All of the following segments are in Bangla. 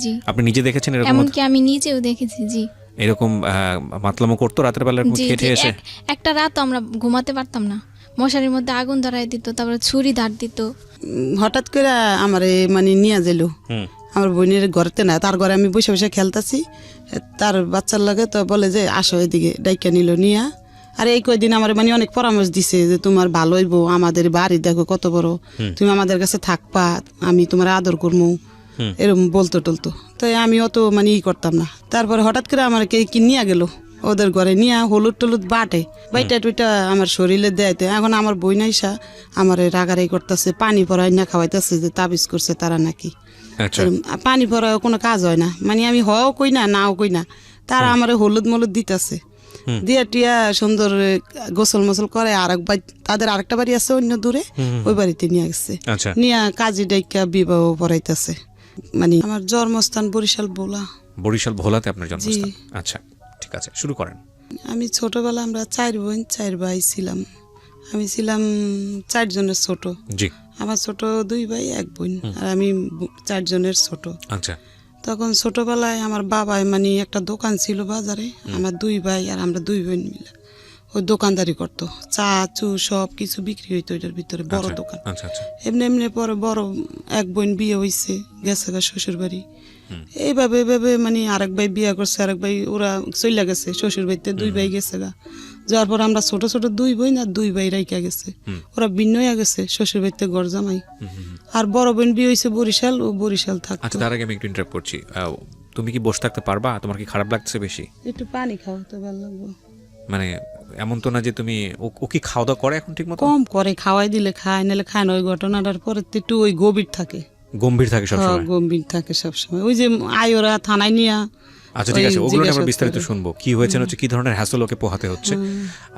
জি। আপনি নিজে দেখেছেন এরকম? এমনকি আমি নিজেও দেখেছি। জি। এরকম মাতলামো করতো রাতের বেলা এরকম খেটে এসে? একটা রাত আমরা ঘুমাতে পারতাম না, মশারির মধ্যে আগুন ধরাই দিত, তারপরে ছুরি ধার দিত। হঠাৎ করে আমার মানে নিয়ে যাইল আমার বোনের ঘরেতে না, তার ঘরে আমি বসে বসে খেলতেছি, তার বাচ্চার লাগে তো বলে যে আসো এদিকে, ডাইকা নিল নিয়া। আর এই কয়দিন আমার মানে অনেক পরামর্শ দিছে যে তোমার ভালো হইব, আমাদের বাড়ি দেখো কত বড়, তুমি আমাদের কাছে থাকবা, আমি তোমার আদর করবো, এরকম বলতো টলতো। তাই আমি অত মানে ই করতাম না। তারপরে হঠাৎ করে আমার কি নিয়ে গেল ওদের ঘরে নিয়ে, হলুদ টলুদ বাটে বাইটা টুইটা আমার শরীরে দেয়তে। এখন আমার বই নাইসা আমার রাগারাই করতেছে, পানি পরাই না খাওয়াইতেছে যে তাবিজ করছে তারা নাকি। পানি পরা কোনো কাজ হয় না, মানে আমি হও কই না নাও কই না, তারা আমার হলুদ মলুদ দিতেছে, দিয়া টিয়া সুন্দর গোসল মোসল করে। তাদের আরেকটা বাড়ি আছে অন্য দূরে, ওই বাড়িতে নিয়ে গেছে, নিয়ে কাজী ডাইকা বিবাহ পড়াইতেছে। মানে আমার জন্মস্থান বরিশাল ভোলা। বরিশাল ভোলাতে আপনার জন্মস্থান? আচ্ছা, ঠিক আছে, শুরু করেন। আমি ছোটবেলা আমরা 4 বোন 4 ভাই ছিলাম। আমি ছিলাম 4 জনের ছোট। জি। আমার ছোট 2 ভাই 1 বোন, আর আমি 4 জনের ছোট। আচ্ছা। তখন ছোটবেলায় আমার বাবাই মানে একটা দোকান ছিল বাজারে, আমার 2 ভাই আর আমরা 2 বোন মিলে ওই দোকানদারি করতো, চা চু সব কিছু বিক্রি হইতো ওইটার ভিতরে, বড় দোকান। এমনি এমনি পরে বড় 1 বোন বিয়ে হয়েছে, গেছে গা শ্বশুর বাড়ি। এইভাবে মানে আরেক ভাই বিয়ে করছে, আরেক ভাই ওরা চলে গেছে শ্বশুর বাড়িতে, 2 ভাই গেছে গা। যাওয়ার পর আমরা ছোট ছোট 2 বোন আর 2 ভাই রাইকা গেছে, ওরা ভিন্ন হয়ে গেছে শ্বশুর বাড়িতে ঘর জামাই। আর বড় বোন বিয়ে হয়েছে বরিশাল, ও বরিশাল থাকতো। আচ্ছা, তার আগে আমি একটু ইন্টারাপ্ট করছি। তুমি কি বসে থাকতে পারবা? তোমার কি খারাপ লাগছে বেশি? একটু পানি খাও তো ভালো লাগবে। মানে এমন তো না যে তুমি, ও কি খাওয়া দাওয়া করে এখন ঠিক মতো? কম করে, খাওয়াই দিলে খায়, নাহলে খায় না। ওই ঘটনাটার পরে একটু ওই গম্ভীর থাকে সবসময়, গম্ভীর থাকে সবসময়। ওই যে আয়োরা থানায় নিয়া। আচ্ছা, ঠিক আছে, ওগুলো আমরা বিস্তারিত শুনবো, কি হয়েছে হচ্ছে কি ধরনের হ্যাসল ওকে পোহাতে হচ্ছে।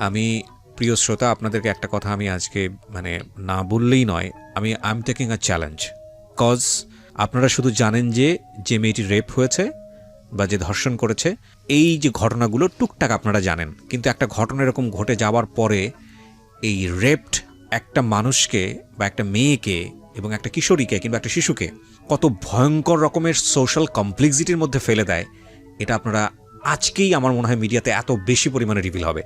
আমি প্রিয় শ্রোতা, আপনাদেরকে একটা কথা আমি আজকে মানে না বললেই নয়, I am taking a challenge. Cause আপনারা শুধু জানেন যে মেয়েটি রেপ হয়েছে বা যে ধর্ষণ করেছে, এই যে ঘটনাগুলো টুকটাক আপনারা জানেন, কিন্তু একটা ঘটনা এরকম ঘটে যাওয়ার পরে এই রেপড একটা মানুষকে বা একটা মেয়েকে এবং একটা কিশোরীকে কিংবা একটা শিশুকে কত ভয়ঙ্কর রকমের সোশ্যাল কমপ্লেক্সিটির মধ্যে ফেলে দেয়, এটা আপনারা আজকেই আমার মনে হয় মিডিয়াতে এত বেশি পরিমাণে রিভিল হবে,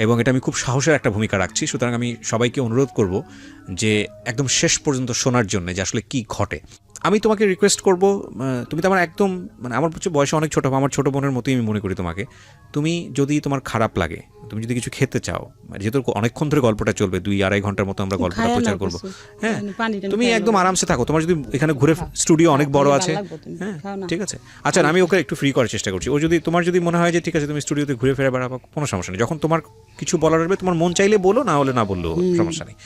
এবং এটা আমি খুব সাহসের একটা ভূমিকা রাখছি। সুতরাং আমি সবাইকে অনুরোধ করব যে একদম শেষ পর্যন্ত শোনার জন্য যে আসলে কি ঘটে। আমি তোমাকে রিকোয়েস্ট করব, তুমি তো আমার একদম মানে আমার বয়সে অনেক ছোটো, আমার ছোটো বোনের মতোই আমি মনে করি তোমাকে। তুমি যদি তোমার খারাপ লাগে, তুমি যদি কিছু খেতে চাও, যেহেতু অনেকক্ষণ ধরে গল্পটা চলবে, 2-2.5 ঘন্টার মতো আমরা গল্পটা প্রচার করবো, হ্যাঁ, তুমি একদম আরামসে থাকো। তোমার যদি এখানে ঘুরে স্টুডিও অনেক বড় আছে, হ্যাঁ, ঠিক আছে। আচ্ছা, আমি ওকে একটু ফ্রি করার চেষ্টা করছি। ও যদি তোমার যদি মনে হয় যে ঠিক আছে তুমি স্টুডিওতে ঘুরে ফিরে বেড়াবো, কোনো সমস্যা নেই। যখন তোমার কিছু বলার হবে, তোমার মন চাইলে বলো, না হলে না বললেও সমস্যা নেই,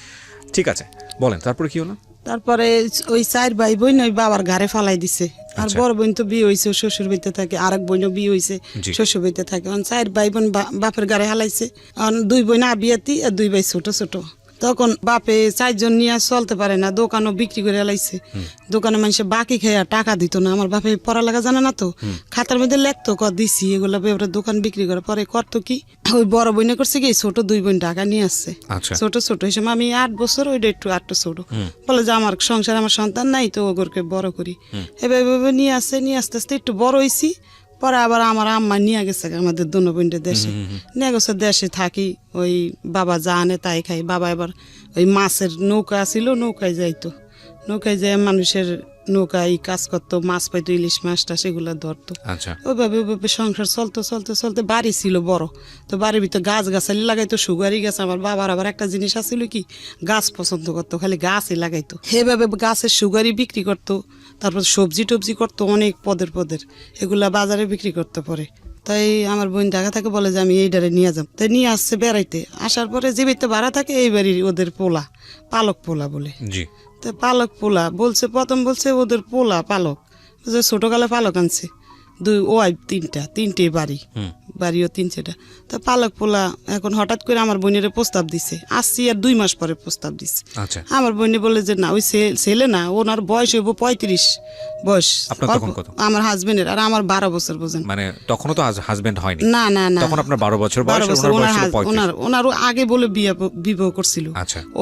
ঠিক আছে। বলেন তারপরে কি হলো? তারপরে ওই 4 ভাই বোন ওই বাবার ঘরে ফালাই দিছে। আর বড় বোন তো বিয়ে হয়েছে, শ্বশুর বাড়িতে থাকে, আরেক বোনও বিয়ে হয়েছে, শ্বশুর বাড়িতে থাকে। 4 ভাই বোন বাপের ঘরে হালাইছে। 2 বোন আবিয়াতি আর 2 ভাই ছোট ছোট। তখন বাপে 4 জন নিয়ে চলতে পারে না, দোকানও বিক্রি করে হালাইছে। দোকানে মানুষে বাকি খেয়ে টাকা দিত না। আমার বাপে পড়ালেখা জানে না তো, খাতার মধ্যে লেখতো দিছি, এগুলো দোকান বিক্রি করে। পরে করতো কি, ওই বড় বোনে করছে কি, ছোট 2 বোন টাকা নিয়ে আসছে, ছোট ছোট। এই সময় আমি 8 বছর, ওইটা একটু 8 ছোট। বলে যে আমার সংসার, আমার সন্তান নাই, তো ওগুলোকে বড় করি। এভাবে নিয়ে আসছে, নিয়ে আস্তে আস্তে একটু বড় হয়েছি। পরে আবার আমার আম্মা নিয়ে গেছে আমাদের দোনো বোনটা দেশে, নিয়ে গেছে। দেশে থাকি, ওই বাবা যা আনে তাই খাই। বাবা এবার ওই মাছের নৌকা ছিল, নৌকায় যাইতো, নৌকায় যায় মানুষের নৌকায় কাজ করতো, মাছ পাইতো, ইলিশ মাছটা সেগুলো ধরতো। ওইভাবে ওইভাবে সংসার চলতে চলতে চলতে বাড়ি ছিল বড়, তো বাড়ির ভিতরে গাছ গাছালি লাগাইতো, সুগারি গাছ। আমার বাবার আবার একটা জিনিস আছিল কি, গাছ পছন্দ করতো, খালি গাছই লাগাইতো। সেভাবে গাছের সুগারি বিক্রি করতো, তারপর সবজি টবজি করতো, অনেক পদের এগুলা বাজারে বিক্রি করতে পারে। তাই আমার বোন ঢাকা থেকে বলে যে আমি এইটারে নিয়ে যাব। তাই নিয়ে আসছে বেড়াইতে। আসার পরে যে বাড়িতে ভাড়া থাকে, এই বাড়ির ওদের পোলা, পালক পোলা বলে। তো পালক পোলা বলছে, প্রথম বলছে ওদের পোলা পালক, ছোটকালে পালক আনছে। 2 ওয়াইফ 3টে বাড়িও 3-4টা। তা পালক পোলা এখন হঠাৎ করে আমার বোনের প্রস্তাব দিছে। আসছি আর 2 মাস পরে প্রস্তাব দিছে। আমার বোনে বলে যে না, ওই ছেলে না, ওনার বয়স হইব 35 বয়স আমার হাজবেন্ডের, আর আমার 12 বছর। বোঝেন, মানে তখনও তো হাজবেন্ড হয়নি? না না না, তখন আপনার 12 বছর বয়স। ওনারও আগে বলে বিবাহ করছিল।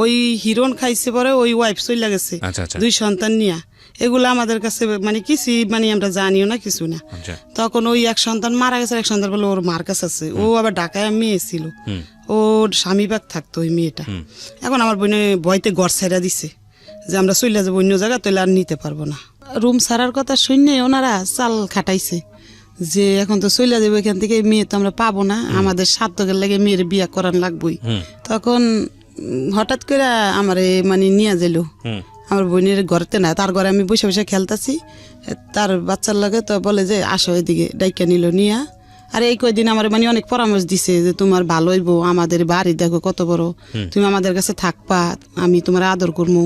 ওই হিরণ খাইছে, পরে ওই ওয়াইফ চলে গেছে 2 সন্তান নিয়ে। এগুলো আমাদের কাছে মানে কিছুই মানে আমরা জানিও না কিছু না। আচ্ছা তখন ওই এক সন্তান মারা গেছে, এক সন্তান বলে ওর মার কাছে আছে, ও আবার ঢাকায় মেয়ে ছিল, ওর স্বামী বাগ থাকতো ওই মেয়েটা। এখন আমার বোনে ভয়তে ঘর ছেড়া দিছে যে আমরা চলে যাবো অন্য জায়গা, তাহলে আর নিতে পারবো না। রুম ছাড়ার কথা শুনে ওনারা চাল খাটাইছে যে এখন তো চলে যাবো এখান থেকে, মেয়ে তো আমরা পাবো না, আমাদের সার্থকের লাগে মেয়ের বিয়া করান লাগবই। তখন হঠাৎ করে আমার মানে নিয়ে যাইল আমার বোনের ঘরেতে না, তার ঘরে আমি বসে বসে খেলতেছি, তার বাচ্চার লাগে তো বলে যে আসো এদিকে, ডাইকা নিল নিয়া। আর এই কয়দিন আমার মানে অনেক পরামর্শ দিছে যে তোমার ভালো হইব, আমাদের বাড়ি দেখো কত বড়, তুমি আমাদের কাছে থাকবা, আমি তোমার আদর করবো,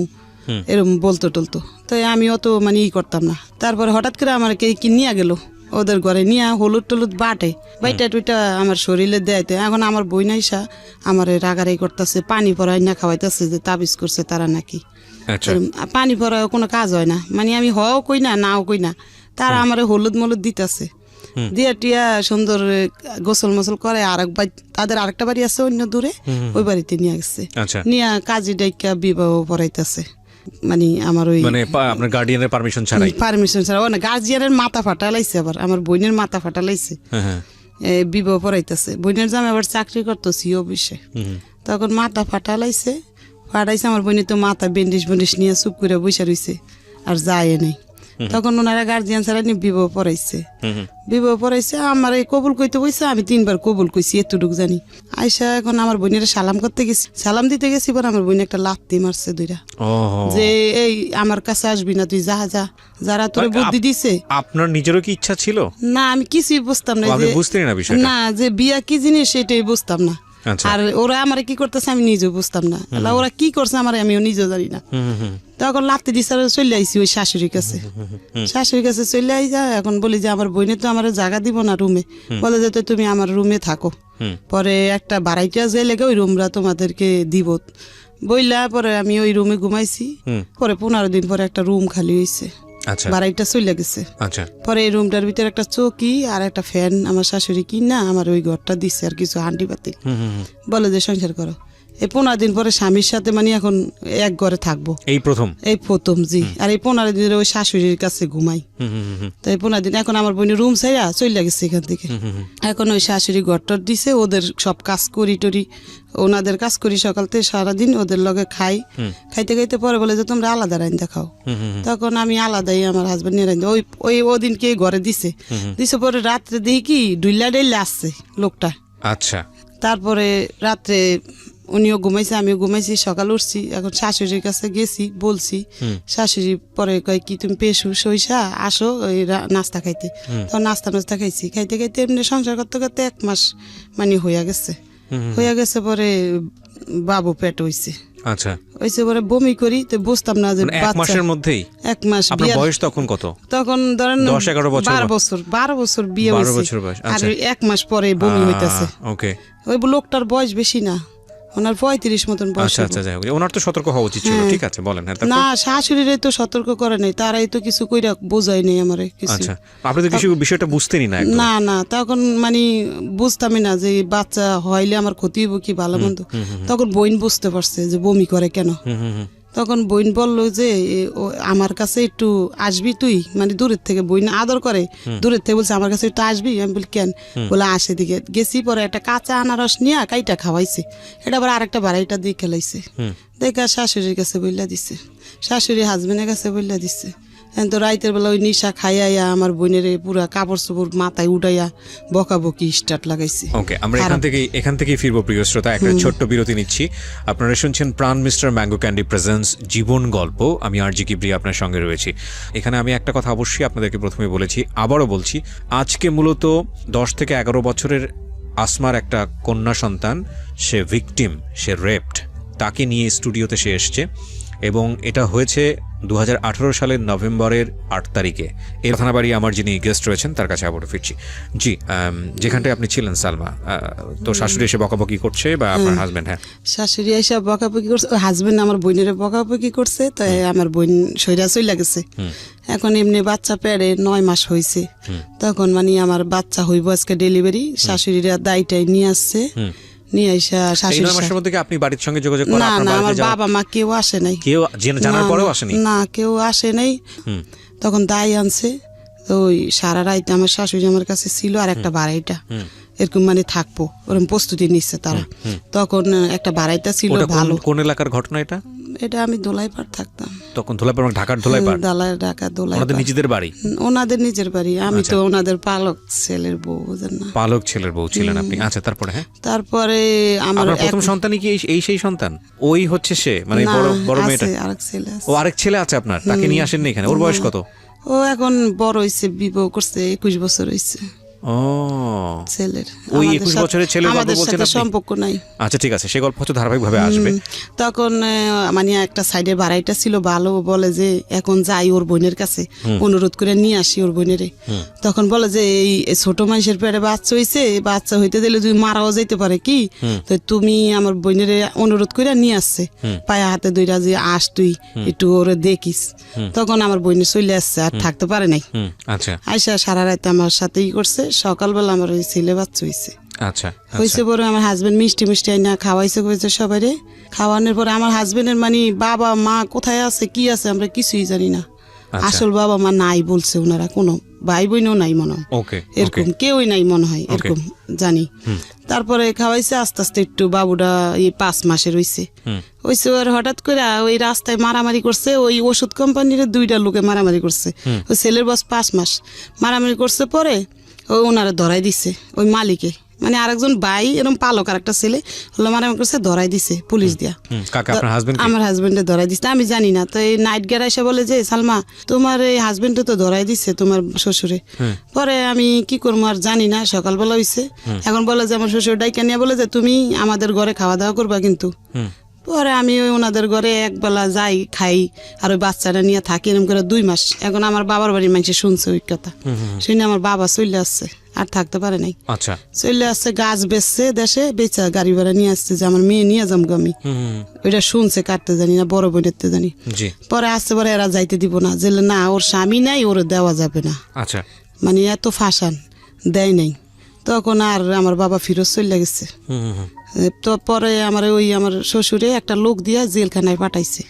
এরকম বলতো টলতো। তাই আমি অত মানে করতাম না। তারপরে হঠাৎ করে আমার কি নিয়ে গেল ওদের ঘরে, নিয়ে হলুদ টলুদ বাটে বাইটা টুইটা আমার শরীরে দেয়তে। এখন আমার বই নাইসা আমার রাগারাই করতেছে, পানি পরাই না খাওয়াইতেছে যে তাবিজ করছে তারা নাকি। পানি পরা কোনো কাজ হয় না, মানে আমি হও কই না নাও কই না, তারা আমার হলুদ মলুদ দিতেছে, দিয়া টিয়া সুন্দর গোসল মোসল করে। তাদের আরেকটা বাড়ি আছে অন্য দূরে, ওই বাড়িতে নিয়ে গেছে, নিয়ে কাজী ডাইকা বিবাহ পড়াইতেছে। মানে আমার ওই আপনার গার্ডিয়ানের পারমিশন ছাড়া ও না, গার্জিয়ানের মাথা ফাটালাইছে, আবার আমার বোনের মাথা ফাটালাইছে, বিবাহ পড়াইতেছে। বোনের জামাই আবার চাকরি করতো সিও অফিসে। তখন মাথা ফাটাইছে আমার বোনে, তো মাথা বেন্ডিস বেন্ডিস নিয়ে চুপ করে বসে রয়েছে আর যায় নেই। তখন ওনারা গার্জিয়ান ছাড়া নিয়ে বিবাহ পড়াইছে। আমার এই কবুল কইতে বইছে, আমি 3 বার কবুল কইছি, এতটুকু জানি। আইসা এখন আমার বোনের সালাম করতে গেছি, সালাম দিতে গেছি, পর আমার বোন একটা লাত্তি মারছে 2টা, যে এই আমার কাছে আসবি না, তুই যা যা, যারা তোর বুদ্ধি দিছে। আপনার নিজেরও কি ইচ্ছা ছিল? না, আমি কিছুই বুঝতাম না, না যে বিয়া কি জিনিস সেটাই বুঝতাম না। আর ওরা আমার কি করতেছে আমি নিজেও বুঝতাম না, ওরা কি করছে আমার আমিও নিজেও জানি না। তখন লাত্তি দিছে চলে আইসি ওই শাশুড়ির কাছে, চলে আইসা এখন বলি যে আমার বোনে তো আমার জায়গা দিব না রুমে, বলে যে তুমি আমার রুমে থাকো, পরে একটা বাড়াইটা যে লেগে ওই রুমরা তোমাদেরকে দিব বইলা। পরে আমি ওই রুমে ঘুমাইছি, পরে 15 দিন পরে একটা রুম খালি হয়েছে, বাড়াইটা চলে গেছে। পরে এই রুমটার ভিতরে একটা চৌকি আর একটা ফ্যান আমার শাশুড়ি কিনা আমার ওই ঘরটা দিচ্ছে, আর কিছু হান্ডি পাতি, বলে যে সংসার করো। এই 15 দিন পরে স্বামীর সাথে মানে এখন এক ঘরে থাকবো, এই প্রথম জি। আর এই 15 দিন ওই শাশুড়ির কাছে ঘুমাই। তো এই 15 দিন এখন আমার বোন রুম ছাইয়া চলে গেছে এখান থেকে। এখন ওই শাশুড়ি ঘরটর দিছে, ওদের সব কাজ করি টরি, ওনাদের কাজ করি সকাল থেকে সারাদিন, ওদের লগে খাইতে খাইতে পরে বলে যে তোমরা আলাদা রাইন্দা খাও। তখন আমি আলাদাই আমার হাজবেন্ড নিয়ে রাইন্দা ওদিনকে ঘরে দিছে পরে রাত্রে দেখি কি ডুইলা ডেলে আসছে লোকটা। আচ্ছা, তারপরে রাত্রে উনিও ঘুমাইছে আমিও ঘুমাইছি, সকাল উঠছি, এখন শাশুড়ির কাছে গেছি বলছি, শাশুড়ি পরে কয় কি তুমি পেশু সইসা আসো ওই নাস্তা খাইতে। তখন নাস্তা খাইতে খাইতে এমনি সংসার করতে করতে 1 মাস মানে হইয়া গেছে পরে বাবু পেট হইছে। আচ্ছা, হইছে পরে বমি করি, তো বুঝতাম না যে 1 মাসের মধ্যেই 1 মাস। আপনার বয়স তখন কত? তখন ধরেন 10-11 বছর, 12 বছর বিয়ে হইছে, আর 1 মাস পরে বমি হইতাছে। ওকে, ওই লোকটার বয়স বেশি না, ওনার 35 মতন বয়স। আচ্ছা, ওনার তো সতর্ক হওয়া উচিত ছিল। ঠিক আছে, বলেন। না, শাশুড়িরে তো সতর্ক করে নাই, তারাই তো কিছু কইরা বোঝাই নাই আমারে কিছু। আচ্ছা, আপনি তো কিছু বিষয়টা বুঝতেনই না? না, তখন মানে বুঝতামই না যে বাচ্চা হইলে আমার ক্ষতি হইব কি ভালো মন্দ। তখন বোন বুঝতে পারছে যে বমি করে কেন। তখন বোন বললো যে আমার কাছে একটু আসবি তুই, মানে দূরের থেকে, বোন আদর করে দূরের থেকে বলছে আমার কাছে একটু আসবি। আমি বলি কেন, বলে আসে দিকে গেছি। পরে একটা কাঁচা আনারস নিয়ে কাইটা খাওয়াইছে, এটা আবার আরেকটা বাড়াইটা দিয়ে খেলাইছে, দেখা শাশুড়ির কাছে বইলা দিছে, শাশুড়ি হাজবেন্ডের কাছে বইলা দিছে। তো রাইতের বেলা ওই নিশা খাইয়া আমার বোনের পুরা কাপড় চোপড় মাথায় উঠাইয়া বকাবকি স্টার্ট লাগাইছি। ওকে, আমরা এখান থেকে ফিরবো প্রিয় শ্রোতা, একটা ছোট্ট বিরতি নিচ্ছি। আপনারা শুনছেন প্রাণ মিস্টার ম্যাঙ্গো ক্যান্ডি প্রেজেন্টস জীবন গল্প। আমি আরজি কিবরি আপনার সঙ্গে রয়েছি। এখানে আমি একটা কথা অবশ্যই আপনাদেরকে প্রথমে বলেছি, আবারও বলছি, আজকে মূলত 10 থেকে 11 বছরের আসমার একটা কন্যা সন্তান, সে ভিকটিম, সে রেপড, তাকে নিয়ে স্টুডিওতে সে এসছে, এবং এটা হয়েছে 2018 সালের নভেম্বরের 8 তারিখে। এই থানাবাড়ি আমার যিনি গেস্ট রয়েছেন তার কাছে আবারও ফিরছি। জি, যেখানটায় আপনি ছিলেন সালমা, তো শাশুড়ি এসে বকাবকি করছে বা আপনার হাজবেন্ড? হ্যাঁ, শাশুড়ি এসে বকাবকি করছে, হাজবেন্ড আমার বোনের বকাবকি করছে, তাই আমার বোন সইরা চলে গেছে। এখন এমনি বাচ্চা পেড়ে 9 মাস হয়েছে, তখন মানে আমার বাচ্চা হইব আজকে ডেলিভারি, শাশুড়িরা দায়টাই নিয়ে আসছে, নিয়ে আইসা এই শাশুড়ি 9 মাসের মধ্যে কি আপনি বাড়ির সঙ্গে যোগাযোগ করেন? না আপনার না, আমার বাড়িতে যাওয়া বাবা মা কেউ আসে নাই। কেউ জানার না, পরেও আসেনি? না, কেউ আসে নাই। হুম। তখন দায় আনছে, তো ওই সারা রাইতে আমার শাশুড়ি আমার কাছে ছিল, আর একটা বাড়াইটা এরকম মানে থাকবো ওরকম প্রস্তুতি নিচ্ছে তারা। তখন একটা বাড়াইটা ছিল ওটা ভালো। কোন এলাকার ঘটনা এটা? এটা আমি দোলাইপাড় থাকতাম তখন ধোলাইপাড়, ঢাকার ধোলাইপাড়? ঢাকা ওনাদের দোলাইপাড়। নিজেদের বাড়ি? ওনাদের নিজের বাড়ি। আমি তো ওনাদের পালক ছেলের বউ, বুঝেন না? পালক ছেলের বউ ছিলেন আপনি। আচ্ছা, তারপরে? হ্যাঁ, তারপরে আমার আপনার প্রথম সন্তানই কি এই সেই সন্তান? ওই হচ্ছে সে, মানে না, বড় মেয়েটা? আছে, আরেক ছেলে আছে। ও, আরেক ছেলে আছে আপনার, তাকে নিয়ে আসেননি এখানে? ওর বয়স কত? ও এখন বড় হইছে, বিবাহ করছে, 21 বছর হইছে ও, ছেলের। ওই আমাদের 21 সাথে- বছরের ছেলের গল্প আমাদের বলছেন সাথে আপনি? সম্পর্ক নাই। আচ্ছা, ঠিক আছে, সে গল্প হচ্ছে ধারাবাহিকভাবে আসবে। তখন মানে একটা সাইডে বাড়াইটা ছিল ভালো, বলে যে এখন যাই ওর বোনের কাছে, অনুরোধ করে নিয়ে আসি ওর বোনেরে। তখন বলে যে এই ছোট মানুষের পেটে বাচ্চা হইছে, বাচ্চা হইতে দিলে যদি মারাও যাইতে পারে কি, তো তুমি আমার বোনেরে অনুরোধ করে নিয়ে আসছে, পায়ে হাতে দুইটা যে আস তুই একটু ওরে দেখিস। তখন আমার বোনের চলে আসছে, আর থাকতে পারে নাই। আচ্ছা আইসা সারা রাত আমার সাথে ই করছে। সকালবেলা আমার ওই ছেলে বাচ্চা হইছে। আচ্ছা হয়েছে পরে আমার হাজবেন্ড মিষ্টি মিষ্টি আইনা খাওয়াইছে, করেছে সবাই। খাওয়ানোর পরে আমার হাজবেন্ডের মানে বাবা মা কোথায় আছে কি আছে আমরা কিছুই জানি না। আসল বাবা মা নাই বলছে ওনারা, কোনো ভাই বোনও নাই মনে হয়, ওকে, এরকম কেউই নাই মনে হয়, এরকম জানি। তারপরে খাওয়াইছে, আস্তে আস্তে একটু বাবুটা 5 মাসের হইছে। আর হঠাৎ করে ওই রাস্তায় মারামারি করছে, ওই ওষুধ কোম্পানির 2টা লোকে মারামারি করছে। ওই ছেলের বয়স 5 মাস। মারামারি করছে, পরে ওনারা ধরাই দিছে ওই মালিকে, মানে আরেকজন ভাই এরকম পালক আর একটা ছেলে হলো মারামারি করছে, ধরাই দিছে পুলিশ দিয়া। কাকা আপনার হাজবেন্ড? আমার হাজবেন্ডে ধরাই দিছে, আমি জানি না। তো এই নাইট গেট এসে বলে যে সালমা তোমার এই হাজবেন্ডে তো ধরাই দিছে তোমার শ্বশুরে। পরে আমি কি করবো আর জানি না, সকালবেলা হইছে। এখন বলে যে আমার শ্বশুর ডাইকা নিয়ে বলে যে তুমি আমাদের ঘরে খাওয়া দাওয়া করবা কিন্তু। পরে আমি ওই ওনাদের ঘরে একবেলা যাই, খাই, আর ওই বাচ্চাটা নিয়ে থাকি এরকম করে 2 মাস। এখন আমার বাবার বাড়ির মানুষ শুনছে ওই কথা, শুনে আমার বাবা চলে আসছে, আর থাকতে পারে নাই। আচ্ছা, চলে আসছে, গাছ বেচছে দেশে, বেচা গাড়ি ভাড়া নিয়ে আসছে যে আমার মেয়ে নিয়ে যাম আমি। ওইটা শুনছে, কাটতে জানি না, বড় বোনেরতে জানি। পরে আসতে পরে এরা যাইতে দিব না, যে না ওর স্বামী নাই, ওর দেওয়া যাবে না। আচ্ছা, মানে এত ফাঁসান দেয় নাই। তখন আর আমার বাবা ফিরত চলে গেছে। তো পরে আমার শ্বশুরে একটা লোক দিয়া জেলখানায় পাঠাইছে,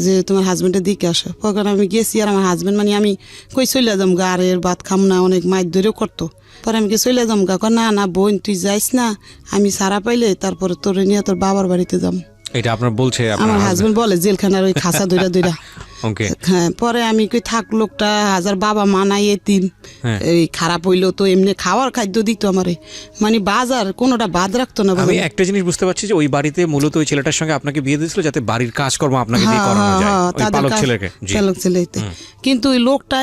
যে তোমার হাজবেন্ডের দিকে আসো। তখন আমি গেছি, আর আমার হাজবেন্ড মানে আমি কই চলে যাম গা, আর এর ভাত খাম না, অনেক মাইর ধরেও করতো। পরে আমি চলে যাম গা, না না বোন তুই যাইস না, আমি সারা পাইলে তারপরে তোরে নিয়ে তোর বাবার বাড়িতে যাম। এটা আপনার বলছে আমার হাজবেন্ড বলে জেলখানার ওই খাসা দুইটা। হ্যাঁ, পরে আমি কই থাক, লোকটা হাজার বাবা মা নাই, এতিম, এই খারাপ হইলো তো এমনি খাওয়ার খাদ্য দিত আমারে, মানে বাজার কোনোটা বাদ রাখতো না। আমি একটা জিনিস বুঝতে পারছি যে ওই বাড়িতে মূলত ওই ছেলেটার সঙ্গে আপনাকে বিয়ে দিয়েছিল যাতে বাড়ির কাজকর্ম আপনাকে দিয়ে করানো যায়, ওই পালক ছেলেকে। পালক ছেলেতে। কিন্তু ওই লোকটা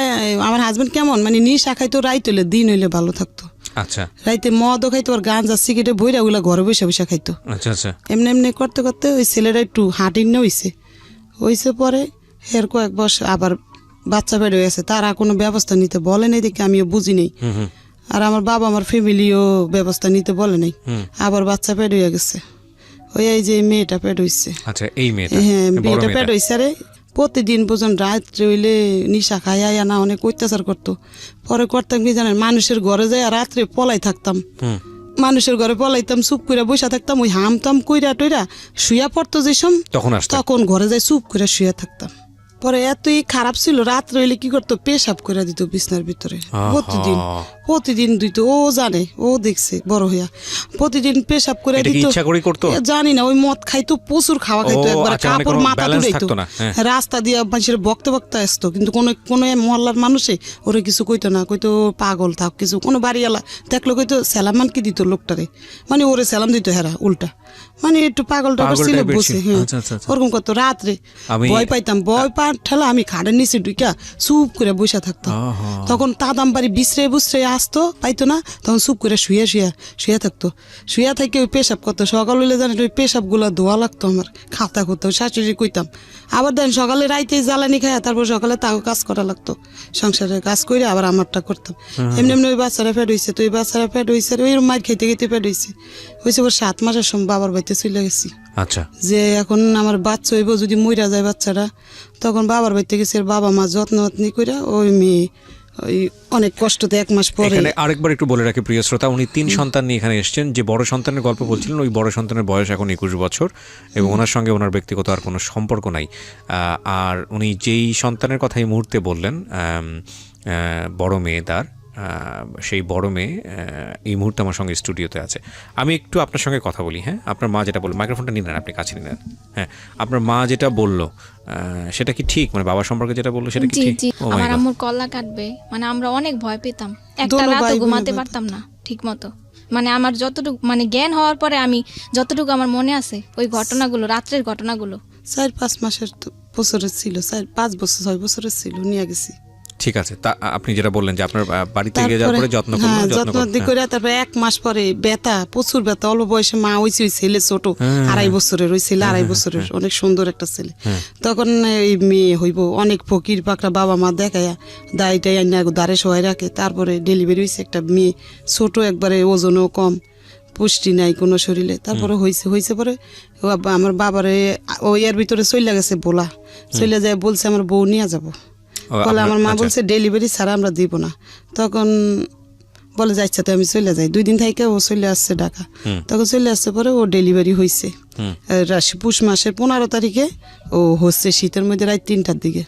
আমার হাজবেন্ড কেমন, মানে নিশা খাইতো রাইত হইলে, দিন হইলে ভালো থাকতো। আচ্ছা, রাইতে মদও খাইতো, আর গাঁজা সিগারেটে বইরা ওগুলা ঘরে বসে বসে খাইতো। আচ্ছা আচ্ছা, এমনি এমনি করতে করতে ওই ছেলেটা একটু হাঁটিন হইছে। পরে এর কয়েক বছর আবার বাচ্চা বেড়ে গেছে, তারা কোনো ব্যবস্থা নিতে বলে নাই দেখে আমিও বুঝি নেই। আর আমার বাবা আমার ফ্যামিলিও ব্যবস্থা নিতে বলে নাই। আবার বাচ্চা পেট হয়ে গেছে, ওই এই যে মেয়েটা পেট হইছে। আচ্ছা, এই মেয়েটা? হ্যাঁ, মেয়েটা পেট হইছে। আরে প্রতিদিন পর্যন্ত রাত্রে হইলে নিশা খাই না, অনেক অত্যাচার করতো। পরে করতাম কি জানেন, মানুষের ঘরে যাই রাত্রে পলাই থাকতাম, মানুষের ঘরে পলাইতাম, চুপ করে বসে থাকতাম, ওই হামতাম কইরা টইরা শুয়া পড়তো যে তখন ঘরে যাই চুপ করে শুয়ে থাকতাম। পরে এতই খারাপ ছিল, রাত্রে হইলে কি করতো, পেশাব করে দিত বিছনার ভিতরে। প্রতিদিন দিত, ও জানে, ও দেখছে বড় হইয়া, প্রতিদিন পেশাব করে দিত। জানি না, ওই মদ খাইতো, প্রচুর খাওয়া খাইতো, একবার কাপড় মাথা তুলাইতো, রাস্তা দিয়ে মানুষের বকতে বকতে আসতো। কিন্তু কোনো মহল্লার মানুষে ওরে কিছু কইতো না, কইতো পাগল থাক কিছু। কোনো বাড়িওয়ালা দেখলো কইতো সালাম কি দিত লোকটারে, মানে ওরে সালাম দিত হেরা উল্টা, মানে একটু পাগল টাগল ছিল বসে। হ্যাঁ, ওরকম করতো। রাত্রে ভয় পাইতাম, ভয় পা ঠেলা আমি খাটের নিচে ঢুকা চুপ করে বসে থাকতাম। তখন তাদাম বাড়ি বিশ্রে বুসরে আসতো, পাইতো না, তখন চুপ করে শুয়ে থাকতো। শুয়ে থেকে ওই পেশাব করতো। সকাল হইলে জানি ওই পেশাব গুলা ধোয়া লাগতো, আমার খাতা করতো, শাশুড়ি কইতাম। আবার দেন সকালে রাইতে জ্বালানি খায়, তারপর সকালে তাও কাজ করা লাগতো, সংসারের কাজ করে আবার আমারটা করতাম। এমনি এমনি ওই বাচ্চারা ফেট হয়েছে, তো ওই বাচ্চারা ফেট হয়েছে, ওই মার খেতে খেতে ফেট হয়েছে। 7 মাসের সময় বাবার বাড়িতে চলে গেছি। আচ্ছা, যে এখন আমার বাচ্চা হইব, যদি মইরা যায় বাচ্চাটা, তখন বাবার বাড়িতে গেছে। বাবা মা যত্ন করে ওই মেয়ে ওই অনেক কষ্টতে 1 মাস পরে। এখানে আরেকবার একটু বলে রাখি প্রিয় শ্রোতা, উনি 3 সন্তান নিয়ে এখানে এসেছেন। যে বড় সন্তানের গল্প বলছিলেন, ওই বড় সন্তানের বয়স এখন 21 বছর এবং ওনার সঙ্গে ওনার ব্যক্তিগত আর কোনো সম্পর্ক নাই। আর উনি যেই সন্তানের কথা এই মুহূর্তে বললেন, বড় মেয়ে তার, সেই বড় মেয়ে এই মুহূর্তে আমার সঙ্গে স্টুডিওতে আছে। আমি একটু আপনার সঙ্গে কথা বলি। হ্যাঁ, আপনার মা যেটা বলল, মাইক্রোফোনটা নিয়ে নেন, আপনি কাছে নিয়ে নেন। হ্যাঁ, আপনার মা যেটা বললো সেটা কি ঠিক? মানে বাবা সম্পর্কে যেটা বললো সেটা কি জি ঠিক? জি, Oh my আমার God! আম্মুর কল্লা কাটবে, মানে আমরা অনেক ভয় পেতাম, একটা দোনো রাতও ভাই বোনে ঘুমাতে ভয় পারতাম না ঠিক মতো। মানে আমার যতটুকু মানে জ্ঞান হওয়ার পরে আমি যতটুকু আমার মনে আছে ওই ঘটনাগুলো, রাত্রের ঘটনাগুলো। 4-5 মাসের বছরের ছিল, 4-5 বছর 6 বছরের ছিল, নিয়ে গেছি। ঠিক আছে, তা আপনি যেটা বললেন যে আপনার বাড়িতে গিয়ে যাওয়ার পরে যত্ন করলেন, যত্ন করে তারপরে 1 মাস পরে ব্যথা, প্রচুর ব্যথা, অল্প বয়সে মা হয়েছে, ওই ছেলে ছোট 2.5 বছরের, ওই ছেলে 2.5 বছরের, অনেক সুন্দর একটা ছেলে। তখন এই মেয়ে হইব, অনেক ফকির পাকড়া বাবা মা দেখায়া দায়টাই আইনা দাঁড়ে সহায় রাখে। তারপরে ডেলিভারি হয়েছে একটা মেয়ে, ছোট একবারে, ওজনও কম, পুষ্টি নাই কোনো শরীরে। তারপরে হয়েছে পরে আমার বাবারে ওই এর ভিতরে চলে গেছে, বলা চলে যায়, বলছে আমার বউ নিয়ে যাবো। বলে আমার মা বলছে ডেলিভারি ছাড়া আমরা দিব না। তখন বলে যাচ্ছে, তো আমি চলে যাই। 2 দিন থেকে ও চলে আসছে ঢাকা। তখন চলে আসছে পরে ও ডেলিভারি হয়েছে পুষ মাসের 15 তারিখে। ও হচ্ছে শীতের মধ্যে রাত 3টার দিকে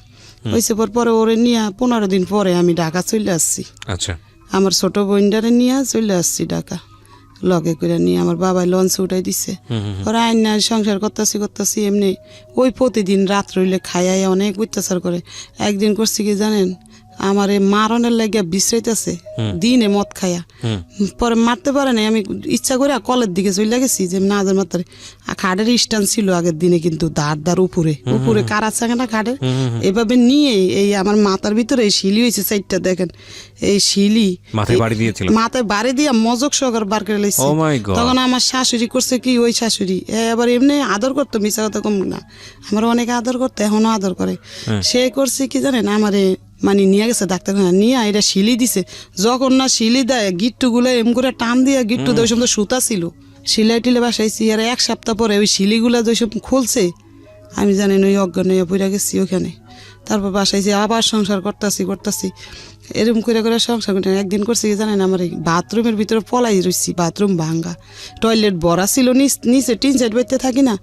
হয়েছে। পরে ওরে নিয়ে 15 দিন পরে আমি ঢাকা চলে আসছি। আচ্ছা, আমার ছোট বোনটারে নিয়ে চলে আসছি ঢাকা, লগে করে নিয়ে আমার বাবাই লঞ্চ উঠাই দিছে। ওরা আইনা সংসার করতেছি এমনি। ওই প্রতিদিন রাত রইলে খাইয়াই অনেক অত্যাচার করে। একদিন করছি কি জানেন, আমার মারণের লাগিয়া বিশ্রাইতেছে দিনে মদ খাইয়া, পরে মারতে পারে নাই। আমি ইচ্ছা করে কলের দিকে চলে গেছি যে না মারতে। খাটের স্ট্যান্ড ছিল আগের দিনে, কিন্তু দাঁড় উপরে কারা চাঙে না খাটের, এভাবে নিয়ে এই আমার মাথার ভিতরে এই শিলি হয়েছে 4টা, দেখেন এই শিলি মাথায় বাড়ি দিয়েছিল, মাথায় বাড়ি দিয়া মজক সহকার বার করে লাইছে। Oh my God! তখন আমার শাশুড়ি করছে কি, ওই শাশুড়ি আবার এমনি আদর করতো, মিশা কথা কম না, আমার অনেক আদর করতো, এখনো আদর করে। সে করছে কি জানেন, আমারে মানে নিয়ে গেছে ডাক্তারখানা, নিয়ে এটা শিলি দিছে। যখন না শিলি দেয়, গিট্টু গুলো এম করে টান দিয়া গিট্টু দেয়, ওই সময় সুতা ছিল, সিলাই টিলে বাসাইছি। আর 1 সপ্তাহ পরে ওই শিলিগুলা যেসব খুলছে, আমি জানি ওই অজ্ঞান হয়ে পড়ে গেছি ওখানে। তারপর বাসাইছি, আবার সংসার করতেছি এরকম করে সংসার করতে। একদিন করছি কি জানেন, আমার এই বাথরুমের ভিতরে পলাই রয়েছি, বাথরুম ভাঙ্গা, টয়লেট ভরা ছিল, নিচে টিন সাইড বাইতে থাকি না,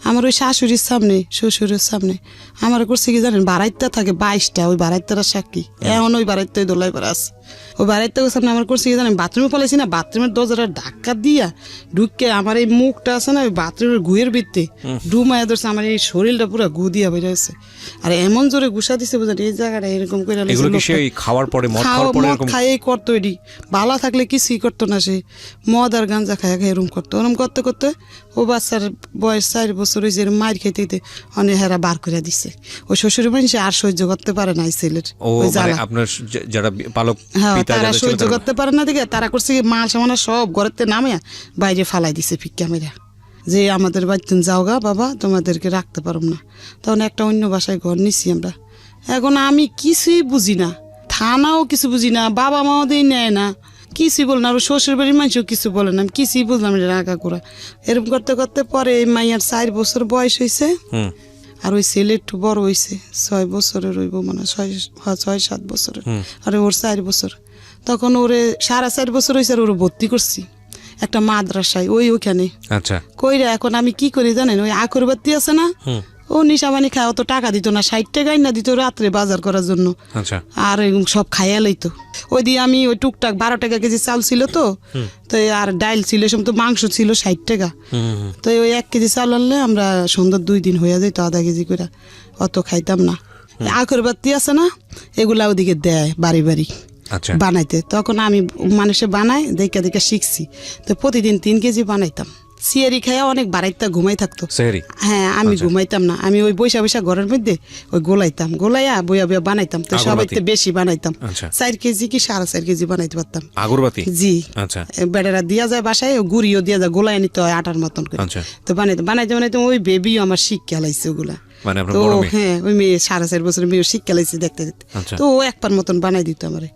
আমার ওই শাশুড়ির সামনে শ্বশুরের সামনে আমার করছে কি জানেন, বারাইত্যা থাকে 22টা, ওই বারাইত্যার সাক্ষী এখন ওই বারাইত্যায় দোলাই পারা আছে। ওই বারাইত্যা সামনে আমার করছে কি জানেন, বাথরুমে পলাইছি না, বাথরুমের দরজাটা ধাক্কা দিয়া ঢুকে আমার এই মুখটা আছে না, ওই বাথরুমের গুয়ের ভিত্তে ডুমায়া ধরছে, আমার এই শরীরটা পুরো গু দিয়া বেরিয়ে আছে। আর এমন জোরে গুসা দিছে বুঝলেন, এই জায়গাটা এরকম করে খাওয়ার পরে মদ খাইয়েই করতো। এটি ভালো থাকলে কিছুই করতো না, সে মদ আর গাঞ্জা খাইয়া এরকম করতো। ওরম করতে ও বাচ্চার বয়স 4 বছর হয়েছে, মায়ের খেতে অনেক হেরা বার করে দিছে। ওই শ্বশুর মানুষ আর সহ্য করতে পারে না এই ছেলের ওই জ্বালা। আপনার যারা পালক হ্যাঁ, তারা সহ্য করতে পারে না দেখে তারা করছে কি, মাল সামানা সব ঘরেতে নামিয়া বাইরে ফালাই দিছে ফিক্কা মেরা, যে আমাদের বাড়িতে যাও গা বাবা, তোমাদেরকে রাখতে পারব না। তখন একটা অন্য বাসায় ঘর নিছি আমরা। এখন আমি কিছুই বুঝি না, থানাও কিছু বুঝি না, বাবা মাও দিয়ে নেয় না, কিছুই বল না, আর শ্বশুর বাড়ির মানুষও কিছু বলে না, আমি কিছুই বুঝলাম না, রাগা করা। এরকম করতে পরে এই মাইয়ার 4 বছর বয়স হয়েছে, আর ওই ছেলে একটু বড় হয়েছে, 6 বছরের হইব, মানে 6-7 বছরের, আর ওর 4 বছর। তখন ওরে 4.5 বছর হয়েছে, আর ওরে ভর্তি করছি একটা মাদ্রাসায় ওইখানে। আচ্ছা, কইরা এখন আমি কি করি জানেন, ওই আকরবাতি আছে না, ও নিশাবানি খায়, অত টাকা দিত না, 60 টাকাই না দিত রাত্রে বাজার করার জন্য। আচ্ছা, আর সব খাইয়া লইতো। ওই দিয়ে আমি ওই টুকটাক 12 টাকা কেজি চাল ছিল তো আর ডাইল ছিল, সব তো মাংস ছিল 60 টাকা। তো ওই 1 কেজি চাল আনলে আমরা সুন্দর 2 দিন হইয়া যেত, আধা কেজি করে, অত খাইতাম না। আকরবাতি আছে না, এগুলা ওদিকে দেয় বাড়ি আচ্ছা, বানাইতে। তখন আমি মানুষে বানাই দেখে শিখছি, তো প্রতিদিন 3 কেজি বানাইতাম। সিয়ারি খাইয়া অনেক বাড়াইতা ঘুমাই থাকতো। হ্যাঁ, আমি ঘুমাইতাম না, আমি ওই বৈশা ঘরের মধ্যে ওই গোলাইয়া বইয়া বানাইতাম, তো সবাই বেশি বানাইতাম। 4 কেজি কি 4.5 কেজি বানাইতে পারতাম আগরবাতি। জি, বেড়ারা দিয়া যায় বাসায়, গুড়িও দিয়া যায়, গোলায় নিতে হয় আটার মতন করে। তো বানাইতে ওই বেবিও আমার শিক্ষা লাইছে ওগুলা। মানে আপনার তো বড় মেয়ে? হ্যাঁ ওই মেয়ে 4.5 বছরের মেয়ে শিক্ষা লাইছে দেখতে দেখতে। আচ্ছা। তো ও একবার মতন বানাই দিত আমারে,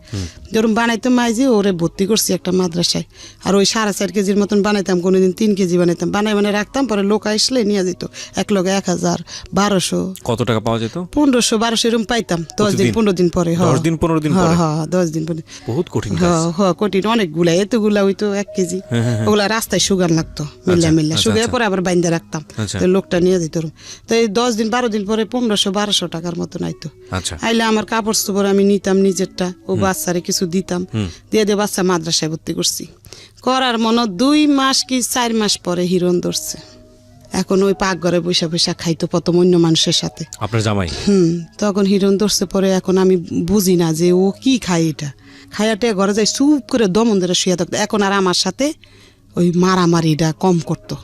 যেরকম বানাইতাম মাইজি ওরে ভর্তি করছি একটা মাদ্রাসায়। আর ওই 4.5 কেজির মতন বানাইতাম, কোনোদিন 3 কেজি বানাইতাম, বানাই রাখতাম, পরে লোক আসলে নিয়ে যেত এক লগে 1000 1200 কত টাকা পাওয়া যেত? 1500 1200 এরকম পাইতাম 10 দিন 15 দিন পরে। 10 দিন 15 দিন পরে? হ্যাঁ 10 দিন পরে। বহুত কঠিন কাজ। হ্যাঁ কঠিন অনেকগুলা, এতগুলা হইতো 1 কেজি। ওগুলা রাস্তায় সুগার লাগতো মিল্লা সুগার, পরে আবার বাইন্দা রাখতাম। আচ্ছা। তো লোকটা নিয়ে যেত। তো এই 10 দিন 12 দিন পরে 1500 1200 টাকার মতন আইতো। আচ্ছা। আইলে আমার কাপড় চোপড় আমি নিতাম নিজেরটা, ও বাচ্চারে কিছু দিতাম, দিয়ে বাচ্চা মাদ্রাসায় ভর্তি করছি। করার মনে 2 মাস কি 4 মাস পরে হিরণ ধরছে। এখন ওই পাকঘরে বৈশা বৈশা খাইতো প্রথম অন্য মানুষের সাথে। আপনার জামাই? তখন হিরণ ধরছে, পরে এখন আমি বুঝি না যে ও কি খায়, এটা খাইয়াটে ঘরে যাই চুপ করে দমন ধরে শুয়ে থাকতো। এখন আর আমার সাথে ওই মারামারিটা কম করতো,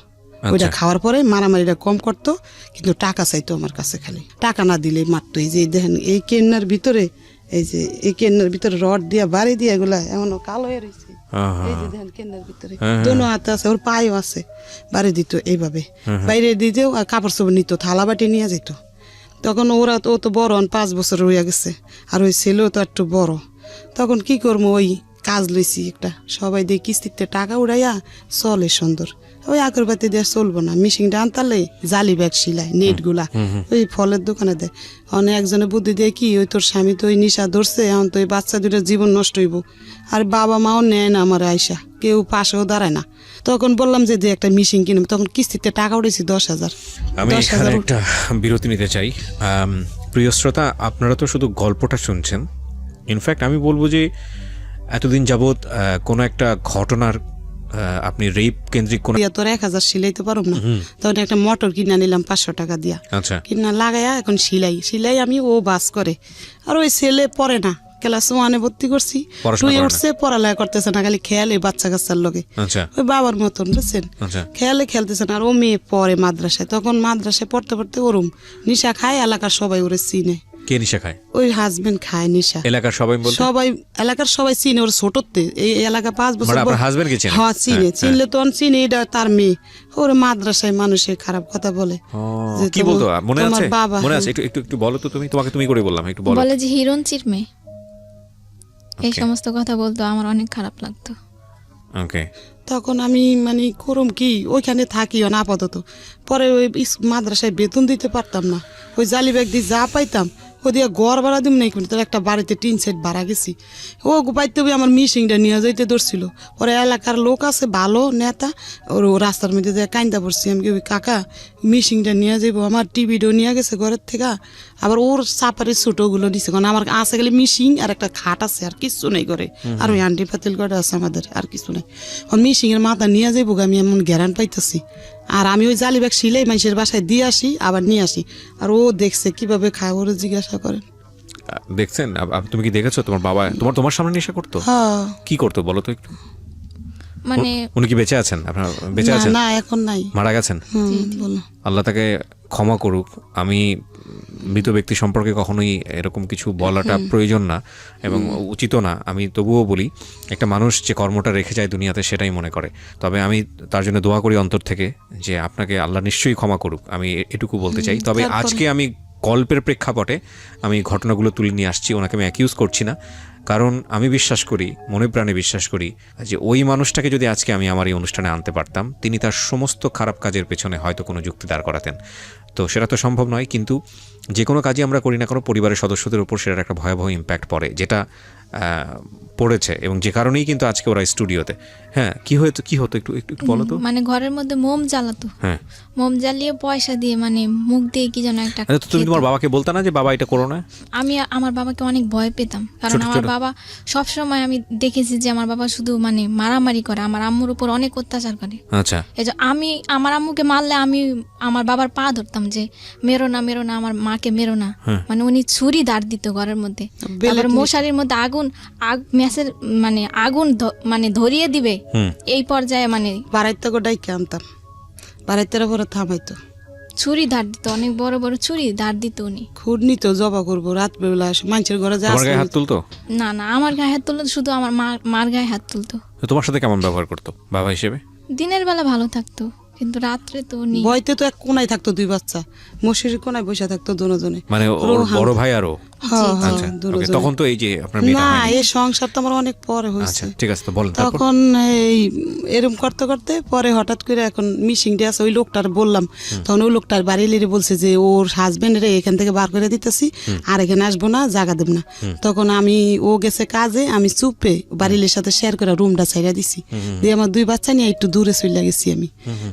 ওইটা খাওয়ার পরে মারামারিটা কম করতো, কিন্তু টাকা চাইতো আমার কাছে, খালি টাকা না দিলে মারতো। এই যে দেখেন এই কেন্নার ভিতরে, এই যে এই কেন্নার ভিতরে রড দিয়া বাড়ি দিয়া এগুলা এমনও কালো হয়ে রয়েছে। এই যে দেখেন কেন্নার ভিতরে দোনো হাতে আছে, ওর পায়েও আছে, বাড়ি দিত এইভাবে, বাইরে দিতেও। আর কাপড় চোপড় নিত, থালা বাটি নিয়ে যেত। তখন ওরা তো ও তো বড়, 5 বছর হইয়া গেছে, আর ওই ছেলেও তো একটু বড়। তখন কি করবো, ওই কাজ লইছি একটা, সবাই দিয়ে কিস্তিতে টাকা উড়াইয়া চলে সুন্দর। ওই আগরবাতি দিয়ে চলবো না, মেশিনটা আনতালে জালি ব্যাগ সিলাই নেট গুলা ওই ফলের দোকানে দেয়। অনেক একজনে বুদ্ধি দিয়ে কি, ওই তোর স্বামী তো ওই নিশা ধরছে, এখন তো ওই বাচ্চা দুটার জীবন নষ্ট হইব, আর বাবা মাও নেয় না আমার আয়সা, কেউ পাশেও দাঁড়ায় না। তখন বললাম যে একটা মেশিন কিনব, তখন কিস্তিতে টাকা উঠেছি 10,000। আমি এখানে একটা বিরতি নিতে চাই। প্রিয় শ্রোতা, আপনারা তো শুধু গল্পটা শুনছেন, ইনফ্যাক্ট আমি বলবো যে এতদিন যাবৎ কোনো একটা ঘটনার আপনি রেপ কেন্দ্রিক কোন তোর 1000 সিলাইতে পারব না, তখন একটা মোটর কিনা নিলাম 500 টাকা দিয়া। আচ্ছা। কিনা লাগাইয়া এখন সিলাই আমি, ও বাস করে। আর ওই ছেলে পড়ে না, ক্লাস 1-এ ভর্তি করছি, 2-এ উঠছে, পড়ালেখা করতেছে না, খালি খেয়ালে বাচ্চা কাচ্চার লগে। আচ্ছা। ওই বাবার মতন বুঝছেন, আচ্ছা। খেয়ালে খেলতেছে না। আর ও মেয়ে পড়ে মাদ্রাসায়, তখন মাদ্রাসায় পড়তে পড়তে ওরম নিশা খায়, এলাকার সবাই ওরে চিনে। কে নিশা খায়? ওই হাজবেন্ড খায় নিশা। এলাকার সবাই বলতে? সবাই, এলাকার সবাই চিনে ওর ছোটতে, এই এলাকা 5 বছর। মানে আপনার হাজবেন্ড কি চেনে? হ্যাঁ চিনে, চিনলে তো চিনে, এটা তার মেয়ে। ওর মাদ্রাসায় মানুষে খারাপ কথা বলে। কি বলতো মনে আছে? মনে আছে? একটু একটু বলো তো, তোমাকে তুমি করে বললাম, একটু বলো। বলে যে হিরণচির মেয়ে, এই সমস্ত কথা বলতো, আমার অনেক খারাপ লাগতো। ওকে। তখন আমি মানে করম কি, ওইখানে থাকি না আপাতত। পরে ওই মাদ্রাসায় বেতন দিতে পারতাম না, ওই জালি ব্যাগ দিয়ে যা পাইতাম ও দিয়ে ঘর ভাড়া দিব না, তার একটা বাড়িতে 3 সেট ভাড়া গেছি। ও পাইতে আমার মিশিংটা নিয়ে যাইতে ধরছিল। পরে এলাকার লোক আছে ভালো নেতা, ওর রাস্তার মধ্যে দিয়ে কাইন্দা পড়ছি আমি, ওই কাকা মিশিংটা নিয়ে যাইবো, আমার টিভিটাও নিয়ে গেছে ঘরের থেকে, আবার ওর চাপারের ছোটোগুলো নিছে, কারণ আমার আছে গেলে মিশিং আর একটা খাট আছে, আর কিছু নেই করে, আর ওই আন্টি পাতিল কটা আছে আমাদের, আর কিছু নেই। মিশিংয়ের মাথা নিয়ে যাইবো, আমি এমন গ্যারান পাইতেছি। আর আমি ওই জালি ব্যাগ সিলাই মানুষের বাসায় দিয়ে আসি, আবার নিয়ে আসি। আর ও দেখছে কিভাবে খায়, ওরে জিজ্ঞাসা করেন। দেখছেন? তুমি কি দেখেছো তোমার বাবা তোমার সামনে নেশা করতো? হ্যাঁ। কি করতো বলো তো একটু? মানে উনি কি বেঁচে আছেন? আপনার বেঁচে আছেন? না এখন নাই, মারা গেছেন। বলো। আল্লাহ তাকে ক্ষমা করুক। আমি মৃত ব্যক্তি সম্পর্কে কখনোই এরকম কিছু বলাটা প্রয়োজন না এবং উচিত না। আমি তবুও বলি, একটা মানুষ যে কর্মটা রেখে যায় দুনিয়াতে সেটাই মনে করে। তবে আমি তার জন্য দোয়া করি অন্তর থেকে যে আপনাকে আল্লাহ নিশ্চয়ই ক্ষমা করুক, আমি এটুকু বলতে চাই। তবে আজকে আমি গল্পের প্রেক্ষাপটে আমি ঘটনাগুলো তুলে নিয়ে আসছি, ওনাকে আমি অ্যাকিউজ করছি না, কারণ আমি বিশ্বাস করি, মনে প্রাণে বিশ্বাস করি যে ওই মানুষটাকে যদি আজকে আমি আমার এই অনুষ্ঠানে আনতে পারতাম, তিনি তার সমস্ত খারাপ কাজের পেছনে হয়তো কোনো যুক্তি দাঁড় করাতেন। তো সেটা তো সম্ভব নয়, কিন্তু যে কোনো কাজই আমরা করি না কোনো, পরিবারের সদস্যদের উপর সেটার একটা ভয়াবহ ইম্প্যাক্ট পড়ে, যেটা পড়েছে, এবং যে কারণেই কিন্তু আজকে ওরা স্টুডিওতে। হ্যাঁ, কি হতো একটু একটু বলো তো। মানে ঘরের মধ্যে মোম জ্বালাতো, হ্যাঁ, মোম জ্বালিয়ে পয়সা দিয়ে, মানে মুখ দিয়ে কি যেন একটা। তুমি তোমার বাবাকে বলতা না যে বাবা এটা করো না? আমি আমার বাবাকে অনেক ভয় পেতাম, কারণ আমার বাবা সবসময়, আমি দেখেছি যে আমার বাবা শুধু মানে মারামারি করে, আমার আম্মুর উপর অনেক অত্যাচার করে। আচ্ছা। এই যে আমি আমার আম্মুকে মারলে আমি আমার বাবার পা ধরতাম যে মেরো না, আমার মাকে মেরো না। মানে উনি ছুরি দাঁড় দিত ঘরের মধ্যে, তারপর মশারির মধ্যে ম্যাসের মানে আগুন মানে ধরিয়ে দিবে, এই পর্যায়ে মানে বাড়াইতে গোটাইকে আনতাম, বাড়াইতে পরে থামাইতো, ছুরি ধার দিত, অনেক বড় বড় ছুরি ধার দিত উনি। খুর নিত, জবা করবো রাত বেলা, মানুষের ঘরে যা হাত তুলতো? না না, আমার গায়ে হাত তুলতো, শুধু আমার মার গায়ে হাত তুলতো। তোমার সাথে কেমন ব্যবহার করতো বাবা হিসেবে? দিনের বেলা ভালো থাকতো, কিন্তু রাত্রে তো নেই। বইতে তো এক কোনায় থাকতো দুই বাচ্চা, মশারির কোনায় বসে থাকতো দুজনে। মানে ওর বড় ভাই আরো? হ্যাঁ হ্যাঁ আচ্ছা okay, দুজনে। তখন তো এই যে আপনার মেয়েটা না হয়নি। এই সংসার তো আমার অনেক পরে আচ্ছা হয়েছে। ঠিক আছে, তো বলেন তারপর। তখন এই এরকম করতে করতে পরে হঠাৎ করে এখন মিশিং ডে আছে, ওই লোকটার বললাম, তখন ওই লোকটার বাড়ি লিরে বলছে যে ওর হাজবেন্ডের এখান থেকে বার করে দিতেছি, আর এখানে আসবো না, জায়গা দেব না। তখন আমি ও গেছে কাজে, আমি চুপে বাড়ির সাথে শেয়ার করে রুমটা ছাইড়া দিছি, দিয়ে আমার দুই বাচ্চা নিয়ে একটু দূরে চলে গেছি আমি,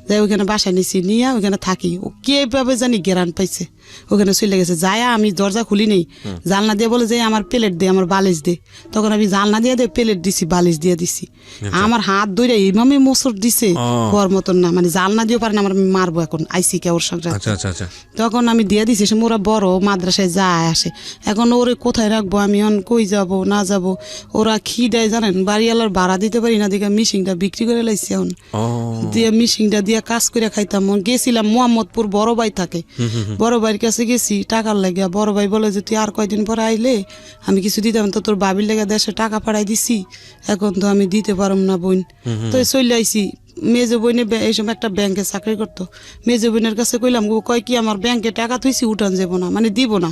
যাই ওখানে বাসা নিছি, নিয়ে ওখানে থাকি। ও কিভাবে জানি গেরান পাইছে, ওখানে চলে গেছে। যায় আমি দরজা খুলি নেই, জানলা দিয়ে বলে যে আমার প্লেট দে, আমার বালিশ দে। তখন আমি জানলা দিয়ে প্লেট দিছি, বালিশ দিয়ে দিছি। আমার হাত ধরে এইভাবে মোচড় দিছে হওয়ার মতন না, মানে জানলা দিয়ে পারে না, আমার মারবো এখন আইসি কে ওর সঙ্গে। আচ্ছা আচ্ছা আচ্ছা। তখন আমি দিয়ে দিছি, সে ওরা বড় মাদ্রাসায় যায় আসে, এখন ওরে কোথায় রাখবো আমি, এখন কই যাব না যাব। ওরা খি দেয় জানেন, বাড়িওয়ালার ভাড়া দিতে পারি না দেখে মিশিংটা বিক্রি করে লাইছি। এখন দিয়ে মিশিংটা দিয়ে কাজ করে খাইতাম। গেছিলাম মোহাম্মদপুর, বড় ভাই থাকে, বড় ভাইয়ের কাছে গেছি টাকার লাগিয়া। বড় ভাই বলে যে তুই আর কয়দিন পরে আইলে আমি কিছু দিতাম, তো তোর বাবির লেগে দেশে টাকা পাঠাই দিছি, এখন তো আমি দিতে পারম না বোন। তো চলে আইছি। মেজো বোনে এই সময় একটা ব্যাংকে চাকরি করতো, মেজো বোনের কাছে কইলাম, ও কয় কি আমার ব্যাংকে টাকা থুইছি, উঠান যাবো না, মানে দিব না।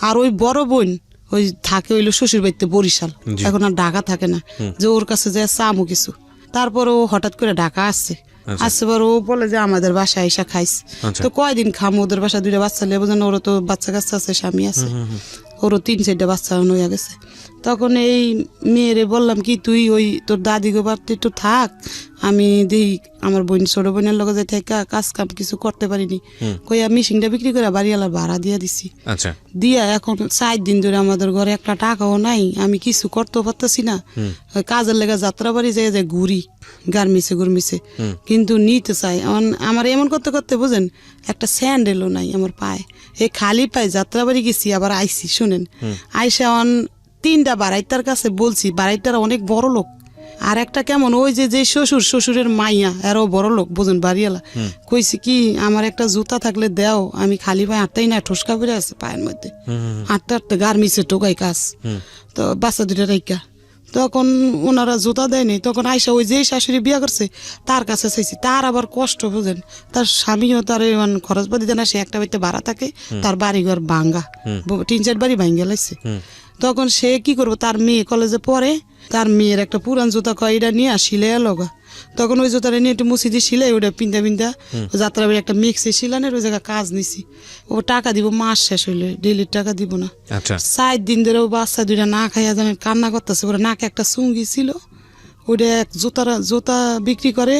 আর ওই বড় বোন ওই থাকে হইলো শ্বশুর বাড়িতে বরিশাল, এখন আর ঢাকা থাকে না, যে ওর কাছে যায় চামু কিছু। তারপর ও হঠাৎ করে ঢাকা আসছে, আসছে পর ও বলে যে আমাদের বাসায় আইসা খাইস। তো কয়দিন খামো, ওদের বাসা দুইটা বাচ্চা লেবো যেন, ওরা তো বাচ্চা কাচ্চা আছে, স্বামী আছে, ওরও 3-4টা বাচ্চা হয়ে গেছে। তখন এই মেয়েরে বললাম কি তুই ওই তোর দাদি গো বাড়তে একটু থাক, আমি দেখি আমার বোন ছোট বোনের লগে যাই থেকে কাজ কাম কিছু করতে পারিনি। কইয়া মিশিংটা বিক্রি করে বাড়িওয়ালার ভাড়া দিয়ে দিছি। আচ্ছা। দিয়া এখন 4 দিন ধরে আমাদের ঘরে একটা টাকাও নাই, আমি কিছু করতেও পারতেছি না। কাজের লেগে যাত্রা বাড়ি যাই যায় ঘুরি গার্মিসে গুরমিসে, কিন্তু নিতে চাই। আমার এমন করতে করতে বুঝেন একটা স্যান্ডেলও নাই আমার পায়ে, এই খালি পায়ে যাত্রা বাড়ি গেছি, আবার আইসি শুনেন। আইসা 3টা বাড়াইটার কাছে বলছি, বাড়াইটারা অনেক বড় লোক, আর একটা কেমন ওই যে শ্বশুরের মাইয়া এরও বড় লোক বুঝুন বাড়িওয়ালা। কইছি কি আমার একটা জুতা থাকলে দেও, আমি খালি পায়ে হাঁটতেই না, ঠোসকা করে আছে পায়ের মধ্যে, হাঁটতে হাঁটতে গার্মিসে টোকাই কাজ, তো বাচ্চা দুটা রাইকা। তখন ওনারা জুতা দেয়নি, তখন আইসা ওই যে শাশুড়ি বিয়া করছে তার কাছে চাইছি। তার আবার কষ্ট বুঝেন, তার স্বামীও তার খরচ পাতি দেয় না, সে একটা বাড়িতে ভাড়া থাকে, তার বাড়ি ঘর ভাঙ্গা, 3-4 বাড়ি ভাঙ্গা লাগছে। তখন সে কি করবো, তার মেয়ে কলেজে পড়ে, তার মেয়ের একটা পুরান জুতা কয় এটা নিয়ে আসিলে লগা। তখন ওই জুতাটা নিয়ে একটু মুছি দিয়ে সিলাই, ওটা পিন্দা যাত্রা বাড়ি একটা মিক্সি শিলানের ওই জায়গায় কাজ নিছি। ও টাকা দিব মাস শেষ হইলে, ডেলির টাকা দিব না। 4 দিন ধরে ও বাচ্চা দুইটা না খাইয়া জানেন কান্না করতেছে, ওরা নাকে একটা চুঙ্গি ছিল, ওইটা জুতা বিক্রি করে।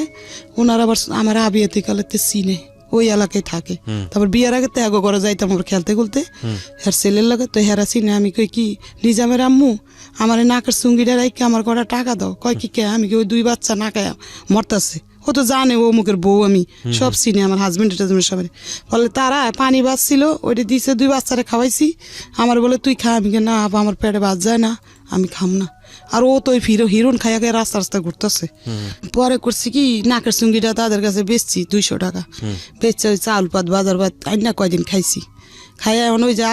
ওনার আবার আমার আবিয়াতে কালেতে চিনে, ওই এলাকায় থাকে। তারপর বিয়ের আগে তো এগো ঘরে যাইতাম আমরা খেলতে খুলতে, হের ছেলের লাগে তো হেরা চিনে। আমি কই কি নিজামের আম্মু আমার নাকের চুঙ্গিটা রাইকে আমার কটা টাকা দাও। কয় কি কে, আমি কি ওই 2 বাচ্চা না খায় মরতাছে, ও তো জানে ও মুখের বউ, আমি সব চিনি, আমার হাজবেন্ড এটা তুমি সবাই। বলে তারা পানি বাঁচছিল, ওইটা দিছে 2 বাচ্চারে খাওয়াইছি। আমার বলে তুই খা, আমি না আপা আমার পেটে বাদ যায় না, আমি খাম না। আর ও তো হিরোন খাইয়া খাইয়া রাস্তা ঘুরতেছে। পরে করছি কি নাকের চুঙ্গিটা তাদের কাছে বেচছি 200 টাকা, বেচছে ওই চাউল পাত বাজার পাত আইনা কয়দিন খাইছি। খাইয়া এখন ওই যে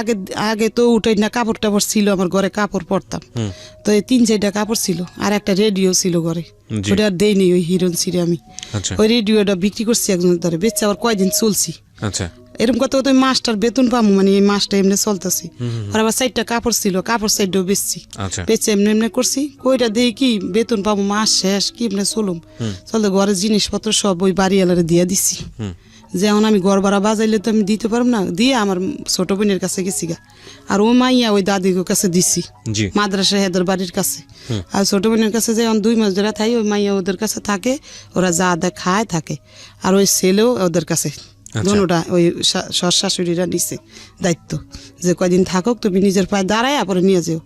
আগে তো উঠাই না, কাপড় টাপড় ছিল আমার ঘরে, কাপড় পরতাম, তো এই 3-4টা কাপড় ছিল, আর একটা রেডিও ছিল ঘরে, ওটা আর দেয়নি ওই হিরোন ছিঁড়ে আমি। ওই রেডিওটা বিক্রি করছি একজনের ধরে, বেচছে আবার কয়দিন চলছি। এরকম কত তো মাসটার বেতন পাবো, মানে এই মাসটা এমনি চলতেছি। আর আবার 4টা কাপড় ছিল, কাপড় 4টাও বেচছি, বেচে এমনি করছি। কইটা দিয়ে কি বেতন পাবো, মাস শেষ কি এমনি চলুম চলতে, ঘরের জিনিসপত্র সব ওই বাড়িওয়ালারে দিয়ে দিছি। যেমন আমি ঘর ভাড়া বাজাইলে তো আমি দিতে পারব না, দিয়ে আমার ছোট বোনের কাছে গেছি গা, আর ও মাইয়া ওই দাদির কাছে দিছি মাদ্রাসা হেদের বাড়ির কাছে। আর ছোট বোনের কাছে যেমন 2 মাস ধরে থাই, ওই মাইয়া ওদের কাছে থাকে, ওরা যা দেয় খায় থাকে। আর ওই ছেলেও ওদের কাছে, দোনোটা ওই শাশুড়িরা নিছে দায়িত্ব যে কয়দিন থাকুক, তুমি নিজের পায়ে দাঁড়ায় পরে নিয়ে যাও।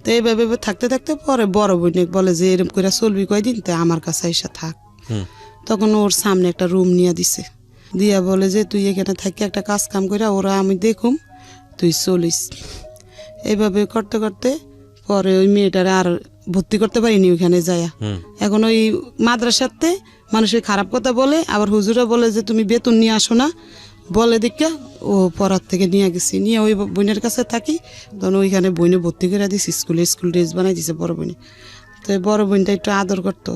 তো এইভাবে থাকতে থাকতে পরে বড় বোন বলে যে এরকম করে চলবি কয়দিন, তো আমার কাছে এসে থাক। তখন ওর সামনে একটা রুম নিয়ে দিছে, দিয়া বলে যে তুই এখানে থাকি একটা কাজ কাম করে ওরা আমি দেখুম, তুই চলিস। এইভাবে করতে করতে পরে ওই মেয়েটারে আর ভর্তি করতে পারিনি ওইখানে যায়া। এখন ওই মাদ্রাসাতে মানুষের খারাপ কথা বলে, আবার হুজুরা বলে যে তুমি বেতন নিয়ে আসো না, বলে দেখা ও পড়ার থেকে নিয়ে গেছি, নিয়ে ওই বোনের কাছে থাকি। তখন ওইখানে বইনে ভর্তি করে দিছি, স্কুল ড্রেস বানাই দিছে বড় বোনে। তো বড় বোনটা একটু আদর করতো,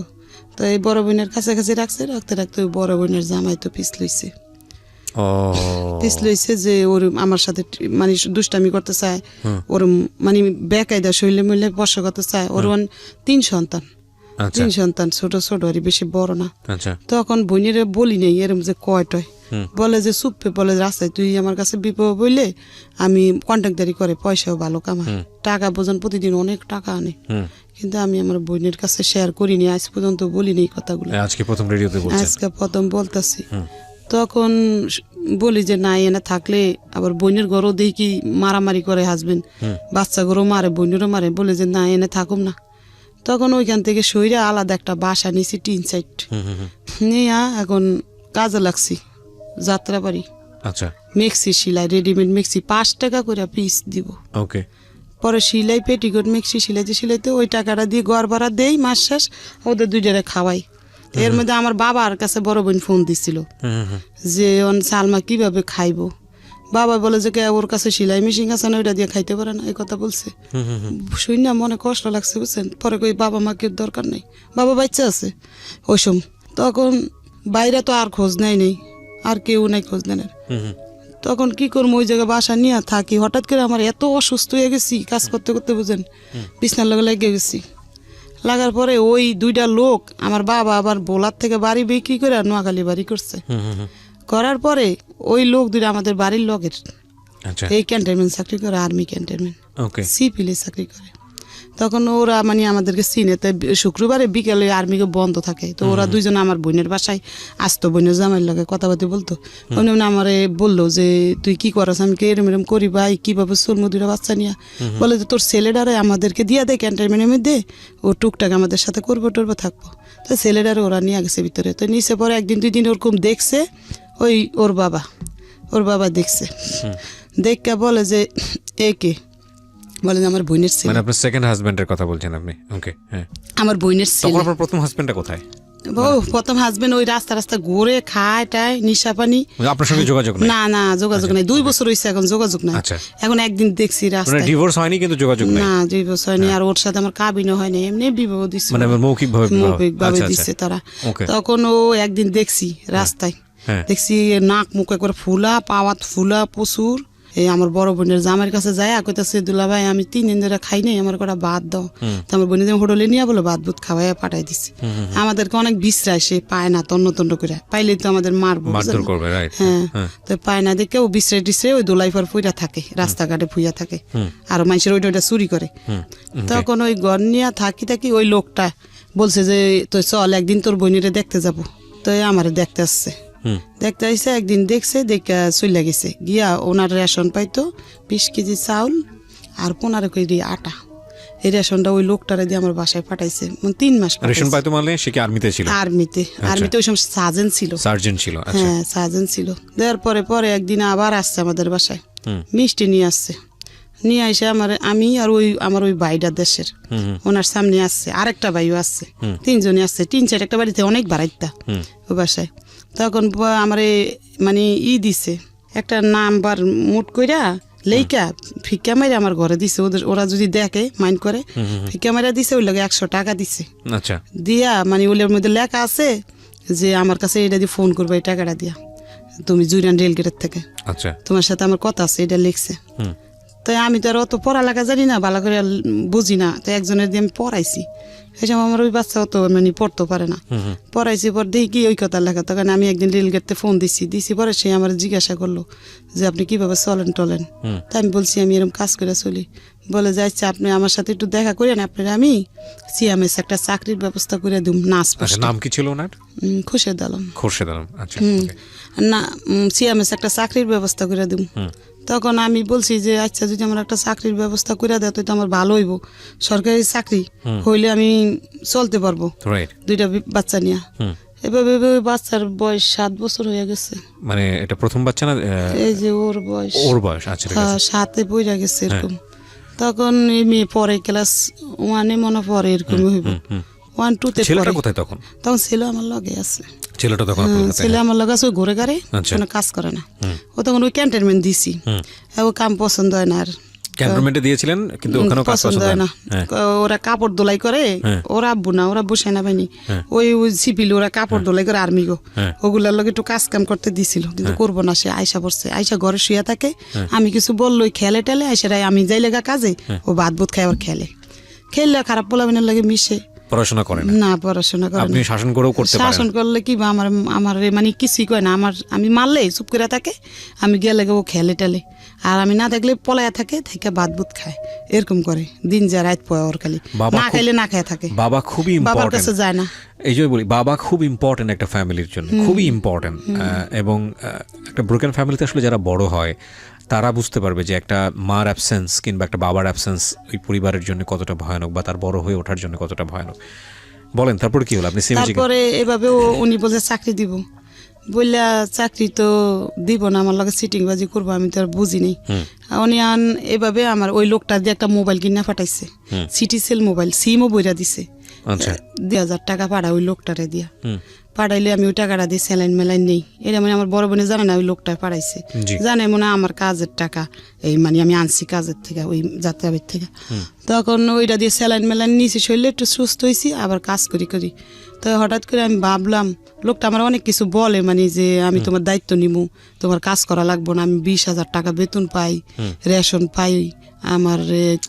তো এই বড় বোনের কাছাকাছি রাখছে, রাখতে রাখতে ওই বড় বোনের জামাই তো পিছ লইছে। ও পিছ লইছে যে ওর আমার সাথে মানে দুষ্টামি করতে চায়, ওর মানে বেকায়দা শৈলে মিলে বসা করতে চায়। ওর 3 সন্তান, আচ্ছা 3 সন্তান, ছোট ছোট আর বেশি বড় না। আচ্ছা তখন বোনের বলি নেই এরম যে কয়টয়, বলে যে চুপে, বলে রাস্তায় তুই আমার কাছে বিপদ বললে আমি কন্ট্রাক্টদারি করে পয়সাও ভালো কামাই, টাকা বোঝান প্রতিদিন অনেক টাকা আনে, কিন্তু আমি আমার বোনের কাছে শেয়ার করিনি, আজ পর্যন্ত বলিনি এই কথাগুলো। আজকে প্রথম রেডিওতে বলছেন? আজকে প্রথম বলতেছি। তখন বলি যে না এনে থাকলে আবার বোনের ঘরও দেখি মারামারি করে হাসবেন, বাচ্চা ঘরও মারে, বোনেরও মারে, বলে যে না এনে থাকুম না। তখন ওইখান থেকে সইরা আলাদা একটা বাসা নিয়েছি, 3 সাইড নিয়ে এখন কাজে লাগছি যাত্রাবাড়ি। আচ্ছা মেক্সি সেলাই, রেডিমেড মেক্সি 5 টাকা করে পিস দিব। ওকে। পরে সিলাই পেটিকোট মেক্সি সিলাইতে ওই টাকাটা দিয়ে ঘর ভাড়া দেই, মাস শেষ ওদের 2 খাওয়াই। এর মধ্যে আমার বাবার কাছে বড় বোন ফোন দিছিল যে সালমা কিভাবে খাইবো। বাবা বলে যে ওর কাছে সেলাই মেশিন আছে না, ওইটা দিয়ে খাইতে পারে না, এই কথা বলছে। শুই না মনে কষ্ট লাগছে বুঝছেন। পরে কই বাবা মাকে দরকার নেই, বাবা বাচ্চা আছে ওই সময়। তখন বাইরে তো আর খোঁজ নেই, আর কেউ নাই খোঁজ নেন। তখন কি করবো, ওই জায়গায় বাসা নিয়ে থাকি। হঠাৎ করে আমার এত অসুস্থ হয়ে গেছি, কাজ করতে করতে বুঝেন, বিছনার লগে লেগে গেছি। লাগার পরে ওই 2টা লোক, আমার বাবা আবার বোলার থেকে বাড়ি বিক্রি করে নোয়াখালী বাড়ি করছে। করার পরে ওই লোক 2টা আমাদের বাড়ির লোকের, আচ্ছা এই ক্যান্টনমেন্ট চাকরি করে, আর্মি ক্যান্টনমেন্ট, ওকে, সিপিলে চাকরি করে। তখন ওরা মানে আমাদেরকে চিনে, তাই শুক্রবারে বিকেলে আর্মিকে বন্ধ থাকে, তো ওরা 2জন আমার বোনের বাসায় আসতো, বোনের জামাইয়ের লাগে কথাবার্তা বলতো। উনি আমারে বললো যে তুই কি করস, আমি কি এরম এরম করি ভাই, কিভাবে চলবো 2টা বাচ্চা নিয়ে। বলে যে তোর ছেলেটারে আমাদেরকে দিয়ে দে ক্যান্টনমেন্টের মধ্যে, ও টুকটাক আমাদের সাথে করবো টরবো থাকবো। তো ছেলেটারে ওরা নিয়ে গেছে ভিতরে। তো নিচে পরে 1 দিন 2 দিন ওরকম দেখছে, ওই ওর বাবা দেখছে, দেখে বলে যে একে বলে যে আমার বোনের ছেলে। মানে আপনার সেকেন্ড হাজবেন্ডের কথা বলছেন আপনি? ওকে, হ্যাঁ। আমার বোনের ছেলে। তখন আপনার প্রথম হাজবেন্ডটা কোথায়? ও প্রথম হাজবেন্ড ওই রাস্তা ঘুরে খায় টায়, নিশা পানি। আপনার সঙ্গে যোগাযোগ নেই? না যোগাযোগ নাই, 2 বছর হইছে এখন যোগাযোগ নাই। আচ্ছা। এখন একদিন দেখছি মানে রাস্তায়। ডিভোর্স হয়নি কিন্তু যোগাযোগ নাই? না 2 বছর হয়নি। আর ওর সাথে আমার কাবিনও হয়নি, এমনি বিবাহ দিছে, মানে মৌখিকভাবে দিচ্ছে তারা। তখন ও একদিন দেখছি রাস্তায়, দেখছি নাক মুখ একবার ফুলা, পাওয়াত ফুলা প্রচুর। এই আমার বড় বোনের জামাইয়ের কাছে যায়, কইতাছে দুলা ভাই আমি 3 দিন ধরে খাই নাই, আমার কটা ভাত দাও। তো আমার বোনের যেমন হোটেলে নিয়ে বলো ভাত বুত খাওয়াই পাঠাই দিছে। আমাদেরকে অনেক বিশ্রায়, সে পায় না, তন্ন করে পাইলে তো আমাদের মারবো, হ্যাঁ। তো পায় না দেখে ও বিশ্রায় টিশ্রায় ওই দোলাই পর ফুইরা থাকে, রাস্তাঘাটে ফুইয়া থাকে, আর মানুষের ওইটা চুরি করে। তখন ওই ঘর নিয়ে থাকি ওই লোকটা বলছে যে তো চল একদিন তোর বোনেরে দেখতে যাব। তো আমারে দেখতে আসছে, দেখতে আসছে একদিন, দেখছে দেখে চলে গেছে। গিয়া ওনার রেশন পাইতো 20 কেজি চাউল আর 15 কেজি আটা। এই রেশনটা ওই লোকটারে দিয়ে আমার বাসায় পাঠাইছে। 3 মাস রেশন পাইতো। মানে সে কি আর্মিতে ছিল? আর্মিতে ওই সময় সার্জেন্ট ছিল। হ্যাঁ সার্জেন্ট ছিল। দেওয়ার পরে একদিন আবার আসছে আমাদের বাসায়, মিষ্টি নিয়ে আসছে। নিয়ে এসে আমি আর আমার ওই ভাইটা দেশের, ওনার সামনে আসছে, আরেকটা ভাইও আসছে, 3 জনই আসছে। 3-4 একটা বাড়িতে অনেক বাড়াইতা ওই বাসায়। তখন আমারে মানে দিছে একটা নাম্বার মুট কইরা লেইকা ফিক্কা মাইরা আমার ঘরে দিছে। ওরা যদি দেখে মাইন্ড করে, ফিক্কা মাইরা দিছে। ওই লগে 100 টাকা দিছে। আচ্ছা। দিয়া মানে ওলের মধ্যে লেখা আছে যে আমার কাছে এটা দিয়ে ফোন করবে, এই টাকাটা দিয়া তুমি জুরিয়ান রেলগেটের থেকে, আচ্ছা তোমার সাথে আমার কথা আছে, এটা লিখছে। তাই আমি তো আর অত পড়ালেখা জানি না, ভালো করে বুঝি না। তো একজনের দিয়ে আমি পড়াইছি, এই সময় আমার ওই বাচ্চা অত মানে পড়তে পারে না। পড়াইছি পর দেখি কি ওই কথা লেখা। তখন আমি একদিন রেলগেটে ফোন দিছি পরে সে আমার জিজ্ঞাসা করলো যে আপনি কিভাবে চলেন টলেন। তাই আমি বলছি আমি এরকম কাজ করে চলি। বলে যে আচ্ছা আপনি আমার সাথে একটু দেখা করেন, আপনার আমি সিএমএস একটা চাকরির ব্যবস্থা করে দিম। নাম কি ছিল ওনার? খোরশেদ আলম। আচ্ছা। না সিএমএস একটা চাকরির ব্যবস্থা করে দিম। তখন আমি বলছি যে আচ্ছা যদি আমার একটা চাকরির ব্যবস্থা করে দেয় তো আমার ভালো হইব, সরকারি চাকরি হইলে আমি চলতে পারবো 2টা বাচ্চা নিয়ে। এভাবে বাচ্চার বয়স 7 বছর হয়ে গেছে। মানে এটা প্রথম বাচ্চা না? এই যে ওর বয়স আচ্ছা 7-এ পড়ে গেছে এরকম। তখন এই মেয়ে পরে ক্লাস 1-এ মনে পড়ে এরকম হইব, 1-2-তে পড়ে। ছেলেটা কোথায় তখন? ছেলে আমার লগে আছে। ছেলে আমার লগে আছে, ওই ঘুরে ঘাড়ে কোনো কাজ করে না। ও তখন ওই ক্যান্টনমেন্ট দিছি, ও কাম পছন্দ হয় না আর। ক্যান্টনমেন্টে দিয়েছিলেন কিন্তু ওখানেও কাজ পছন্দ হয় না। ওরা কাপড় দোলাই করে, ওরা আব্বু না, ওরা বসে না পাইনি, ওই সিপিল ওরা কাপড় দোলাই করে আর্মি গো, ওগুলার লগে একটু কাজ কাম করতে দিছিল, কিন্তু করবো না। সে আয়সা পড়ছে, আয়সা ঘরে শুয়ে থাকে, আমি কিছু বললো খেলে টেলে আয়সারাই, আমি যাই লেগা কাজে ও ভাত বুত খাই আবার খেললে খারাপ পোলাবিনের লাগে মিশে। পড়াশোনা করেন না, পড়াশোনা করে আপনি শাসন করেও করতে পারেন। শাসন করলে কি বা আমার মানে কিছুই কয় না, আমি মারলে চুপ করে থাকে, আমি গেলে ও খেলে টেলে, আর আমি না থাকলে পলায়া থাকে ভাত বুত খায়, এরকম করে দিন যায় রাত পয় ওর খালি, না খাইলে না খায় থাকে। বাবা খুবই বাবার কাছে যায় না, এই যে বলি বাবা খুব ইম্পর্টেন্ট একটা ফ্যামিলির জন্য, খুবই ইম্পর্টেন্ট। এবং একটা ব্রোকেন ফ্যামিলিতে আসলে যারা বড় হয় তারা বুঝতে পারবে যে একটা মার অ্যাবসেন্স কিংবা একটা বাবার অ্যাবসেন্স ওই পরিবারের জন্য কতটা ভয়ানক, বা তার বড় হয়ে ওঠার জন্য কতটা ভয়ানক। বলেন তারপরে কি হলো? আপনি তারপরে এভাবে উনি বলছে চাকরি দিব, বললা চাকরি তো দিব না, আমার লগে সিটিং বাজি করবো, আমি তো আর বুঝিনি। উনি এভাবে আমার ওই লোকটা দিয়ে একটা মোবাইল কিনা পাঠাইছে, সিটি সেল মোবাইল, সিমও বইরা দিছে, 2,000 টাকা পাঠা ওই লোকটারে দিয়া পাঠাইলে আমি ওই টাকাটা দিয়ে স্যালাইন মেলাইন নেই, এটা মানে আমার বড় বোনে জানে না ওই লোকটা পাঠাইছে, জানে মনে আমার কাজের টাকা, এই মানে আমি আনছি কাজের থেকে ওই যাত্রাবাড়ির থেকে, তখন ওইটা দিয়ে স্যালাইন মেলাইন নিয়েছি, শরীরে একটু সুস্থ হয়েছি, আবার কাজ করি। তো হঠাৎ করে আমি ভাবলাম লোকটা আমার অনেক কিছু বলে, মানে যে আমি তোমার দায়িত্ব নিব, তোমার কাজ করা লাগবো না, আমি 20,000 টাকা বেতন পাই, রেশন পাই, আমার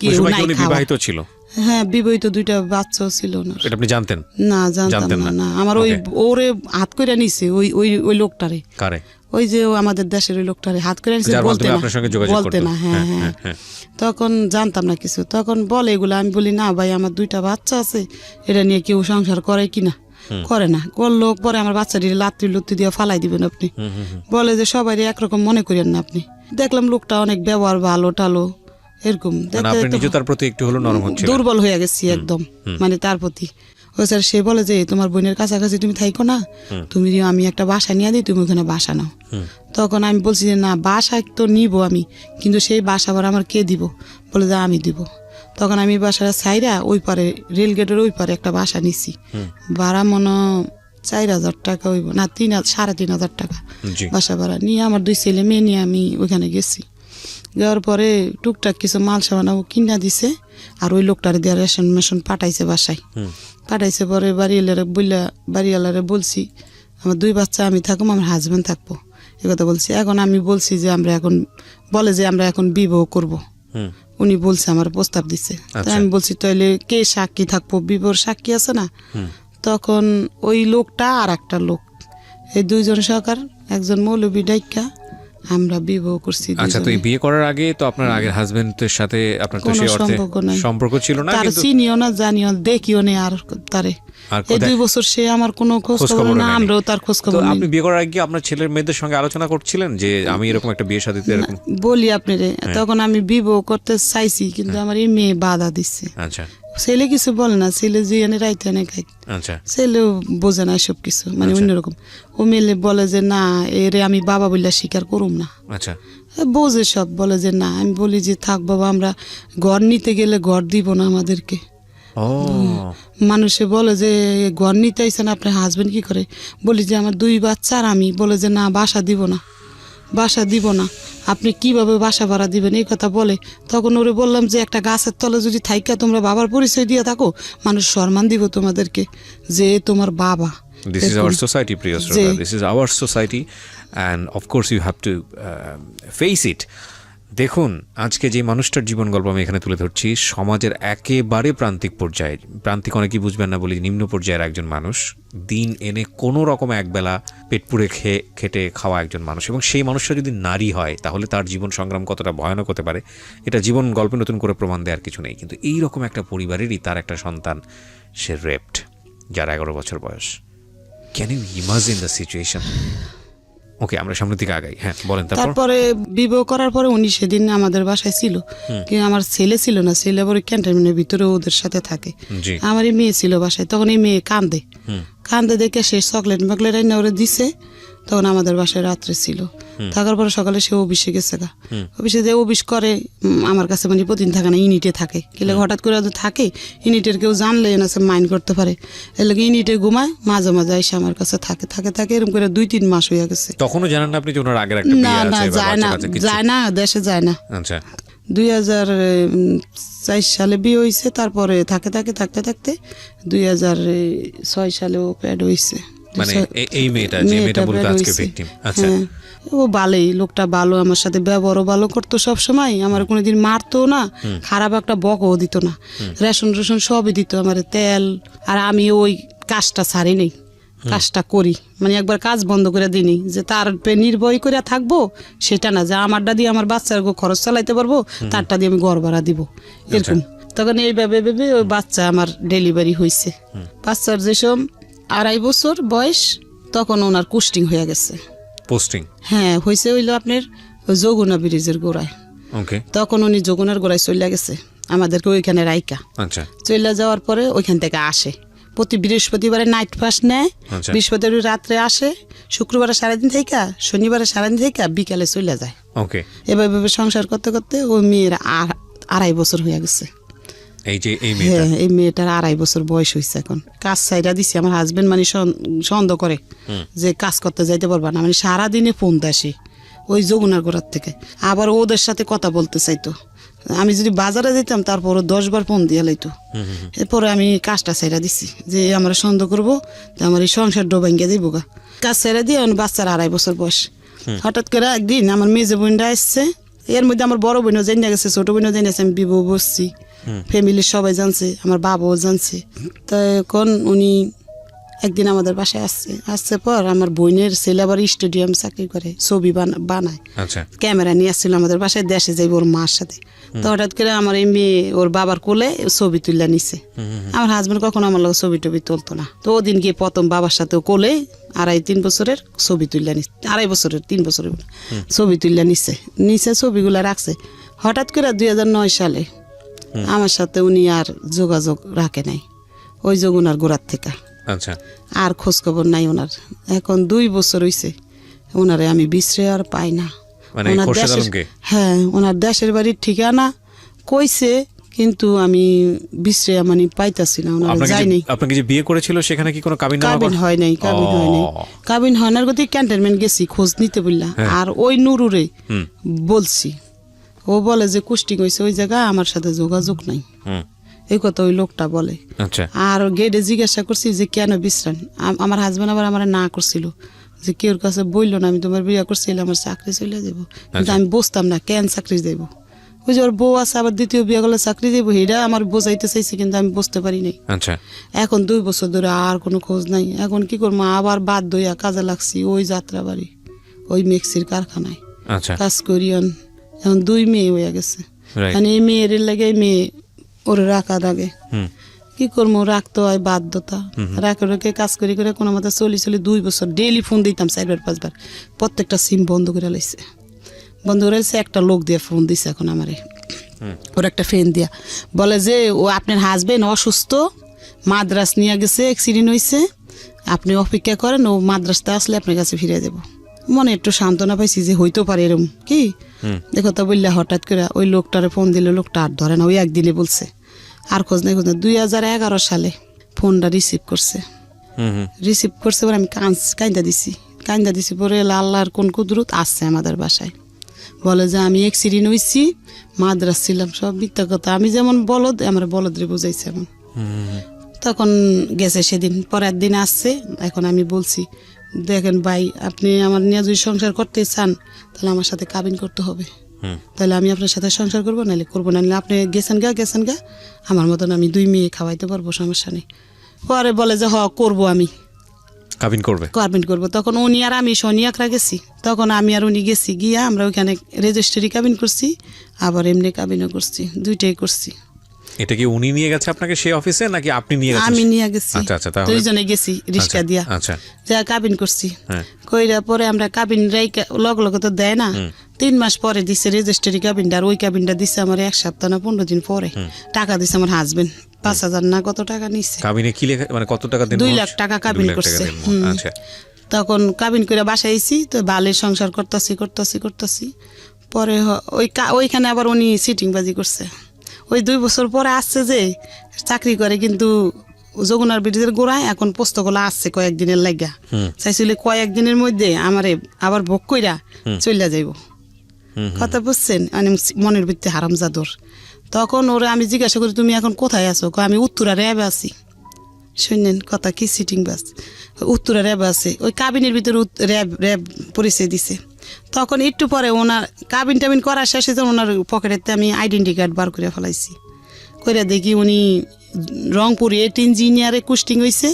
কেউ নাই খাওয়া। ছিল? হ্যাঁ, বিবাহিত 2টা বাচ্চাও ছিল না। এটা আপনি জানতেন? না, জানতাম না। আমার ওই ওরে হাত করে নিছে ওই লোকটারে, কারে? ওই যে আমাদের দেশের ওই লোকটারে হাত করে নিছে, বলতে না। হ্যাঁ, তখন জানতাম না কিছু, তখন বলে এগুলো, আমি বলি না ভাই, আমার 2টা বাচ্চা আছে, এটা নিয়ে কেউ সংসার করে কিনা, করে না, করলো পরে আমার বাচ্চাটি লাত্তি লুত্তি দিয়ে ফালাই দিবেন আপনি, বলে যে সবাই একরকম মনে করেন না আপনি। দেখলাম লোকটা অনেক ব্যবহার ভালো টালো, এরকম দুর্বল হয়ে গেছি একদম, মানে তার প্রতি। ওই স্যার সে বলে যে তোমার বোনের কাছাকাছি তুমি থাইকো না, তুমি আমি একটা বাসা নিয়ে দিই, তুমি ওখানে বাসা নাও। তখন আমি বলছি যে না, বাসা তো নিব আমি, কিন্তু সেই বাসা আবার আমার কে দিব, বলে যে আমি দিব। তখন আমি বাসাটা ছাইরা ওই পারে রেলগেটের ওই পারে একটা বাসা নিছি, ভাড়া মনে 4,000 টাকা হইব না, 3,500 টাকা বাসা ভাড়া নিয়ে আমার 2 ছেলে মেয়ে নিয়ে আমি ওইখানে গেছি। যাওয়ার পরে টুকটাক কিছু মাল সামানাও কিনা দিছে, আর ওই লোকটারে দিয়ে রেশন মেশন পাঠাইছে বাসায়, পাঠাইছে। পরে বাড়িওয়ালারে বলছি আমার 2 বাচ্চা আমি থাকবো, আমার হাজব্যান্ড থাকবো, এ কথা বলছি। এখন আমি বলছি যে আমরা এখন বিবাহ করব, উনি বলছে আমার প্রস্তাব দিচ্ছে। আমি বলছি তাহলে কে সাক্ষী থাকবো, বিবাহর সাক্ষী আছে না? তখন ওই লোকটা আর একটা লোক, এই 2 জন সরকার, একজন মৌলবী ডাইকা আমরা বিবাহ করছি। আচ্ছা, তো এই বিয়ে করার আগে তো আপনার আগের হাজবেন্ডের সাথে আপনার তো সেই অর্থে সম্পর্ক ছিল না, তার চিনিও না, জানিও, দেখিও না, আর তারে এই 2 বছর সে আমার কোনো খোঁজ খবর না, আমরাও তার খোঁজ খবর না। আপনি বিয়ে করার আগে আপনার ছেলের মেয়েদের সঙ্গে আলোচনা করছিলেন যে আমি এরকম একটা বিয়ে শাদীতে এরকম বলি আপনারে? তখন আমি বিবাহ করতে চাইছি, কিন্তু আমার এই মেয়ে বাধা দিচ্ছে। আচ্ছা, ছেলে কিছু বলে না, ছেলে যে এনে রাইতে এনে খাই, আচ্ছা, ছেলেও বোঝে না সব কিছু, মানে অন্যরকম। ও মেলে বলে যে না, এরে আমি বাবা বললে স্বীকার করুম না। আচ্ছা, বোঝে সব, বলে যে না। আমি বলি যে থাক বাবা, আমরা ঘর নিতে গেলে ঘর দিব না আমাদেরকে। মানুষে বলে যে ঘর নিতে আইসেন আপনার হাজবেন্ড কি করে, বলি যে আমার 2 বাচ্চা আর আমি, বলে যে না, বাসা দিব না, আপনি কিভাবে বাসা ভাড়া দিবেন, এই কথা বলে। তখন ওরে বললাম যে একটা গাছের তলে যদি থাইকা তোমরা বাবার পরিচয় দিয়ে থাকো, মানুষ সম্মান দিব তোমাদেরকে যে তোমার বাবা। This is our society, Priya Shroda. This is our society, and of course you have to face it. দেখুন, আজকে যে মানুষটার জীবন গল্প আমি এখানে তুলে ধরছি, সমাজের একেবারে প্রান্তিক পর্যায়ে, প্রান্তিক অনেকেই বুঝবেন না বলি, নিম্ন পর্যায়ের একজন মানুষ, দিন এনে কোনো রকম একবেলা পেট পুড়ে খেটে খাওয়া একজন মানুষ, এবং সেই মানুষটা যদি নারী হয় তাহলে তার জীবন সংগ্রাম কতটা ভয়ানক হতে পারে এটা জীবন গল্পে নতুন করে প্রমাণ দেওয়ার কিছু নেই। কিন্তু এইরকম একটা পরিবারেরই তার একটা সন্তান, সে রেপড, যার 11 বছর বয়স। Can you imagine the situation? Okay, আমরা সামনের দিকে আগাই। হ্যাঁ, বলেন। তারপরে বিবাহ করার পরে উনি সেদিন আমাদের বাসায় ছিল, কিন্তু আমার ছেলে ছিল না, ছেলে আবার ক্যান্টনমেন্টের ভিতরে ওদের সাথে থাকে। আমার এই মেয়ে ছিল বাসায়, তখন এই মেয়ে কান্দে দেখে সে চকলেট মকলেট এনে ওরে দিছে। তখন আমাদের বাসায় রাত্রে ছিল, থাকার পরে সকালে সে অফিসে গেছে, অফিসে যে অফিস করে আমার কাছে মানে প্রতিদিন থাকে না, ইউনিটে থাকে। কিলে হঠাৎ করে থাকে, ইউনিটের কেউ জানলে না সে মাইন্ড করতে পারে, এর লাগে ইউনিটে ঘুমায়, মাঝে মাঝে এসে আমার কাছে থাকে এরকম করে 2-3 মাস হয়ে গেছে। তখনও জানেন না আপনি যে ওনার আগের একটা বিয়ে আছে? না, যায় না, দেশে যায় না। আচ্ছা, 2004 সালে বিয়ে হয়েছে, তারপরে থাকতে 2006 সালেও প্যাড হয়েছে। মানে এই মেয়েটা যে মেয়েটা বলতে আজকে ভিকটিম। আচ্ছা, হ্যাঁ, ও ভালোই, লোকটা ভালো, আমার সাথে ব্যবহারও ভালো করতো সব সময়, আমার কোনোদিন মারতো না, খারাপ একটা বকও দিত না, রেশন সবই দিত আমার, তেল। আর আমি ওই কাজটা ছাড়ি নেই, কাজটা করি, মানে একবার কাজ বন্ধ করে দিইনি, যে তার নির্ভয় করে থাকবো সেটা না, যে আমারটা দিয়ে আমার বাচ্চার খরচ চালাইতে পারবো, তারটা দিয়ে আমি ঘর ভাড়া দিব, এরকম। তখন এইভাবে ভেবে ওই বাচ্চা আমার ডেলিভারি হয়েছে। বাচ্চার যেসব 2.5 বছর বয়স, তখন ওনার কুস্টিং হয়ে গেছে। পোস্টিং? হ্যাঁ, হয়েছে হইলো আপনার যমুনা ব্রিজের গোড়ায়। ওকে। তখন উনি যমুনার গোড়ায় চলে গেছে, আমাদেরকে ওইখানে রাইকা। আচ্ছা। চলে যাওয়ার পরে ওইখান থেকে আসে, প্রতি বৃহস্পতিবারে নাইট ফাস্ট নেয়, বৃহস্পতিবার রাত্রে আসে, শুক্রবারে সারাদিন থেকে, শনিবারে সারাদিন থেকে বিকালে চলে যায়। ওকে। এভাবে সংসার করতে করতে ওই মেয়ের 2.5 বছর হয়ে গেছে। হ্যাঁ, এই মেয়েটার 2.5 বছর বয়স হয়েছে। এখন কাজ ছাইরা দিছি, আমার হাজবেন্ড মানে সন্দেহ করে যে কাজ করতে যাইতে পারবা না, মানে সারাদিনে ফোন দেয় ওই যমুনার গোড়ার থেকে, আবার ওদের সাথে কথা বলতে চাইতো। আমি যদি বাজারে যেতাম তারপর 10 বার ফোন দিয়ে লাইতো। এরপরে আমি কাজটা ছাইরা দিছি, যে আমরা সন্দেহ করবো আমার এই সংসার ডোবাঙ্গিয়া দিব গা। কাজ ছাইরা দিয়ে বাচ্চার 2.5 বছর বয়স। হঠাৎ করে একদিন আমার মেজে বোনটা আসছে, এর মধ্যে আমার বড় বোনও জেনে গেছে, ছোট বোনও জেনে গেছে, আমি বিবাহ বসছি, ফ্যামিলির সবাই জানছে, আমার বাবাও জানছে। তখন উনি একদিন আমাদের বাসায় আসছে পর আমার বোনের ছেলে আবার স্টেডিয়াম চাকরি করে, ছবি বানায়, ক্যামেরা নিয়ে আসছিল আমাদের বাসায়, দেশে যাইব ওর মার সাথে। তো হঠাৎ করে আমার এই মেয়ে ওর বাবার কোলে ছবি তুলে নিছে। আমার হাজবেন্ড কখনো আমার লোক ছবি টবি তুলতো না, তো ওদিন গিয়ে প্রথম বাবার সাথে কোলে 2.5-3 বছরের ছবি তুলে নিচ্ছে, 2.5 বছরের 3 বছরের ছবি তুলে নিছে, ছবিগুলা রাখছে। হঠাৎ করে 2009 সালে আমার সাথে উনি আর যোগাযোগ রাখে নাই, ওই যমুনার গোড়ার থেকে। আচ্ছা। আর খোঁজ খবর নাই ওনার। এখন 2 বছর হইছে, ওনারে আমি বিশ্রে আর পাই না। হ্যাঁ, ওনার দেশের বাড়ির ঠিকানা কইছে, কিন্তু আমি বিশ্রে মানে পাইতাছি না, ওনার যাইনি। আপনাকে যে বিয়ে করেছিল সেখানে কি কোনো কাবিন হয় নাই? কাবিন হয় না, গতি ক্যান্টনমেন্ট গেছি খোঁজ নিতে বললা। আর ওই নুরুরে বলছি, ও বলে যে কুস্টিং হয়েছে ওই জায়গায়, আমার সাথে যোগাযোগ নাই, এই কথা ওই লোকটা বলে। আর গেটে জিজ্ঞাসা করছি যে কেন বিশ্রাম, আমার হাজবেন্ড আবার আমার না করছিল, যে কেউর কাছে বললো না আমি তোমার বিয়ে করছিল, আমার চাকরি চলে যাবো। কিন্তু আমি বুঝতাম না কেন চাকরি দেব, ওই যে ওর বউ আছে, আবার দ্বিতীয় বিয়ে করলে চাকরি দেবো, এটা আমার বোঝাইতে চাইছে, কিন্তু আমি বুঝতে পারি নাই। এখন 2 বছর ধরে আর কোনো খোঁজ নাই। এখন কি করবো, আবার বাদ দইয়া কাজে লাগছি ওই যাত্রাবাড়ি, ওই মিক্সির কারখানায় কাজ করি। এখন 2 মেয়ে হয়ে গেছে, মানে এই মেয়ের লাগে মেয়ে ওরে রাখা লাগে, কি করবো, রাখতে হয় বাধ্যতা। রেখে কাজ করে কোনো মতো চলি 2 বছর ডেইলি ফোন দিতাম 4-5 বার, প্রত্যেকটা সিম বন্ধ করে লাইছে। একটা লোক দিয়ে ফোন দিছে এখন আমারে, ওর একটা ফ্রেন্ড দিয়া বলে যে ও আপনার হাজবেন্ড অসুস্থ, মাদ্রাস নিয়ে গেছে, অ্যাক্সিডেন্ট হয়েছে, আপনি অপেক্ষা করেন, ও মাদ্রাসতে আসলে আপনার কাছে ফিরে যাবো। মনে একটু সান্ত্বনা পাইছি যে হইতে পারে এরকম কি দেখো, তা বললে হঠাৎ করে ওই লোকটারে ফোন দিলে লোকটা আর ধরে না, ওই একদিনে বলছে, আর খোঁজ নেই। 2011 সালে ফোনটা রিসিভ করছে পরে আমি কান্দা দিছি পরে আল্লাহর কোন কুদরত আসছে আমাদের বাসায়, বলে যে আমি অ্যাক্সিডেন্ট হয়েছি, মাদ্রাস ছিলাম, সব মিথ্যা কথা। আমি যেমন বলদ, আমার বলদরে বুঝাইছে এমন। তখন গেছে সেদিন, পরের দিন আসছে। এখন আমি বলছি, দেখেন ভাই, আপনি আমার নিয়ে যদি সংসার করতে চান তাহলে আমার সাথে কাবিন করতে হবে, তাহলে আমি আপনার সাথে সংসার করবো, নাহলে করবো না। আপনি গেছেন গা আমার মতন আমি 2 মেয়ে খাওয়াইতে পারবো, সমস্যা নেই। পরে বলে যে করবো, আমি কাবিন করবো। তখন উনি আর আমি শনিয়াকরা গেছি, তখন আমি আর উনি গেছি, গিয়া আমরা ওইখানে রেজিস্ট্রি কাবিন করছি, আবার এমনি কাবিনও করছি, 2টাই করছি। এটা কি উনি নিয়ে গেছে আপনাকে সেই অফিসে, নাকি আপনি নিয়ে গেছেন? আমি নিয়ে গেছি, 2জনে গেছি রিক্সা দিয়া, যা কাবিন করছি। কইরা পরে আমরা কাবিন লগে তো দেয় না, 3 মাস পরে দিছে রেজিস্ট্রি কাবিনটা, আর ওই কাবিনটা দিছে আমার 1 সপ্তাহ না 15 দিন পরে। টাকা দিছে আমার হাজবেন্ড, 5,000 না কত টাকা নিছে। কাবিনে কি লেখা, মানে কত টাকা দিন? 2 লাখ টাকা কাবিন করছে। তখন কাবিন করে বাসায় আইছি, তো বালের সংসার করতেছি। পরে ওইখানে আবার উনি সিটিংবাজি করছে। ওই 2 বছর পরে আসছে যে চাকরি করে, কিন্তু যমুনার ব্রিজের গোড়ায় এখন পোস্তগুলো আসছে কয়েকদিনের লাগা, চাইছিল কয়েকদিনের মধ্যে আমারে আবার ভোগ কইরা চলে যাইব। কথা বুঝছেন, মানে মনের ভিত্তি হারামজাদর। তখন ওরা আমি জিজ্ঞাসা করি তুমি এখন কোথায় আছো? আমি উত্তরা র্যাবে আছি। শুনলেন কথা কি সিটিং বাস, উত্তরা র্যাব আছে, ওই কাবিনের ভিতরে র্যাব পরিচয় দিছে। তখন একটু পরে ওনার কাবিন টাবিন করার শেষে ওনার পকেটেতে আমি আইডেন্টি কার্ড বার করে ফেলাইছি, করে দেখি উনি রংপুর 8 ইঞ্জিনিয়ারে কুস্টিং হয়েছে,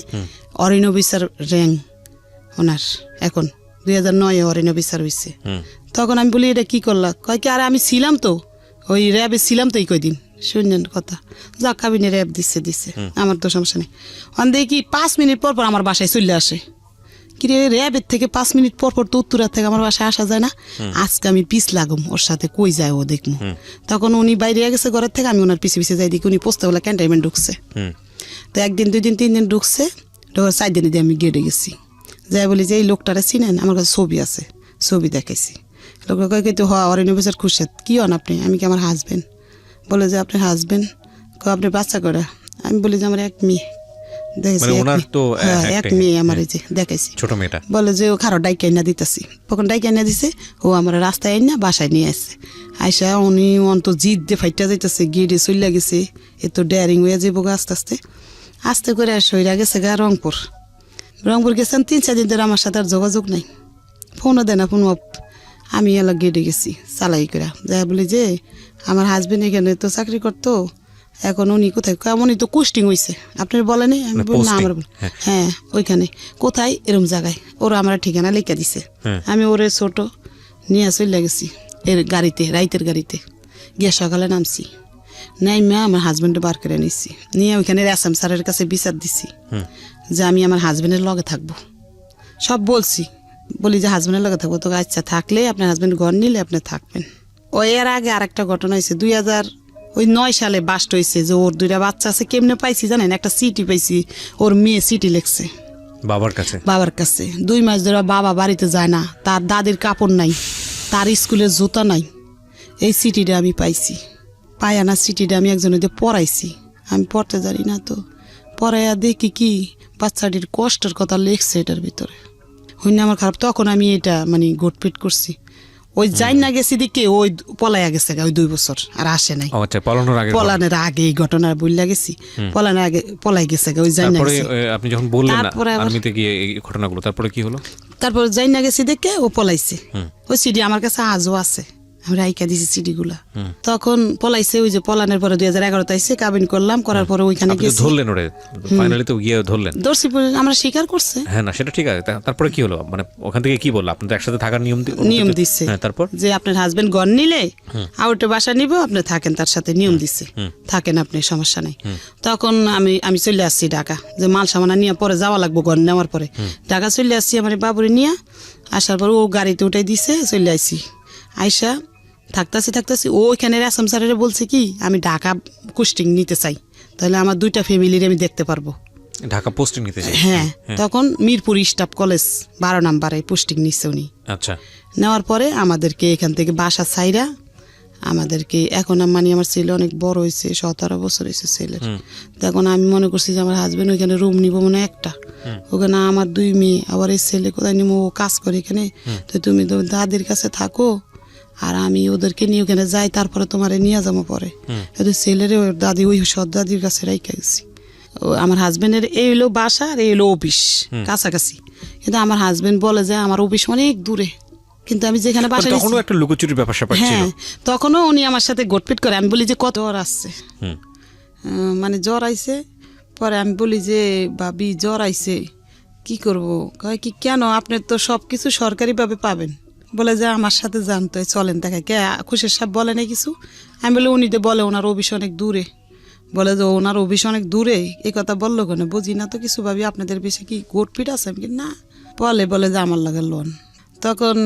অরিন অফিসার র্যাঙ্ক ওনার এখন 2009 অরিন অফিসার হয়েছে। তখন আমি বলি এটা কি করলা? কয় কি আরে আমি ছিলাম তো ওই র্যাবে ছিলাম তো এই কয়দিন। শুনলেন কথা, যা কাবিনে র্যাব দিচ্ছে আমার তো সমস্যা নেই। অন দেখি 5 মিনিট পর পর আমার বাসায় চলে আসে। কিরে র্যাবের থেকে 5 মিনিট পর পর তো উত্তরা থেকে আমার বাসায় আসা যায় না, আজকে আমি পিস লাগুম ওর সাথে, কই যায় ও দেখবো। তখন উনি বাইরে গেছে ঘরের থেকে, আমি ওনার পিছে পিছে যাই, দেখি উনি পোস্তাওয়ালা ক্যান্টনমেন্ট ঢুকছে। তো 1 দিন 2 দিন 3 দিন ঢুকছে, 4 দিনে দিয়ে আমি গেটে গেছি, যাই বলি যে এই লোকটারে চিনেন? আমার কাছে ছবি আছে, ছবি দেখাইছি। লোকটা কয় কিন্তু অরিন অফিসার খুরশেদ, কি হন আপনি? আমি কি আমার হাজবেন্ড? বলে যে আপনার হাজবেন্ড? আপনার বাচ্চা করে? আমি বলি যে আমার 1 মেয়ে। মানে ওনার তো এক মেয়ে আমার, এই যে দেখাইছি ছোট মেয়েটা। বলে যে ও খারো ডাইকে এনে দিতেছি। তখন ডাইকে এনে দিছে, ও আমার রাস্তায় এনে বাসায় নিয়ে আসছে। আইসা উনি অন্ত জিদ দিয়ে ফাইটা যাইতেছে, গেটে চলে গেছে, এ তো ডেয়ারিং হয়ে যাবো আস্তে আস্তে আস্তে করে। সইরা গেছে গা রংপুর গেছেন 3-4 দিন ধরে আমার সাথে আর যোগাযোগ নাই, ফোনও দেয় না, ফোন অফ। আমি এলাকা গেটে গেছি চালাই করে, যাই বলি যে আমার হাজবেন্ড এখানে তো চাকরি করতো, এখন উনি কোথায়? উনি তো কুস্টিং হয়েছে, আপনার বলেনি? আমি বলি না আমার, হ্যাঁ ওইখানে কোথায় এরম জায়গায়। ওরা আমার ঠিকানা লিখে দিছে। আমি ওরে ছোট নিয়ে চলে গেছি এর গাড়িতে, রাইতের গাড়িতে গিয়ে সকালে নামছি, নাইমা আমার হাজবেন্ডে বার করে নিচ্ছি, নিয়ে ওইখানে এসএম স্যারের কাছে বিচার দিছি যে আমি আমার হাজবেন্ডের লগে থাকবো। সব বলছি, বলি যে হাজবেন্ডের লগে থাকবো। তো আচ্ছা থাকলে আপনার হাজবেন্ড ঘর নিলে আপনি থাকবেন। ওই এর আগে আরেকটা ঘটনা হয়েছে, 2009 সালে বাস্ট হয়েছে যে ওর 2টা বাচ্চা আছে। কেমনে পাইছি জানেন? একটা সিটি পাইছি, ওর মেয়ে সিটি লেখছে বাবার কাছে। 2 মাস ধরে বাবা বাড়িতে যায় না, তার দাদির কাপড় নাই, তার স্কুলের জুতা নাই। এই সিটিটা আমি পাইছি, পায়ানা সিটিটা আমি একজনের দিয়ে পড়াইছি। আমি পড়তে জানি না, তো পড়াইয়া দেখি কি বাচ্চাটির কষ্টের কথা লেখছে এটার ভিতরে। হইনা আমার খারাপ। তখন আমি এটা মানে গোটপিট করছি। ওই যাই না গেছি দিকে ওই পলাইয়া গেছে ওই 2 বছর আর আসে নাই। পলানের আগে এই ঘটনা বললা গেছি, পলানের আগে পলাই গেছে ওই যাই না গেছি। আপনি যখন বললেন আর্মিতে গিয়ে এই ঘটনাগুলো, তারপরে কি হলো? তারপর যাই না গেছি দেখে ও পলাইছে। ওই সিডি আমার কাছে আজও আছে, আমি রাইকা দিছি সিডি গুলা। তখন পলাইছে, ওই যে পলানের পরে 2011 আইছে, কাবিন করলাম, করার পরে ওইখানে গেছি। ধরলেন ওরে ফাইনালি তো গিয়ে ধরলেন? দর্শি আমরা স্বীকার করছে। হ্যাঁ না সেটা ঠিক আছে, তারপরে কি হলো? মানে ওখান থেকে কি বললো? আপনাদের একসাথে থাকার নিয়ম দিচ্ছে। তারপর যে আপনার হাজবেন্ড ঘর নিলে আউটে বাসা নিব, আপনি থাকেন তার সাথে, নিয়ম দিচ্ছে, থাকেন আপনি, সমস্যা নাই। তখন আমি চলে আসছি ঢাকা, যে মাল সামানা নিয়ে পরে যাওয়া লাগবো, ঘর নেওয়ার পরে ঢাকা চলে আসছি আমার বাবুরে নিয়ে। আসার পর ও গাড়িতে উঠাই দিছে, চলে আসছি। আইসা থাকতাছি ওইখানে আসাম স্যারের বলছে কি আমি ঢাকা পোস্টিং নিতে চাই, তাহলে আমার 2টা ফ্যামিলির আমি দেখতে পারবো। ঢাকা পোস্টিং নিতে চাই? হ্যাঁ। তখন মিরপুর স্টাফ কলেজ 12 নম্বরে পোস্টিং নিচ্ছে উনি। আচ্ছা। নেওয়ার পরে আমাদেরকে এখান থেকে বাসা ছাইরা আমাদেরকে, এখন মানে আমার ছেলে অনেক বড় হয়েছে, 17 বছর হয়েছে ছেলের। তখন আমি মনে করছি যে আমার হাজবেন্ড ওইখানে রুম নিব মনে একটা, ওখানে আমার 2 মেয়ে, আবার এই ছেলে কোথায় নিবো, ও কাজ করে এখানে, তো তুমি তো দাদির কাছে থাকো আর আমি ওদেরকে নিয়ে ওখানে যাই, তারপরে তোমারে নিয়ে যাবো পরে। ছেলের ওর দাদি ওই সৎ দাদির কাছে রাইখা গেছি। আমার হাজবেন্ডের এই হলো বাসা আর এই হলো অফিস কাছাকাছি, কিন্তু আমার হাজবেন্ড বলে যে আমার অফিস অনেক দূরে, কিন্তু আমি যেখানে বাসা তখনও একটা লুকোচুরির ব্যাপার-স্যাপার ছিল। হ্যাঁ, তখনও উনি আমার সাথে গোটপিট করে। আমি বলি যে কত জ্বর আসছে, মানে জ্বর আইছে। পরে আমি বলি যে ভাবি জ্বর আইছে, কি করব? কয় কি কেন, আপনি তো সব কিছু সরকারিভাবে পাবেন। বলে যে আমার সাথে জানতো, চলেন দেখায়। কে খুশির সাহেব বলে না কিছু? আমি বলি উনি তো বলে ওনার অফিস অনেক দূরে। বলে যে ওনার অফিস অনেক দূরে, এই কথা বললো কেন? বুঝি না তো কিছু, ভাবি আপনাদের বেশি কি গোটপিট আছে? আমি না, বলে যে আমার লাগে লোন। তখন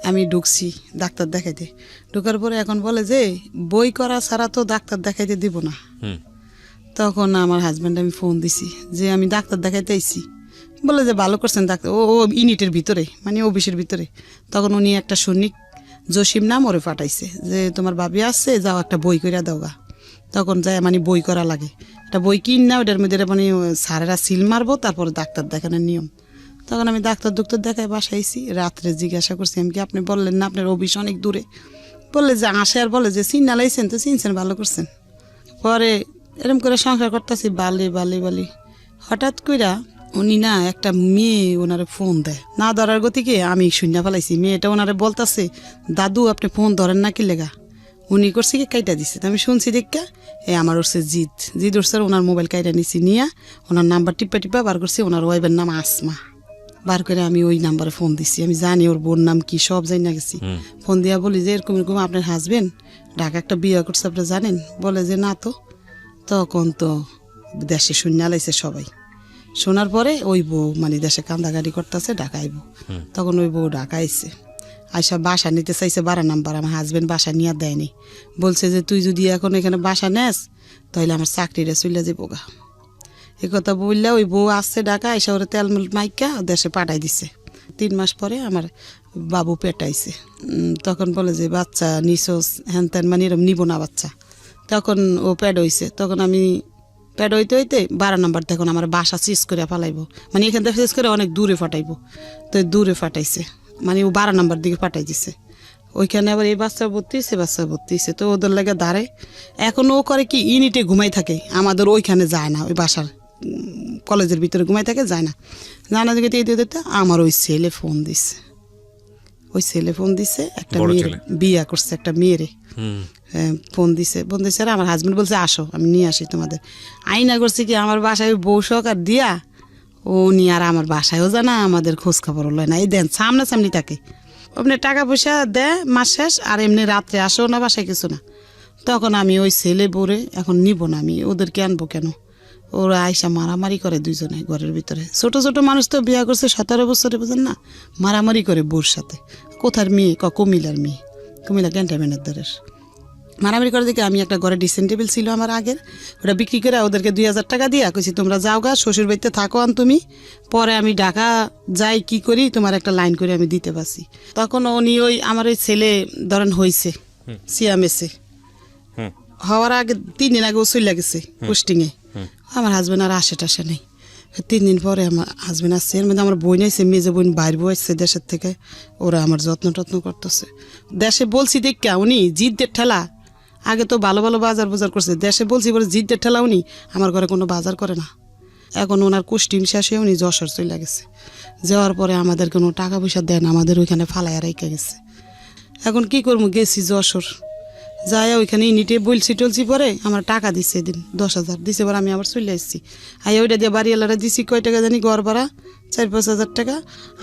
আমি ঢুকছি ডাক্তার দেখাইতে, ঢুকার পরে এখন বলে যে বই করা ছাড়া তো ডাক্তার দেখাইতে দিব না। তখন আমার হাজব্যান্ড আমি ফোন দিছি যে আমি ডাক্তার দেখাইতে আইছি। বলে যে ভালো করছেন ডাক্তার, ও ইউনিটের ভিতরে মানে অফিসের ভিতরে। তখন উনি একটা সৈনিক জসিম নাম ওরে পাঠাইছে যে তোমার ভাবি আসছে, যাও একটা বই করে দাওগা। তখন যায় মানে বই করা লাগে, একটা বই কিন না, ওটার মধ্যে মানে স্যারেরা সিল মারবো, তারপরে ডাক্তার দেখানোর নিয়ম। তখন আমি ডাক্তার দেখায় বাসাইছি, রাত্রে জিজ্ঞাসা করছি আমি কি আপনি বললেন না আপনার অফিস অনেক দূরে, বললে যে আসে আর বলে যে চিন্না লাইছেন তো চিনছেন ভালো করছেন। পরে এরকম করে সংসার করতেছি বালি হঠাৎ কইরা উনি না একটা মেয়ে ওনারে ফোন দেয়, না ধরার গতিকে আমি শূন্য ফেলাইছি, মেয়েটা ওনারে বলতেছে দাদু আপনি ফোন ধরেন না কি লেগা, উনি করছে কি কাইটা দিছে। আমি শুনছি দেখা আমার উঠছে জিদ উঠছে, ওনার মোবাইল কাইটা নিছি, নিয়ে ওনার নাম্বার টিপা বার করছি, ওনার ওয়াইফের নাম আসমা, বার করে আমি ওই নাম্বারে ফোন দিছি, আমি জানি ওর বোন নাম কি সব জানি না গেছি। ফোন দিয়া বলি যে এরকম আপনার হাজবেন্ড ঢাকা একটা বিয়ে করছে আপনি জানেন, বলে যে না তো। তখন তো দেশে শূন্য লাইছে সবাই, শোনার পরে ওই বউ মানে দেশে কান্দাগাড়ি করতেছে ঢাকাইব। তখন ওই বউ ঢাকা আইছে, আইসা বাসা নিতে চাইছে 12 নাম্বার, আমার হাজবেন্ড বাসা নিয়ে দেয়নি, বলছে যে তুই যদি এখন এখানে বাসা নেস তাহলে আমার চাকরিটা চলে যাবো গা। এ কথা বললে ওই বউ আসছে ঢাকা, আইসা ওরা তেলমুল মাইকা দেশে পাঠাই দিছে। 3 মাস পরে আমার বাবু পেটাইছে। তখন বলে যে বাচ্চা নিছোস হ্যান ত্যান মানে এরম নিব না বাচ্চা। তখন ও প্যাড হইছে, তখন আমি প্যাড হইতে 12 নাম্বার তখন আমার বাসা চিজ করে ফালাইবো, মানে এখান থেকে চিজ করে অনেক দূরে ফাটাইবো, তো দূরে ফাটাইছে, মানে ও 12 নাম্বার দিকে পাঠাই দিছে। ওইখানে আবার এই বাচ্চা ভর্তি হয়েছে, তো ওদের লাগে দাঁড়ে। এখন ও করে কি ইউনিটে ঘুমাই থাকে, আমাদের ওইখানে যায় না, ওই বাসার কলেজের ভিতরে ঘুমাই থাকে, যায় না। জানা দিকে দিতে আমার ওই ছেলে ফোন দিছে, একটা মেয়ে বিয়া করছে, একটা মেয়েরে ফোন দিছে আর আমার হাজবেন্ড বলছে আসো আমি নিয়ে আসি তোমাদের। আইনা করছে কি আমার বাসায় বউ সহকার দিয়া ও নিয়ে আর আমার বাসায়ও জানা, আমাদের খোঁজ খবর লয় না, এই দেন সামনাসামনি থাকে, আপনি টাকা পয়সা দেয় মাস শেষ, আর এমনি রাত্রে আসেও না বাসায় কিছু না। তখন আমি ওই ছেলে বোরে এখন নিব না, আমি ওদেরকে আনবো কেন, ওরা আইসা মারামারি করে দুইজনে ঘরের ভিতরে, ছোট ছোট মানুষ তো বিয়া করছে 17 বছরে, বুঝেন না, মারামারি করে বোর সাথে। কোথার মেয়ে কুমিল্লার মেয়ে, কুমিল্লা ক্যান্টনমেন্টের দরের মারামারি করে দেখে আমি একটা ঘরে ড্রেসিং টেবিল ছিল আমার আগের, ওটা বিক্রি করে ওদেরকে 2000 টাকা দিয়া কইছি তোমরা যাও গা শ্বশুর বাড়িতে থাকো আন তুমি, পরে আমি ঢাকা যাই কি করি তোমার একটা লাইন করে আমি দিতে পারছি। তখন উনি ওই আমার ওই ছেলে ধরেন হয়েছে সিয়ামেসে, হওয়ার আগে 3 দিন আগে ও চলে গেছে পোস্টিংয়ে, আমার হাজবেন্ড আর আসে নেই। 3 দিন পরে আমার হাজবেন্ড আসছে, এর মধ্যে আমার বোন আইসে, মেজে বোন বাইর বউ আসছে দেশের থেকে, ওরা আমার যত্ন করতেছে। দেশে বলছি দেখা উনি জিদের ঠেলা, আগে তো ভালো বাজার করছে, দেশে বলছি বলে জিদের ঠেলা উনি আমার ঘরে কোনো বাজার করে না। এখন ওনার কুষ্টিম শেষে উনি যশোর চলে গেছে, যাওয়ার পরে আমাদের কোনো টাকা পয়সা দেন, আমাদের ওইখানে ফালাইয়া রেখে গেছে। এখন কি করবো, গেছি যশোর, যাই ওইখানে ইউনিটে টলছি পরে আমার টাকা দিচ্ছে এদিন 10,000 দিছে, পরে আমি আবার চলে আসছি। ওইটা দিয়ে বাড়িওয়ালারা দিছি কয় টাকা জানি, ঘর ভাড়া 4-5 হাজার টাকা,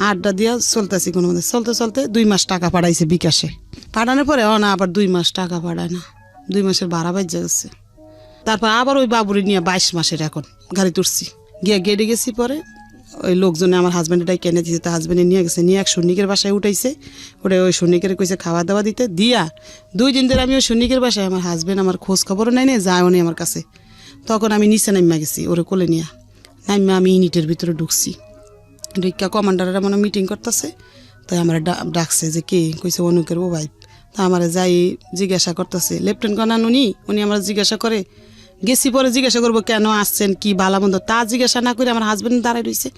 আড্ডা দিয়া চলতেছি কোনো মধ্যে, চলতে 2 মাস টাকা পাঠাইছে বিকাশে, পাঠানোর পরে না আবার 2 মাস টাকা পাঠায় না, 2 মাসের ভাড়া বাজ্যা গেছে। তারপর আবার ওই বাবুরে নিয়ে 22 মাসের এখন গাড়ি তুলছি, গিয়ে গেটে গেছি, পরে ওই লোকজনে আমার হাজব্যান্ডটাই কিনে দিয়েছে, তা হাজব্যান্ডে নিয়ে গেছে, নিয়ে এক সৈনিকের বাসায় উঠাইছে, ওটা ওই সৈনিকের কইছে খাওয়া দাওয়া দিতে দিয়া 2 দিন ধরে আমি ওই সৈনিকের বাসায়, আমার হাজব্যান্ড আমার খোঁজ খবরও নাই যায়ও নি আমার কাছে। তখন আমি নিচে নামিয়া গেছি ওরে কোলে নিয়ে, নামিয়া আমি ইউনিটের ভিতরে ঢুকছি, ঢুকা কমান্ডাররা মানে মিটিং করতেছে, তাই আমার ডাকছে যে কে, কইছে অনুকের ও ভাই। তা আমার যাই জিজ্ঞাসা করতেছে লেফটেন্যান্ট কর্নেল উনি আমার জিজ্ঞাসা করে, গেছি পরে জিজ্ঞাসা করবো কেন আসছেন কি বালা মন্দ, তা জিজ্ঞাসা না করে আমার হাজবেন্ড দাঁড়ায় রয়েছে,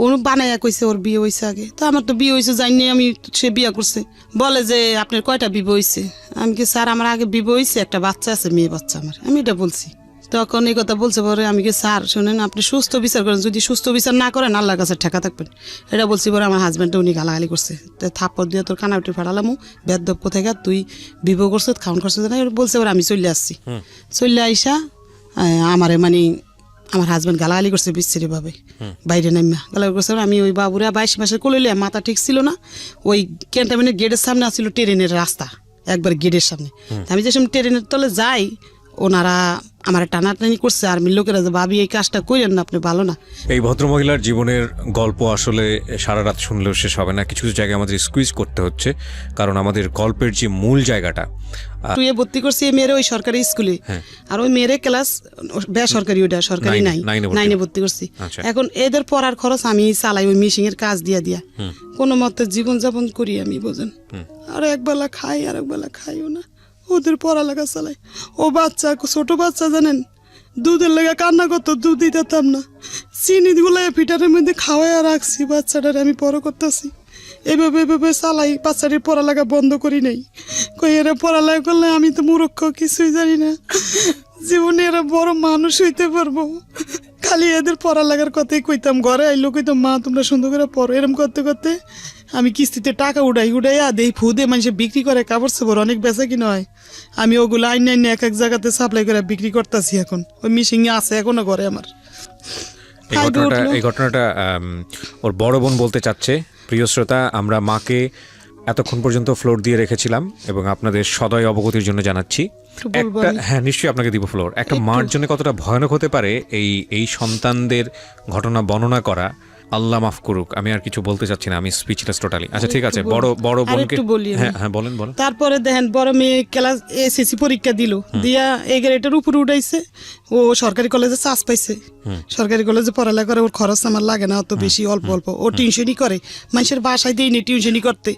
ও বানাইয়া কইছে ওর বিয়ে হয়েছে আগে, তো আমার তো বিয়ে হয়েছে জানি আমি, সে বিয়ে করছে, বলে যে আপনার কয়টা বিয়ে হয়েছে, আমি কি স্যার আমার আগে বিয়ে হয়েছে, একটা বাচ্চা আছে, মেয়ে বাচ্চা আমার, আমি এটা বলছি। তখন এই কথা বলছে পরে আমি কি স্যার শোনেন আপনি সুস্থ বিচার করেন, যদি সুস্থ বিচার না করেন আল্লাহর কাছে ঠেকা থাকবেন, এটা বলছি। পরে আমার হাজব্যান্ডটা উনি গালাগালি করছে, তো থাপ্পড় দিয়ে তোর কানা উঠে ফাটালামু, বেদব কোথায় গা তুই বিবাহ করছো খাউন করছো না, বলছে। পরে আমি চলে আসছি, চলে আইসা আমারে মানে আমার হাজব্যান্ড গালাগালি করছে বিচ্ছিরিভাবে, বাইরে নামিয়া গালাগালি করছে। আমি ওই বাবুরা 22 মাসের কোলে মাথা ঠিক ছিল না, ওই ক্যান্টনমেন্টের গেটের সামনে আসছিল ট্রেনের রাস্তা, একবার গেটের সামনে, আমি যে সময় ট্রেনের তলে যাই ওনারা আমার টানাটানি করছে, আর্মির লোকেরা যে ভাবি এই কাজটা করেন না আপনি ভালো না। এই ভদ্রমহিলার জীবনের গল্প আসলে সারা রাত শুনলেও শেষ হবে না, কিছু কিছু জায়গায় আমাদের স্কুইজ করতে হচ্ছে, কারণ আমাদের গল্পের যে মূল জায়গাটা। তুই ভর্তি করছি এই মেয়েরে ওই সরকারি স্কুলে, আর ওই মেয়েরে ক্লাস বেসরকারি, ওটা সরকারি 9-এ ভর্তি করছি। এখন এদের পড়ার খরচ আমি চালাই, ওই মিশিং এর কাজ দিয়া কোনো মতে জীবনযাপন করি আমি, বোঝেন। আর একবেলা খাই আর একবেলা খাইও না, ওদের পড়ালেখা চালাই। ও বাচ্চা ছোট বাচ্চা জানেন দুধের লেগে কান্না করতো, দুধ দিতাম না, চিনি গুলাই ফিটারের মধ্যে খাওয়াই রাখছি, বাচ্চাটার আমি বড় করতেছি। এভাবে চালাই, বাচ্চাটির পড়ালেখা বন্ধ করি নাই। কই এরা পড়ালেখা করলে আমি তো মূর্খ, কিছুই জানি না, জীবনে এরা বড় মানুষ হইতে পারবো। খালি এদের পড়ালেখার কথাই কইতাম, ঘরে আইলো কইতাম মা তোমরা সুন্দর করে পড়ো। এরম করতে করতে আমি কিস্তিতে টাকা উড়াইয়া দেই ফুদে মানুষে বিক্রি করে, কাপড় চোপড় অনেক বেচা কিনা হয়। আমি ওগুলো আইন এক এক জায়গাতে সাপ্লাই করে বিক্রি করতেছি। এখন ওই মিশিংয়ে আছে এখনো ঘরে আমার। এই ঘটনাটা ওর বড় বোন বলতে চাচ্ছে। প্রিয় শ্রোতা, আমরা মাকে এতক্ষণ পর্যন্ত ফ্লোর দিয়ে রেখেছিলাম এবং আপনাদের সদয় অবগতির জন্য জানাচ্ছি। হ্যাঁ, নিশ্চয়ই আপনাকে দিব ফ্লোর। একটা মার জন্য কতটা ভয়ানক হতে পারে এই সন্তানদের ঘটনা বর্ণনা করা। আল্লাহ মাফ করুক, আমি আর কিছু বলতে চাচ্ছি না, আমি স্পিচলেস টোটালি। আচ্ছা ঠিক আছে, বড় বোনকে হ্যাঁ বলেন। তারপরে দেখেন বড় মেয়ে ক্লাস এসএসসি পরীক্ষা দিল, দিয়া এগারেটার উপরে উঠাইছে। ও সরকারি কলেজে চান্স পাইছে, সরকারি কলেজে পড়ালেখা করে। ওর খরচ আমার লাগে না অত বেশি, অল্প অল্প। ও টিউশনই করে, মানুষের বাসায় দিই নি টিউশনই করতে।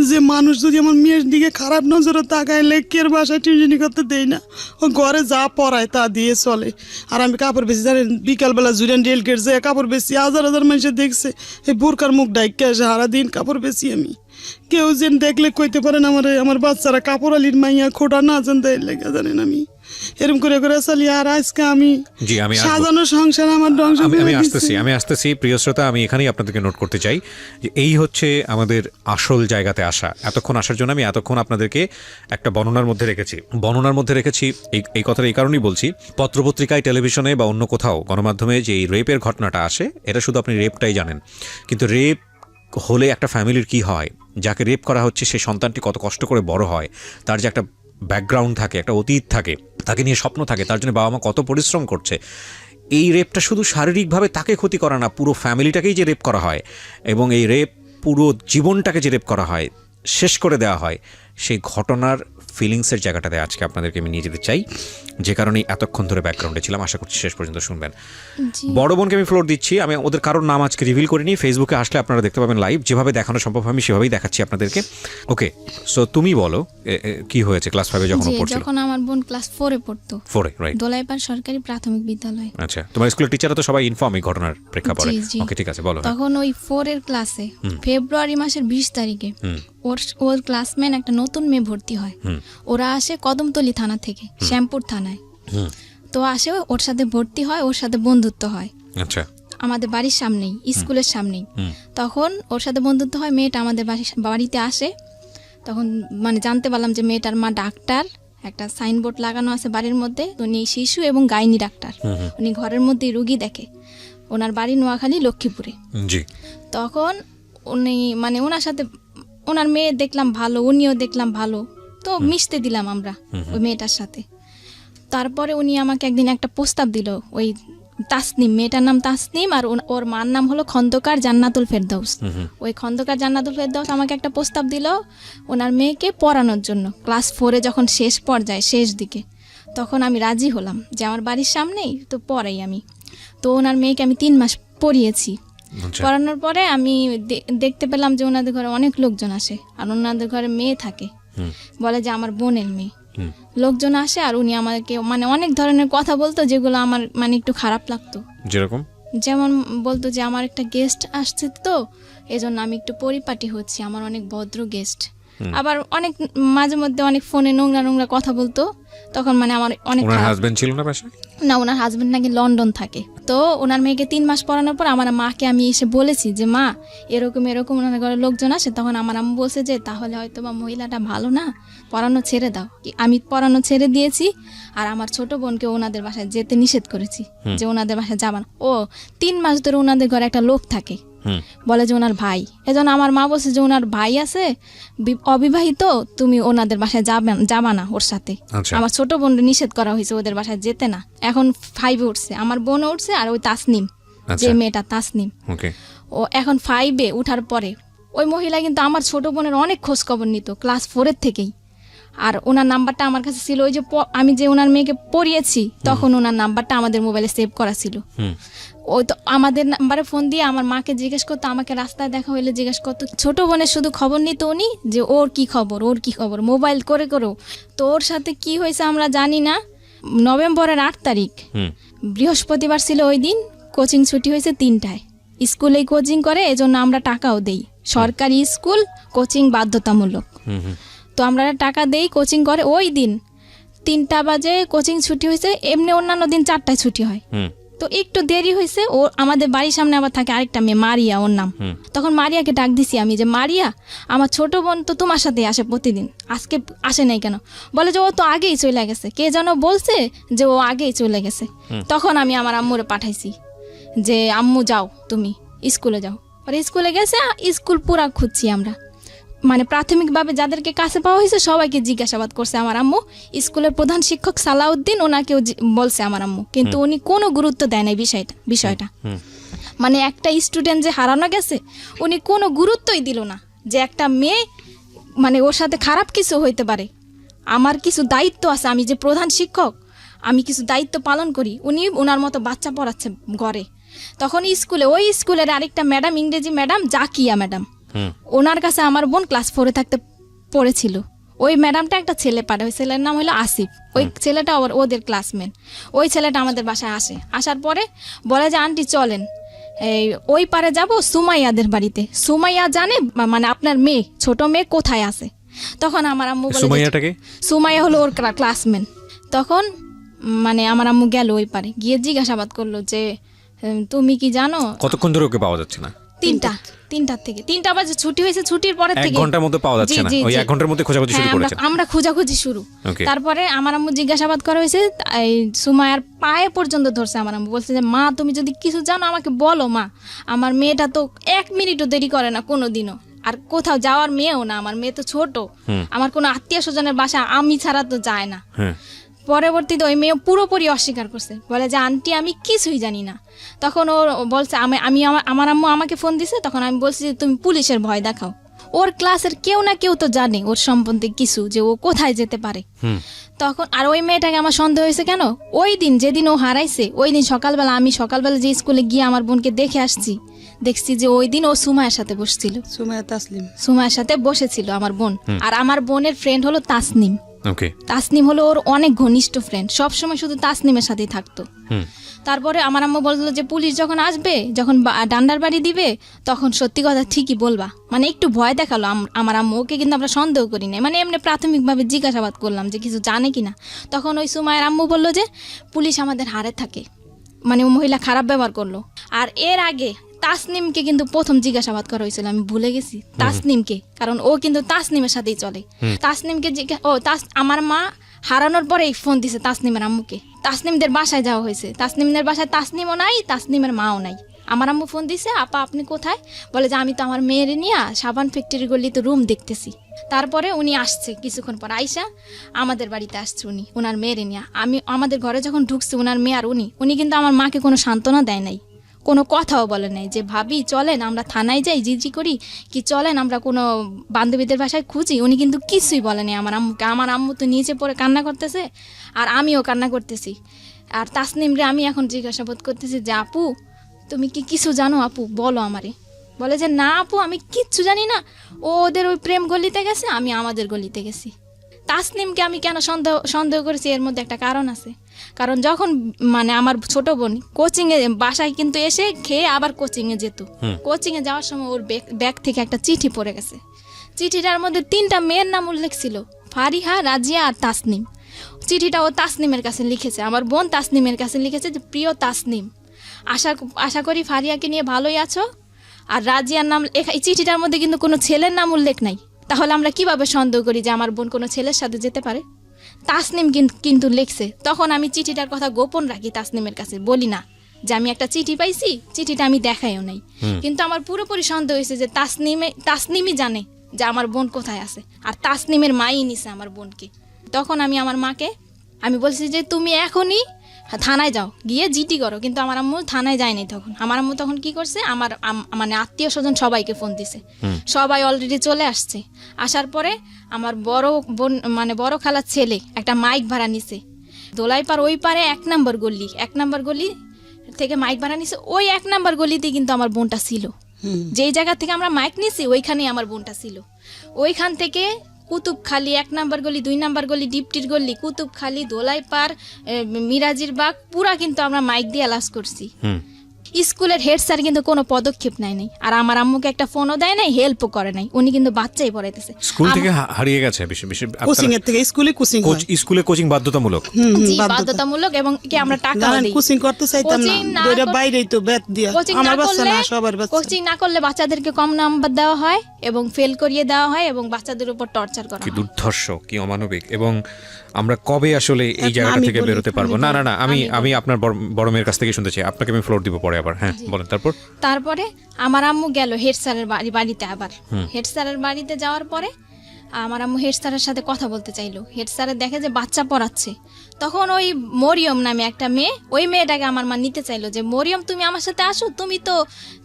যে মানুষ যদি আমার মেয়ের দিকে খারাপ নজরে তাকাইলে কের বাসায় টিউশনই করতে দেয় না। ও ঘরে যা পড়ায় তা দিয়ে চলে। আর আমি কাপড় বেশি জানেন, বিকালবেলা জুরিয়ান রেল গেট যে কাপড় বেশি, হাজার হাজার মানুষের দেখছে এই বোরকার মুখ ডাইকে সারাদিন কাপড় বেশি। আমি কেউ যেন দেখলে কইতে পারেন আমার বাচ্চারা কাপড় আলির মাইয়া খোটা না জান দেয় লেগে, জানেন আমি এরকম করে চালি। আর আজকে আমি সাজানো সংসার আমার ধ্বংস। আমি আসতেছি প্রিয় শ্রোতা, আমি এখানেই আপনাদেরকে নোট করতে চাই যে এই হচ্ছে আমাদের আসল জায়গাতে আসা। এতক্ষণ আসার জন্য আমি এতক্ষণ আপনাদেরকে একটা বর্ণনার মধ্যে রেখেছি। এই কথাটা এই কারণেই বলছি, পত্রপত্রিকায়, টেলিভিশনে বা অন্য কোথাও গণমাধ্যমে যে এই রেপের ঘটনাটা আসে, এটা শুধু আপনি রেপটাই জানেন, কিন্তু রেপ হলে একটা ফ্যামিলির কি হয়, যাকে রেপ করা হচ্ছে সে সন্তানটি কত কষ্ট করে বড় হয়, তার যে একটা ব্যাকগ্রাউন্ড থাকে, একটা অতীত থাকে, তাকে নিয়ে স্বপ্ন থাকে, তার জন্য বাবা মা কত পরিশ্রম করছে। এই রেপটা শুধু শারীরিকভাবে তাকে ক্ষতি করা না, পুরো ফ্যামিলিটাকেই যে রেপ করা হয় এবং এই রেপ পুরো জীবনটাকে যে রেপ করা হয়, শেষ করে দেওয়া হয়, সেই ঘটনার ফিলিংসের জায়গাটাতে আজকে আপনাদেরকে আমি নিয়ে যেতে চাই, যে কারণে এতক্ষণ ধরে ব্যাকগ্রাউন্ডে ছিলাম। আশা করছি শেষ পর্যন্ত শুনবেন। বড় বোনকে আমি ফ্লোর দিচ্ছি। আমি ওদের কারোর নাম আজকে রিভিল করিনি, ফেসবুকে আসলে আপনারা দেখতে পাবেন লাইভ, যেভাবে দেখানো সম্ভব আমি সেভাবেই দেখাচ্ছি আপনাদেরকে। ওকে, সো তুমি বলো কি হয়েছে ক্লাস 5 যখন পড়ছিল? যখন আমার বোন ক্লাস 4 পড়তো, 4 রাইট, দোলাইপাড় সরকারি প্রাথমিক বিদ্যালয়। আচ্ছা, তোমার স্কুলের টিচাররা তো সবাই ইনফর্ম এই ঘটনার প্রেক্ষাপটে? ওকে ঠিক আছে, বলো। তখন ওই 4 এর ক্লাসে ফেব্রুয়ারি মাসের 20 তারিখে ওর ক্লাসমেট একটা নতুন মেয়ে ভর্তি হয়। ওরা আসে কদমতলী থানা থেকে, শ্যামপুর থানায়। তো আসে, ওর সাথে ভর্তি হয়, ওর সাথে বন্ধুত্ব হয়। আচ্ছা, আমাদের বাড়ির সামনেই, স্কুলের সামনেই। তখন ওর সাথে বন্ধুত্ব হয়, মেয়েটা আমাদের বাড়িতে আসে। তখন মানে জানতে পারলাম যে মেয়েটার মা ডাক্তার, একটা সাইনবোর্ড লাগানো আছে বাড়ির মধ্যে, উনি শিশু এবং গাইনি ডাক্তার। উনি ঘরের মধ্যেই রুগী দেখে। ওনার বাড়ি নোয়াখালী, লক্ষ্মীপুরে। তখন উনি মানে ওনার সাথে, ওনার মেয়ে দেখলাম ভালো, উনিও দেখলাম ভালো, তো মিশতে দিলাম আমরা ওই মেয়েটার সাথে। তারপরে উনি আমাকে একদিন একটা প্রস্তাব দিল, ওই তাসনিম, মেয়েটার নাম তাসনিম, আর ওর মার নাম হলো খন্দকার জান্নাতুল ফেরদাউস। ওই খন্দকার জান্নাতুল ফেরদাউস আমাকে একটা প্রস্তাব দিল ওনার মেয়েকে পড়ানোর জন্য। ক্লাস 4 যখন শেষ পর্যায়ে, শেষ দিকে, তখন আমি রাজি হলাম যে আমার বাড়ির সামনেই তো পড়াই আমি। তো ওনার মেয়েকে আমি 3 মাস পড়িয়েছি। পড়ানোর পরে আমি দেখতে পেলাম যে ওনাদের ঘরে অনেক লোকজন আসে, আর ওনাদের ঘরে মেয়ে থাকে, বলে যে আমার বোনের মেয়ে। লোকজন আসে আর উনি আমাকে মানে অনেক ধরনের কথা বলতো, যেগুলো আমার মানে একটু খারাপ লাগতো। যেমন বলতো যে আমার একটা গেস্ট আসছে, তো এজন্য আমি একটু পরিপাটি হচ্ছি, আমার অনেক ভদ্র গেস্ট। আবার অনেক মাঝে মধ্যে অনেক ফোনে নোংরা কথা বলতো। তখন মানে আমার অনেক, ওনার হাজবেন্ড ছিল না বাসায়? না, ওনার হাজবেন্ড নাকি লন্ডন থাকে। তো ওনার মেয়েকে 3 মাস পড়ানোর পর আমার মাকে আমি এসে বলেছি যে মা এরকম ওনার ঘরে লোকজন আসে। তখন আমার আম্মু বলছে যে তাহলে হয়তো বা মহিলাটা ভালো না, পড়ানো ছেড়ে দাও। আমি পড়ানো ছেড়ে দিয়েছি, আর আমার ছোট বোনকে ওনাদের বাসায় যেতে নিষেধ করেছি, যে ওনাদের বাসায় যাবা না। ও 3 মাস ধরে ওনাদের ঘরে একটা লোক থাকে, বলে যে ওনার ভাই। এজন্য আমার মা বলছে যে ওনার ভাই আছে অবিবাহিত, তুমি ওনাদের বাসায় যাবা না ওর সাথে। আমার ছোট বোন নিষেধ করা হয়েছে ওদের বাসায় যেতে না। এখন 5-এ উঠছে, আমার বোনও উঠছে, আর ওই তাসনিম, যে মেয়েটা তাসনিম, ও এখন 5-এ উঠার পরে ওই মহিলা কিন্তু আমার ছোট বোনের অনেক খোঁজ খবর নিত ক্লাস 4 থেকেই। আর ওনার নাম্বারটা আমার কাছে ছিল, ওই যে আমি যে ওনার মেয়েকে পড়িয়েছি তখন ওনার নাম্বারটা আমাদের মোবাইলে সেভ করা ছিল। ওই তো আমাদের নাম্বারে ফোন দিয়ে আমার মাকে জিজ্ঞেস করতো, আমাকে রাস্তায় দেখা হইলে জিজ্ঞেস করতো। ছোট বোনের শুধু খবর নিত উনি, যে ওর কি খবর, মোবাইল করে করেও। তো ওর সাথে কি হয়েছে আমরা জানি না, নভেম্বরের 8 তারিখ বৃহস্পতিবার ছিল ওই দিন, কোচিং ছুটি হয়েছে 3টায়। স্কুলেই কোচিং করে, এজন্য আমরা টাকাও দেই, সরকারি স্কুল, কোচিং বাধ্যতামূলক। তো আমরা টাকা দেই, কোচিং করে। ওই দিন 3টা বাজে কোচিং ছুটি হয়েছে, এমনি অন্যান্য দিন 4টায় ছুটি হয়। তো একটু দেরি হয়েছে। ও আমাদের বাড়ির সামনে আবার থাকে আরেকটা মেয়ে, মারিয়া ওর নাম। তখন মারিয়াকে ডাক দিছি আমি যে, মারিয়া, আমার ছোট বোন তো তোমার সাথে আসে প্রতিদিন, আজকে আসে নাই কেন? বলে যে ও তো আগেই চলে গেছে, কে যেন বলছে যে ও আগেই চলে গেছে। তখন আমি আমার আম্মুরে পাঠাইছি যে আম্মু যাও, তুমি স্কুলে যাও। আর স্কুলে গেছে, স্কুল পুরা খুঁজছি আমরা, মানে প্রাথমিকভাবে যাদেরকে কাছে পাওয়া হয়েছে সবাইকে জিজ্ঞাসাবাদ করছে আমার আম্মু। স্কুলের প্রধান শিক্ষক সালাউদ্দিন, ওনাকেও বলছে আমার আম্মু, কিন্তু উনি কোনো গুরুত্ব দেয় নাই বিষয়টা। মানে একটা স্টুডেন্ট যে হারানো গেছে, উনি কোনো গুরুত্বই দিল না যে একটা মেয়ে, মানে ওর সাথে খারাপ কিছু হইতে পারে, আমার কিছু দায়িত্ব আছে, আমি যে প্রধান শিক্ষক, আমি কিছু দায়িত্ব পালন করি। উনি ওনার মতো বাচ্চা পড়াচ্ছে ঘরে। তখন স্কুলে, ওই স্কুলের আরেকটা ম্যাডাম, ইংরেজি ম্যাডাম জাকিয়া ম্যাডাম, ওনার কাছে আমার বোন ক্লাস 4-এ থাকতে পড়েছিল। ওই ম্যাডামটা একটা ছেলে পারে, ওই ছেলের নাম হলো আসিফ। ওই ছেলেটা ওদের ক্লাসমেট। ওই ছেলেটা আমাদের বাসায় আসে, আসার পরে বলে যে আন্টি চলেন এই ওই পারে যাব সুমাইয়াদের বাড়িতে, সুমাইয়া জানে মানে আপনার মেয়ে, ছোট মেয়ে কোথায় আছে। তখন আমার আম্মু বলে, সুমাইয়া হলো ওর ক্লাসমেট। তখন মানে আমার আম্মু গেল ওই পারে, গিয়ে জিজ্ঞাসাবাদ করলো যে তুমি কি জানো। কতক্ষণ ধরে ওকে পাওয়া যাচ্ছে না? 3টা থেকে 3টা বাজে ছুটি হয়েছে, ছুটির পরে থেকে 1 ঘন্টার মধ্যে পাওয়া যাচ্ছে না। ওই 1 ঘন্টার মধ্যে খোঁজাখুঁজি শুরু করেছে আমরা, খোঁজাখুঁজি শুরু। তারপরে আমার আম্মু জিজ্ঞাসাবাদ করা হয়েছে, এই সুমাইয়ার পায়ে পর্যন্ত ধরছে আমার আম্মু, বলছে যে মা তুমি যদি কিছু জানো আমাকে বলো মা, আমার মেয়েটা তো 1 মিনিটও দেরি করে না কোনোদিনও, আর কোথাও যাওয়ার মেয়েও না, আমার মেয়ে তো ছোট, আমার কোনো আত্মীয় স্বজনের বাসা আমি ছাড়া তো যায় না। পরবর্তীতে ওই মেয়ে পুরোপুরি অস্বীকার করছে, বলে যে আন্টি আমি কিছুই জানি না। তখন ও বলছে আমার আম্মু আমাকে ফোন দিছে, তখন আমি বলছি যে তুমি পুলিশের ভয় দেখাও। ওর ক্লাসের কেউ না কেউ তো জানে ওর সম্বন্ধে কিছু, যে ও কোথায় যেতে পারে। তখন আর ওই মেয়েটাকে আমার সন্দেহ হয়েছে কেন, ওই দিন যেদিন ও হারাইছে, ওই দিন সকালবেলা যে স্কুলে গিয়ে আমার বোনকে দেখে আসছি, দেখছি যে ওই দিন ও সুমাইয়ার সাথে বসছিল, সুমাইয়ার সাথে বসেছিল আমার বোন। আর আমার বোনের ফ্রেন্ড হলো তাসনিম। তাসনিম হলো ওর অনেক ঘনিষ্ঠ ফ্রেন্ড, সবসময় শুধু তাসনিমের সাথেই থাকতো। তারপরে আমার আম্মু বলছিল যে পুলিশ যখন আসবে, যখন ডান্ডার বাড়ি দিবে, তখন সত্যি কথা ঠিকই বলবা। মানে একটু ভয় দেখালো আমার আম্মু, ওকে কিন্তু আমরা সন্দেহ করি নাই, মানে এমনি প্রাথমিকভাবে জিজ্ঞাসাবাদ করলাম যে কিছু জানে কিনা। তখন ওই সুমাইয়ের আম্মু বললো যে পুলিশ আমাদের হারে থাকে, মানে ও মহিলা খারাপ ব্যবহার করলো। আর এর আগে তাসনিমকে কিন্তু প্রথম জিজ্ঞাসাবাদ করা হয়েছিল, আমি ভুলে গেছি তাসনিমকে, কারণ ও কিন্তু তাসনিমের সাথেই চলে। তাসনিমকে আমার মা হারানোর পরে ফোন দিছে তাসনিমের আম্মুকে, তাসনিমদের বাসায় যাওয়া হয়েছে, তাসনিমদের বাসায় তাসনিমও নাই, তাসনিমের মাও নাই। আমার আম্মু ফোন দিছে, আপা আপনি কোথায়? বলে যে আমি তো আমার মেয়ের নিয়ে সাবান ফ্যাক্টরি গলিতে রুম দেখতেছি। তারপরে উনি আসছে, কিছুক্ষণ পর আইসা আমাদের বাড়িতে আসছে উনি ওনার মেয়ের নিয়ে। আমাদের ঘরে যখন ঢুকছে ওনার মেয়ে আর উনি কিন্তু আমার মাকে কোনো সান্ত্বনা দেয় নাই, কোনো কথাও বলে নাই যে ভাবি চলেন আমরা থানায় যাই জিজি করি, কি চলেন আমরা কোনো বান্ধবীদের বাসায় খুঁজি। উনি কিন্তু কিছুই বলেনি আমার আম্মুকে। আমার আম্মু তো নিচে পড়ে কান্না করতেছে, আর আমিও কান্না করতেছি। আর তাসনিমরে আমি এখন জিজ্ঞাসাবাদ করতেছি যে আপু তুমি কি কিছু জানো, আপু বলো আমারে। বলে যে না আপু আমি কিচ্ছু জানি না, ও ওদের ওই প্রেম গলিতে গেছে, আমি আমাদের গলিতে গেছি। তাসনিমকে আমি কেন সন্দেহ করেছি, এর মধ্যে একটা কারণ আছে। কারণ যখন মানে আমার ছোট বোন কোচিংয়ে বাসায় কিন্তু এসে খেয়ে আবার কোচিংয়ে যেত, কোচিংয়ে যাওয়ার সময় ওর ব্যাগ থেকে একটা চিঠি পড়ে গেছে। চিঠিটার মধ্যে 3টা মেয়ের নাম উল্লেখ ছিল, ফারিহা, রাজিয়া আর তাসনিম। চিঠিটা ও তাসনিমের কাছে লিখেছে, আমার বোন তাসনিমের কাছে লিখেছে যে প্রিয় তাসনিম, আশা করি ফারিয়াকে নিয়ে ভালোই আছো। আর রাজিয়ার নাম এই চিঠিটার মধ্যে কিন্তু কোনো ছেলের নাম উল্লেখ নাই, তাহলে আমরা কিভাবে সন্দেহ করি যে আমার বোন কোনো ছেলের সাথে যেতে পারে? তাসনিম কিন্তু লিখছে। তখন আমি চিঠিটার কথা গোপন রাখি, তাসনিমের কাছে বলি না যে আমি একটা চিঠি পাইছি, চিঠিটা আমি দেখাইও নাই। কিন্তু আমার পুরোপুরি সন্দেহ হয়েছে যে তাসনিমই জানে যে আমার বোন কোথায় আছে, আর তাসনিমের মাই নিছে আমার বোনকে। তখন আমি আমার মাকে আমি বলছি যে তুমি এখনই থানায় যাও, গিয়ে জিডি করো। কিন্তু আমার আম্মু থানায় যায়নি। তখন আমার আম্মু তখন কি করছে, আমার মানে আত্মীয় স্বজন সবাইকে ফোন দিছে, সবাই অলরেডি চলে আসছে। আসার পরে আমার বড় বোন মানে বড় খালার ছেলে একটা মাইক ভাড়া নিছে দোলাইপাড় ওই পারে 1 নম্বর গলি থেকে মাইক ভাড়া নিছে। ওই 1 নম্বর গলিতে কিন্তু আমার বোনটা ছিল, যেই জায়গা থেকে আমরা মাইক নিছি ওইখানেই আমার বোনটা ছিল। ওইখান থেকে কুতুবখালী 1 নাম্বার গলি, 2 নাম্বার গলি, ডিপটির গলি, কুতুবখালী, দোলাইপাড়, মিরাজির বাগ পুরা কিন্তু আমরা মাইক দিয়ে অ্যালাউন্স করছি। স্কুলের হেড স্যার কিন্তু কোনো পদক্ষেপ নেয় নাই, আর আমার আম্মুকে একটা ফোনও দেয় নাই, হেল্পও করে নাই। উনি কিন্তু বাচ্চাই পড়াইতেছে। স্কুল থেকে হারিয়ে গেছে কোচিং এর থেকে স্কুলে কোচিং হয়। স্কুলে কোচিং বাধ্যতামূলক, জি বাধ্যতামূলক, এবং কি আমরা টাকা দেই। কোচিং করতে চাইতাম না, বইরা বাইরেই তো বেত দিয়া। আমার বাচ্চা না, সবার বাচ্চা। কোচিং না করলে বাচ্চাদেরকে কম নাম্বার দেওয়া হয় এবং ফেল করিয়ে দেওয়া হয় এবং বাচ্চাদের উপর টর্চার করা কি হয়। দুর্ধর্ষ, কি অমানবিক। এবং আমরা কবে আসলে এই জায়গাটা থেকে বেরোতে পারবো? না না না, আমি আপনার বড় মেয়ের কাছ থেকে শুনতে চাই, আপনাকে আমি ফ্লোর দিব পরে আবার। হ্যাঁ বলেন। তারপরে আমার আম্মু গেল হেড স্যারের বাড়িতে। আবার হেড স্যারের বাড়িতে যাওয়ার পরে আমার আম্মু হেড স্যারের সাথে কথা বলতে চাইলো। হেড স্যারের দেখে যে বাচ্চা পড়াচ্ছে, তখন ওই মরিয়ম নামে একটা মেয়ে, ওই মেয়েটাকে আমার মা নিতে চাইলো যে মরিয়ম তুমি আমার সাথে আসো, তুমি তো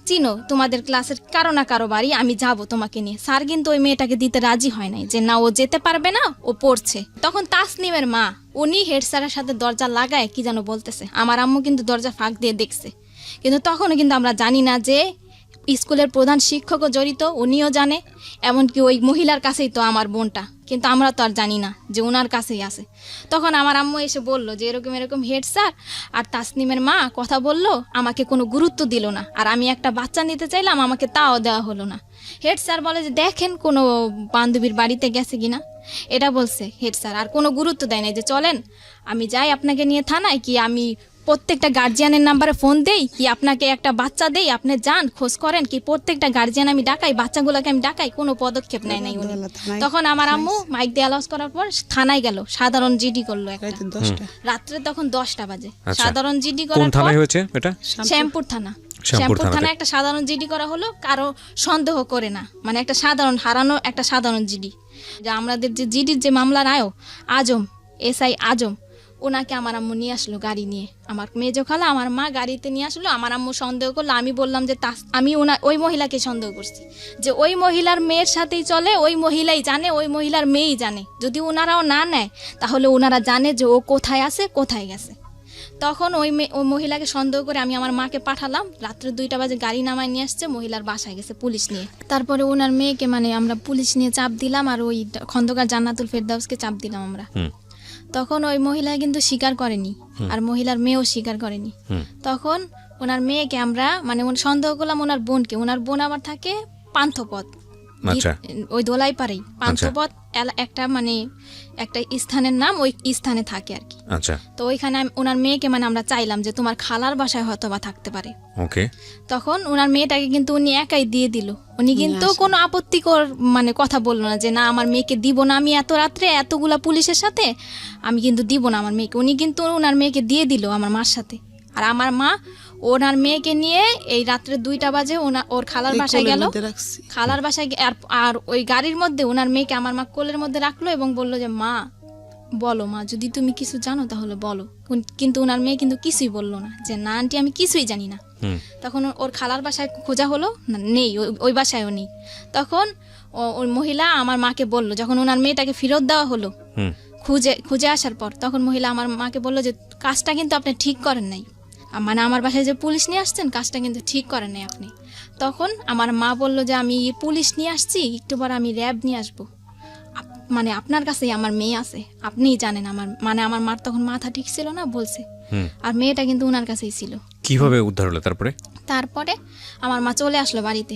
চিনো তোমাদের ক্লাসের কারো না কারো বাড়ি, আমি যাব তোমাকে নিয়ে। স্যার কিন্তু ওই মেয়েটাকে দিতে রাজি হয় নাই, যে না ও যেতে পারবে না, ও পড়ছে। তখন তাসনিমের মা উনি হেড স্যারের সাথে দরজা লাগায় কি যেন বলতেছে। আমার আম্মু কিন্তু দরজা ফাঁক দিয়ে দেখছে, কিন্তু তখনও কিন্তু আমরা জানি না যে স্কুলের প্রধান শিক্ষকও জড়িত, উনিও জানে, এমনকি ওই মহিলার কাছেই তো আমার বোনটা, কিন্তু আমরা তো আর জানি না যে ওনার কাছেই আছে। তখন আমার আম্মু এসে বললো যে এরকম এরকম হেড স্যার আর তাসনিমের মা কথা বললো, আমাকে কোনো গুরুত্ব দিল না, আর আমি একটা বাচ্চা নিতে চাইলাম, আমাকে তাও দেওয়া হলো না। হেড স্যার বলে যে দেখেন কোনো বান্ধবীর বাড়িতে গেছে কিনা, এটা বলছে হেড স্যার, আর কোনো গুরুত্ব দেয় না যে চলেন আমি যাই আপনাকে নিয়ে থানায়, কি আমি প্রত্যেকটা গার্জিয়ানের নাম্বারে ফোন দেই, কি আপনাকে একটা বাচ্চা দেই, আপনি যান খোঁজ করেন, কি প্রত্যেকটা গার্জিয়ান আমি ডাকাই, বাচ্চাগুলোকে আমি ডাকাই, কোনো পদক্ষেপ নেয় নাই উনি। তখন আমার আম্মু মাইক দিয়ে অ্যালাউন্স করার পর থানায় গেল, সাধারণ জিডি করলো একটা রাত্রে, তখন 10টা বাজে। সাধারণ জিডি করার কোন থানায় হয়েছে এটা? শ্যামপুর থানা। শ্যামপুর থানায় একটা সাধারণ জিডি করা হলো, কারো সন্দেহ করে না, মানে একটা সাধারণ হারানো একটা সাধারণ জিডি। যে আমাদের যে জিডির যে মামলার আজম, এসআই আজম, ওনাকে আমার আম্মু নিয়ে আসলো গাড়ি নিয়ে। আমার মেজো খালা আমার মা গাড়িতে নিয়ে আসলো। আমার আম্মু সন্দেহ করলো, আমি বললাম যে আমি ওই মহিলাকে সন্দেহ করছি, যে ওই মহিলার মেয়ের সাথেই চলে, ওই মহিলাই জানে, ওই মহিলার মেয়েই জানে। যদি ওনারাও না নেয় তাহলে ওনারা জানে যে ও কোথায় আছে, কোথায় গেছে। তখন ওই মহিলাকে সন্দেহ করে আমি আমার মাকে পাঠালাম, রাত্রে 2টা বাজে গাড়ি নামায় নিয়ে আসছে, মহিলার বাসায় গেছে পুলিশ নিয়ে। তারপরে ওনার মেয়েকে মানে আমরা পুলিশ নিয়ে চাপ দিলাম, আর ওই খন্দকার জান্নাতুল ফেরদাউসকে চাপ দিলাম আমরা। তখন ওই মহিলা কিন্তু স্বীকার করেনি, আর মহিলার মেয়েও স্বীকার করেনি। তখন ওনার মেয়েকে আমরা মানে সন্দেহ করলাম ওনার বোনকে। ওনার বোন আবার থাকে পান্থপথ, ওই দোলাইপাড়াই পান্থপথ একটা মানে একটা স্থানের নাম, ওই স্থানে থাকে আর কি। তো ওইখানে ওনার মেয়েকে মানে আমরা চাইলাম যে তোমার খালার বাসায় হয়তো বা থাকতে পারে। তখন ওনার মেয়েটাকে কিন্তু উনি একাই দিয়ে দিল। উনি কিন্তু কোনো আপত্তিকর মানে কথা বললো না যে না আমার মেয়েকে দিব না, আমি এত রাত্রে এতগুলা পুলিশের সাথে আমি কিন্তু দিব না আমার মেয়েকে। উনি কিন্তু ওনার মেয়েকে দিয়ে দিল আমার মার সাথে। আর আমার মা ওনার মেয়েকে নিয়ে এই রাত্রে 2টা বাজে ওর খালার বাসায় গেল। খালার বাসায় আর ওই গাড়ির মধ্যে ওনার মেয়েকে আমার মা কোলের মধ্যে রাখলো এবং বললো যে মা বলো, মা যদি তুমি কিছু জানো তাহলে বলো। কিন্তু ওনার মেয়ে কিন্তু কিছুই বললো না, যে না আন্টি আমি কিছুই জানি না। তখন ওর খালার বাসায় খোঁজা হলো, নেই, ওই বাসায়ও নেই। তখন ওই মহিলা আমার মাকে বললো, যখন ওনার মেয়েটাকে ফেরত দেওয়া হলো খুঁজে আসার পর, তখন মহিলা আমার মাকে বললো যে কাজটা কিন্তু আপনি ঠিক করেন নাই, মানে আমার বাসায় যে পুলিশ নিয়ে আসছেন কাজটা কিন্তু ঠিক করেন নাই আপনি। তখন আমার মা বললো যে আমি পুলিশ নিয়ে আসছি, একটু পর আমি র্যাব নিয়ে আসবো, মানে আপনার কাছেই আমার মেয়ে আছে, আপনিই জানেন। আমার মার তখন মাথা ঠিক ছিল না বলছে, আর মেয়েটা কিন্তু ওনার কাছেই ছিল। কিভাবে উদ্ধার হলো তারপরে আমার মা চলে আসলো বাড়িতে।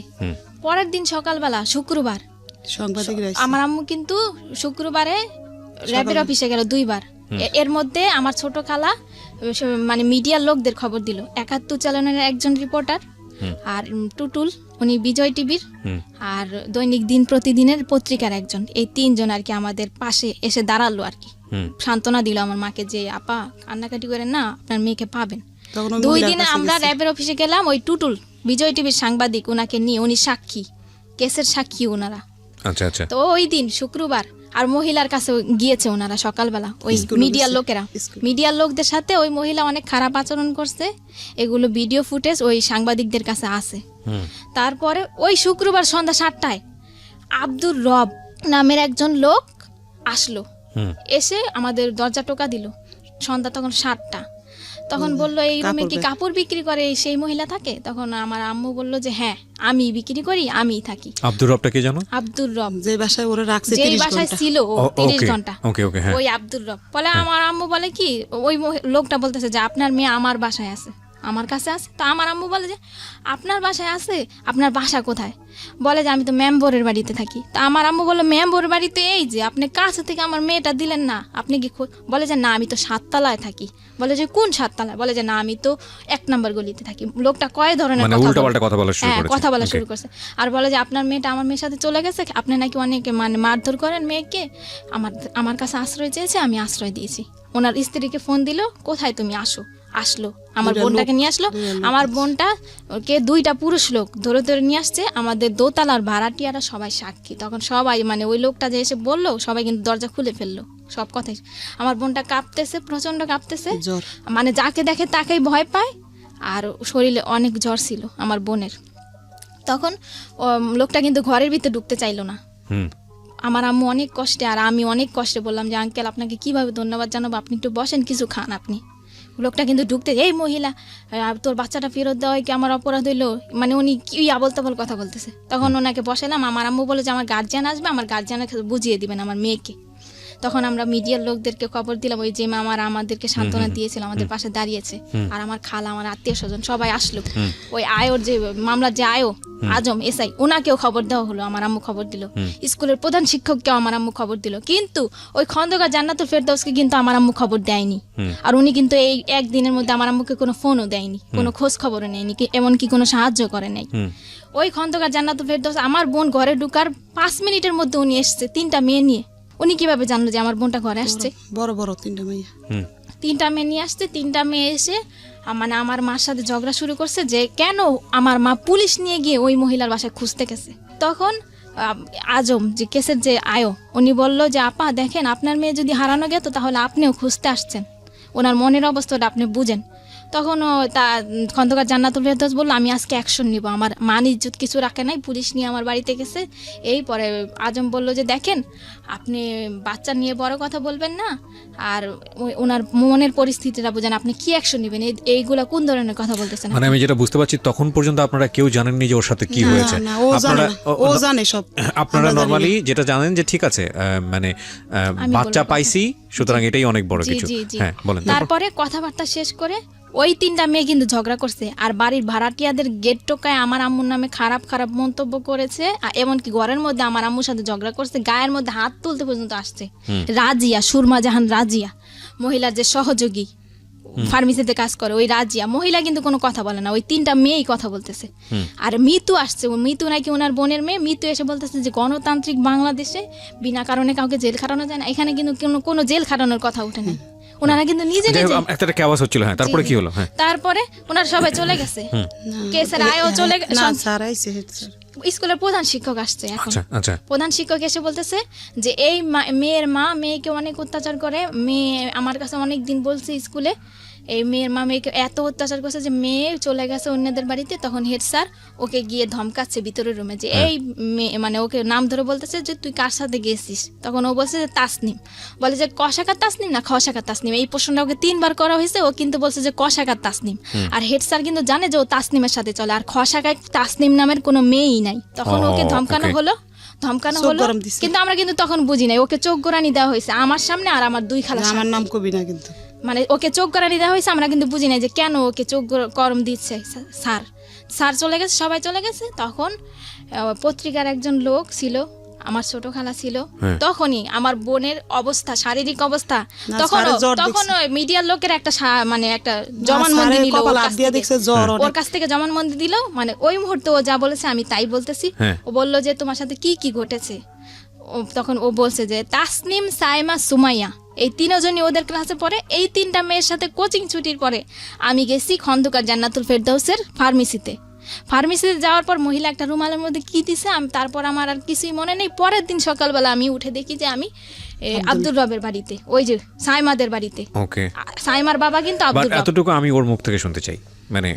পরের দিন সকালবেলা শুক্রবার আমার আম্মু কিন্তু শুক্রবারে র্যাবের অফিসে গেল 2বার। এর মধ্যে আমার ছোট খালা মানে মিডিয়ার লোকদের খবর দিল, 71 চ্যানেলের একজন রিপোর্টার, আর টুটুল উনি বিজয় টিভির, আর দৈনিক দিন প্রতিদিনের পত্রিকার একজন, এই 3 জন আর কি আমাদের পাশে এসে দাঁড়ালো আর কি, সান্ত্বনা দিল আমার মাকে যে আপা কান্নাকাটি করেন না, আপনার মেয়েকে পাবেন। 2 দিনে আমরা র্যাবের অফিসে গেলাম, ওই টুটুল বিজয় টিভির সাংবাদিক ওনাকে নিয়ে, উনি সাক্ষী, কেসের সাক্ষী ওনারা। তো ওই দিন শুক্রবার, আর মহিলার কাছে গিয়েছে ওনারা সকালবেলা, ওই মিডিয়ার লোকদের সাথে ওই মহিলা অনেক খারাপ আচরণ করছে, এগুলো ভিডিও ফুটেজ ওই সাংবাদিকদের কাছে আছে। তারপরে ওই শুক্রবার সন্ধ্যা 7টায় আব্দুর রব নামের একজন লোক আসলো, এসে আমাদের দরজা টোকা দিল। সন্ধ্যা তখন 7টা, তখন বলল এই রুমে কি কাপড় বিক্রি করে সেই মহিলা থাকে? তখন আমার আম্মু বলল যে হ্যাঁ আমি বিক্রি করি, আমিই থাকি। আব্দুর রবটা কে জানো? আব্দুর রব, যে বাসায় ওরা রাখছে যেই 30 বাসায় ঘন্টা। ছিল ও 30 ঘন্টা, ওকে ওকে, হ্যাঁ ওই আব্দুর রব। বলে আমার আম্মু বলে কি ওই লোকটা বলতেছে যে আপনার মেয়ে আমার বাসায় আছে, আমার কাছে আছে। তো আমার আম্মু বলে যে আপনার বাসায় আছে, আপনার বাসা কোথায়? বলে যে আমি তো মেম্বরের বাড়িতে থাকি। তা আমার আম্মু বললো মেম্বরের বাড়িতে এই যে আপনি কাছে থেকে আমার মেয়েটা দিলেন না, আপনি কি বলে যে না আমি তো 7 তলায় থাকি। বলে যে কোন 7 তলায়? বলে যে না আমি তো 1 নম্বর গলিতে থাকি। লোকটা কয় ধরনের মানে উল্টাপাল্টা কথা বলা শুরু করেছে। কথা বলা Okay. শুরু করছে। আর বলে যে আপনার মেয়েটা আমার মেয়ের সাথে চলে গেছে, আপনি নাকি অনেকে মানে মারধর করেন মেয়েকে, আমার কাছে আশ্রয় চেয়েছে, আমি আশ্রয় দিয়েছি। ওনার স্ত্রীকে ফোন দিল, কোথায় তুমি আসলো আমার বোনটাকে নিয়ে আসলো। আমার বোনটা কে 2টা পুরুষ লোক ধরে ধরে নিয়ে আসছে, আমাদের দোতলার ভাড়াটিয়ারা সবাই সাক্ষী। তখন সবাই মানে ওই লোকটা যে এসে বললো সবাই কিন্তু দরজা খুলে ফেললো, সব কথাই। আমার বোনটা কাঁপতেছে, প্রচন্ড কাঁপতেছে, জ্বর। মানে যাকে দেখে তাকেই ভয় পায়, আর শরীরে অনেক জ্বর ছিল আমার বোনের। তখন লোকটা কিন্তু ঘরের ভিতরে ঢুকতে চাইলো না। আমার আম্মু অনেক কষ্টে আর আমি অনেক কষ্টে বললাম যে আঙ্কেল আপনাকে কিভাবে ধন্যবাদ জানাবো, আপনি একটু বসেন, কিছু খান আপনি। লোকটা কিন্তু ঢুকতে, এই মহিলা তোর বাচ্চাটা ফেরত দেওয়া কি আমার অপরাধ হইলো? মানে উনি কি আবল তাবল কথা বলতেছে। তখন ওনাকে বসালাম। আমার আম্মু বলে যে আমার গার্জিয়ান আসবে, আমার গার্জিয়ানকে বুঝিয়ে দিবেন আমার মেয়েকে। তখন আমরা মিডিয়ার লোকদেরকে খবর দিলাম, ওই যে মামারা আমাদেরকে সান্ত্বনা দিয়েছিল, আমাদের পাশে দাঁড়িয়েছে, আর আমার খালা, আমার আত্মীয় স্বজন সবাই আসলো। ওই আয়োর যে মামলার যে আয়ো আজম এসআই, ওনাকেও খবর দেওয়া হলো, আমার আম্মু খবর দিল। স্কুলের প্রধান শিক্ষককেও আমার আম্মু খবর দিল। কিন্তু ওই খন্দকার জান্নাতুল ফেরদৌসকে কিন্তু আমার আম্মু খবর দেয়নি। আর উনি কিন্তু এই একদিনের মধ্যে আমার আম্মুকে কোনো ফোনও দেয়নি, কোনো খোঁজ খবরও নেয়নি, এমনকি কোনো সাহায্য করে নাই। ওই খন্দকার জান্নাতুল ফেরদৌস আমার বোন ঘরে ঢুকার 5 মিনিটের মধ্যে উনি এসছে 3টা মেয়ে নিয়ে। উনি কিভাবে জানলো যে আমার বোনটা ঘরে আসছে? বড় বড় 3টা মেয়ে, 3টা মেয়ে নিয়ে আসছে। 3টা মেয়ে এসে মানে আমার মার সাথে ঝগড়া শুরু করছে যে কেন আমার মা পুলিশ নিয়ে গিয়ে ওই মহিলার বাসায় খুঁজতে গেছে। তখন আজম যে কেসের যে আয়ো, উনি বলল যে আপা দেখেন আপনার মেয়ে যদি হারানো গেত তাহলে আপনিও খুঁজতে আসছেন, ওনার মনের অবস্থাটা আপনি বুঝেন। তখন তা খন্দকার জান্নাতুল ফেরদৌস বললো আমি আজকে অ্যাকশন নিব, আমার মান ইজ্জত কিছু রাখে নাই, পুলিশ নিয়ে আমার বাড়িতে গেছে। এই পরে আজম বলল যে দেখেন আপনি বাচ্চা নিয়ে বড় কথা বলবেন না, আর ওনার মনের পরিস্থিতিটা বুঝেন, আপনি কি অ্যাকশন নেবেন, এইগুলা কোন ধরনের কথা বলতেছেন? মানে আমি যেটা বুঝতে পারছি তখন পর্যন্ত আপনারা কেউ জানেননি যে ওর সাথে কি হয়েছে। না, ও জানে না, ও জানে সব। আপনারা নরমালি যেটা জানেন যে ঠিক আছে মানে বাচ্চা পাইছি, সুতরাং এটাই অনেক বড় কিছু। হ্যাঁ বলেন। তারপরে কথাবার্তা শেষ করে ওই 3টা মেয়ে কিন্তু ঝগড়া করছে, আর বাড়ির ভাড়াটিয়াদের গেট টোকায় আমার আম্মুর নামে খারাপ খারাপ মন্তব্য করেছে, এমনকি ঘরের মধ্যে আমার আম্মুর সাথে ঝগড়া করছে, গায়ের মধ্যে হাত তুলতে পর্যন্ত আসছে। রাজিয়া, সুরমা জাহান রাজিয়া, মহিলার যে সহযোগী ফার্মেসিতে কাজ করে, ওই রাজিয়া মহিলা কিন্তু কোনো কথা বলে না, ওই 3টা মেয়েই কথা বলতেছে। আর মিতু আসছে, মিতু নাকি ওনার বোনের মেয়ে। মিতু এসে বলতেছে যে গণতান্ত্রিক বাংলাদেশে বিনা কারণে কাউকে জেল খাটানো যায় না, এখানে কিন্তু কোনো জেল খাটানোর কথা ওঠে না। ওনারা কিন্তু নিজে নিজে একটা আওয়াজ হচ্ছিল। হ্যাঁ তারপরে কি হলো? হ্যাঁ তারপরে ওনারা সবাই চলে গেছে, কেসের আয়ও চলে গেছে। না স্যার আইছে, হেড স্যার স্কুলের প্রধান শিক্ষক আসছে এখন। আচ্ছা প্রধান শিক্ষক এসে বলতেছে যে এই মেয়ের মা মেয়েকে অনেক অত্যাচার করে, মেয়ে আমার কাছে অনেক দিন বলছে স্কুলে, এই মেয়ের মা মেয়েকে এত অত্যাচার করছে যে মেয়ে চলে গেছে অন্যদের বাড়িতে। তখন হেড স্যার ওকে গিয়ে ধমকাচ্ছে ভিতরের রুমে যে এই মেয়ে, মানে ওকে নাম ধরে বলতেছে যে তুই কার সাথে গেছিস। তখন ও বলছে যে তাসনিম। বলে যে কশাকার তাসনিম না খশাকার তাসনিম, এই প্রশ্নটা ওকে 3বার করা হয়েছে, ও কিন্তু বলছে যে কশাকার তাসনিম। আর হেড স্যার কিন্তু জানে যে ও তাসনিমের সাথে চলে, আর খশাকার তাসনিম নামের কোনো মেয়েই নাই। তখন ওকে ধমকানো হলো, কিন্তু আমরা কিন্তু তখন বুঝি নাই, ওকে চোখ গোড়ানি দেওয়া হয়েছে আমার সামনে আর আমার 2 খালা। আমার নাম কবি না, কিন্তু মানে ওকে চোখ গোড়ানি দেওয়া হয়েছে, আমরা কিন্তু বুঝি নাই যে কেন ওকে চোখ গরম দিচ্ছে। স্যার চলে গেছে, সবাই চলে গেছে। তখন পত্রিকার একজন লোক ছিল, আমার ছোট খালা ছিল। তখনই আমার বোনের অবস্থা, শারীরিক অবস্থা, তখন মিডিয়ার লোকের একটা মানে একটা জবানবন্দি নিল, ওর কাছ থেকে জবানবন্দি দিল। মানে ওই মুহূর্তে ও যা বলেছে আমি তাই বলতেছি। ও বলল যে তোমার সাথে কি কি ঘটেছে। তখন ও বলছে যে তাসনিম, সাইমা, সুমাইয়া, এই 3জনই ওদের ক্লাসে পড়ে। এই 3টা মেয়ের সাথে কোচিং ছুটির পরে আমি গেছি খন্দকার জান্নাতুল ফেরদৌসের ফার্মেসিতে যাওয়ার পর মহিলা একটা রুমালের মধ্যে কি দিছে, আমি তারপর আমার আর কিছুই মনে নেই। পরের দিন সকালবেলা আমি উঠে দেখি যে আমি আব্দুর রবের বাড়িতে, ওই যে সাইমাদের বাড়িতে। ওকে, সাইমার বাবা কিন্তু আব্দুর রব। এতটুকু আমি ওর মুখ থেকে শুনতে চাই, মানে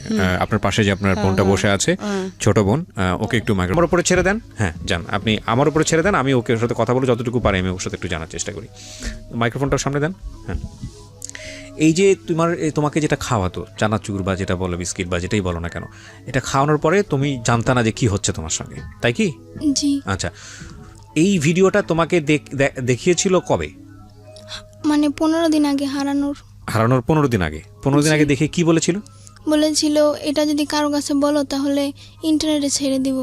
আপনার পাশে যে আপনার বোনটা বসে আছে, ছোট বোন, ওকে একটু আমার উপরে ছেড়ে দেন। হ্যাঁ যান, আপনি আমার উপরে ছেড়ে দেন, আমি ওকে সাথে কথা বলে যতটুকু পারি আমি ওর সাথে একটু জানার চেষ্টা করি। মাইক্রোফোনটার সামনে দেন। হ্যাঁ, এই যে তোমাকে যেটা খাওয়াতো চানাচুর বা যেটা বলো বিস্কিট বা যেটাই বলো না কেন, এটা খাওয়ানোর পরে তুমি জানতা না যে কি হচ্ছে তোমার সঙ্গে, তাই কি? জি। আচ্ছা, এই ভিডিওটা তোমাকে দেখিয়েছিল কবে? মানে 15 দিন আগে হারানোর 15 দিন আগে। 15 দিন আগে দেখে কি বলেছিল? বলেছিল এটা যদি কারো কাছে বলো তাহলে ইন্টারনেটে ছেড়ে দিব।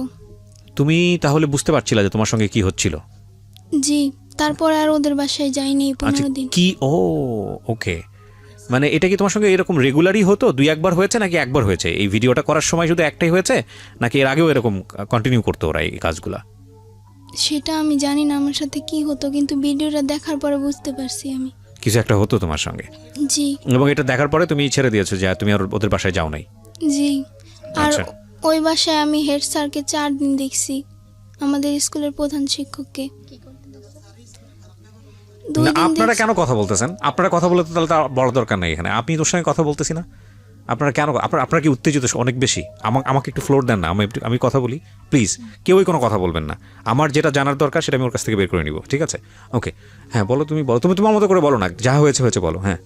তুমি তাহলে বুঝতে পারছিলা যে তোমার সঙ্গে কি হচ্ছিল? জি। তারপর আর ওদের বাসায় যাইনি 15 দিন। কি ওকে, মানে এটা কি তোমার সঙ্গে এরকম রেগুলারই হতো? 2-1 হয়েছে নাকি একবার হয়েছে? এই ভিডিওটা করার সময় শুধু একটাই হয়েছে নাকি এর আগেও এরকম কন্টিনিউ করতো ওরা এই কাজগুলা? সেটা আমি জানি না আমার সাথে কি হতো, কিন্তু ভিডিওটা দেখার পরে বুঝতে পারছি আমি কিছু একটা হতো তোমার সঙ্গে। জি। এবং এটা দেখার পরে তুমি ছেড়ে দিয়েছো যে তুমি আর ওদের বাসায় যাও নাই? জি। আর আচ্ছা। ওই বাসায় আমি হেড স্যারকে 4 দিন দেখছি, আমাদের স্কুলের প্রধান শিক্ষককে। না, আপনারা কেন কথা বলতেছেন? আপনারা কথা বলতে তাহলে তার বড় দরকার নেই এখানে। আপনি তোর সঙ্গে কথা বলতেছি না, আপনারা কেন? আপনারা কি উত্তেজিত অনেক বেশি? আমাকে একটু ফ্লোর দেন না, আমি কথা বলি প্লিজ। কেউই কোনো কথা বলবেন না, আমার যেটা জানার দরকার সেটা আমি ওর কাছ থেকে বের করে নিব, ঠিক আছে? ওকে, হ্যাঁ বলো, তুমি তোমার মতো করে বলো না, যা হয়েছে বলো। হ্যাঁ,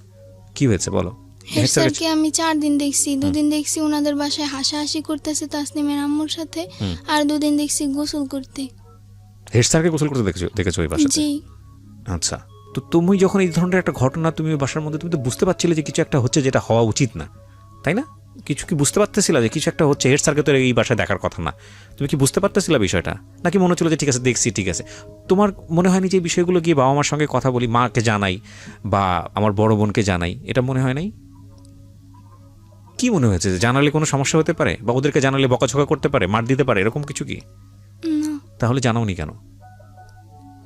কি হয়েছে বলো। হেড স্যারকে আমি 4 দিন দেখছি। 2 দিন দেখছি ওনাদের বাসায় হাসাহাসি করতেছে তাসনিমের আম্মুর সাথে, আর 2 দিন দেখছি গোসল করতে। হেড স্যারকে গোসল করতে দেখেছো ওই বাসাতে? জি। আচ্ছা, তো তুমি যখন এই ধরনের একটা ঘটনা তুমি বাসার মধ্যে, তুমি তো বুঝতে পারছিলে যে কিছু একটা হচ্ছে যেটা হওয়া উচিত না, তাই না? কিছু কি বুঝতে পারতেছিলা যে কিছু একটা হচ্ছে? হেড স্যারকে তো এই বাসায় দেখার কথা না, তুমি কি বুঝতে পারতেছিলা বিষয়টা? নাকি মনে হচ্ছিল যে ঠিক আছে দেখছি, ঠিক আছে? তোমার মনে হয়নি যে এই বিষয়গুলো গিয়ে বাবা মার সঙ্গে কথা বলি, মাকে জানাই বা আমার বড় বোনকে জানাই, এটা মনে হয় নাই? কি মনে হয়েছে যে জানালে কোনো সমস্যা হতে পারে বা ওদেরকে জানালে বকাঝকা করতে পারে, মার দিতে পারে, এরকম কিছু কি? না। তাহলে জানাওনি কেন?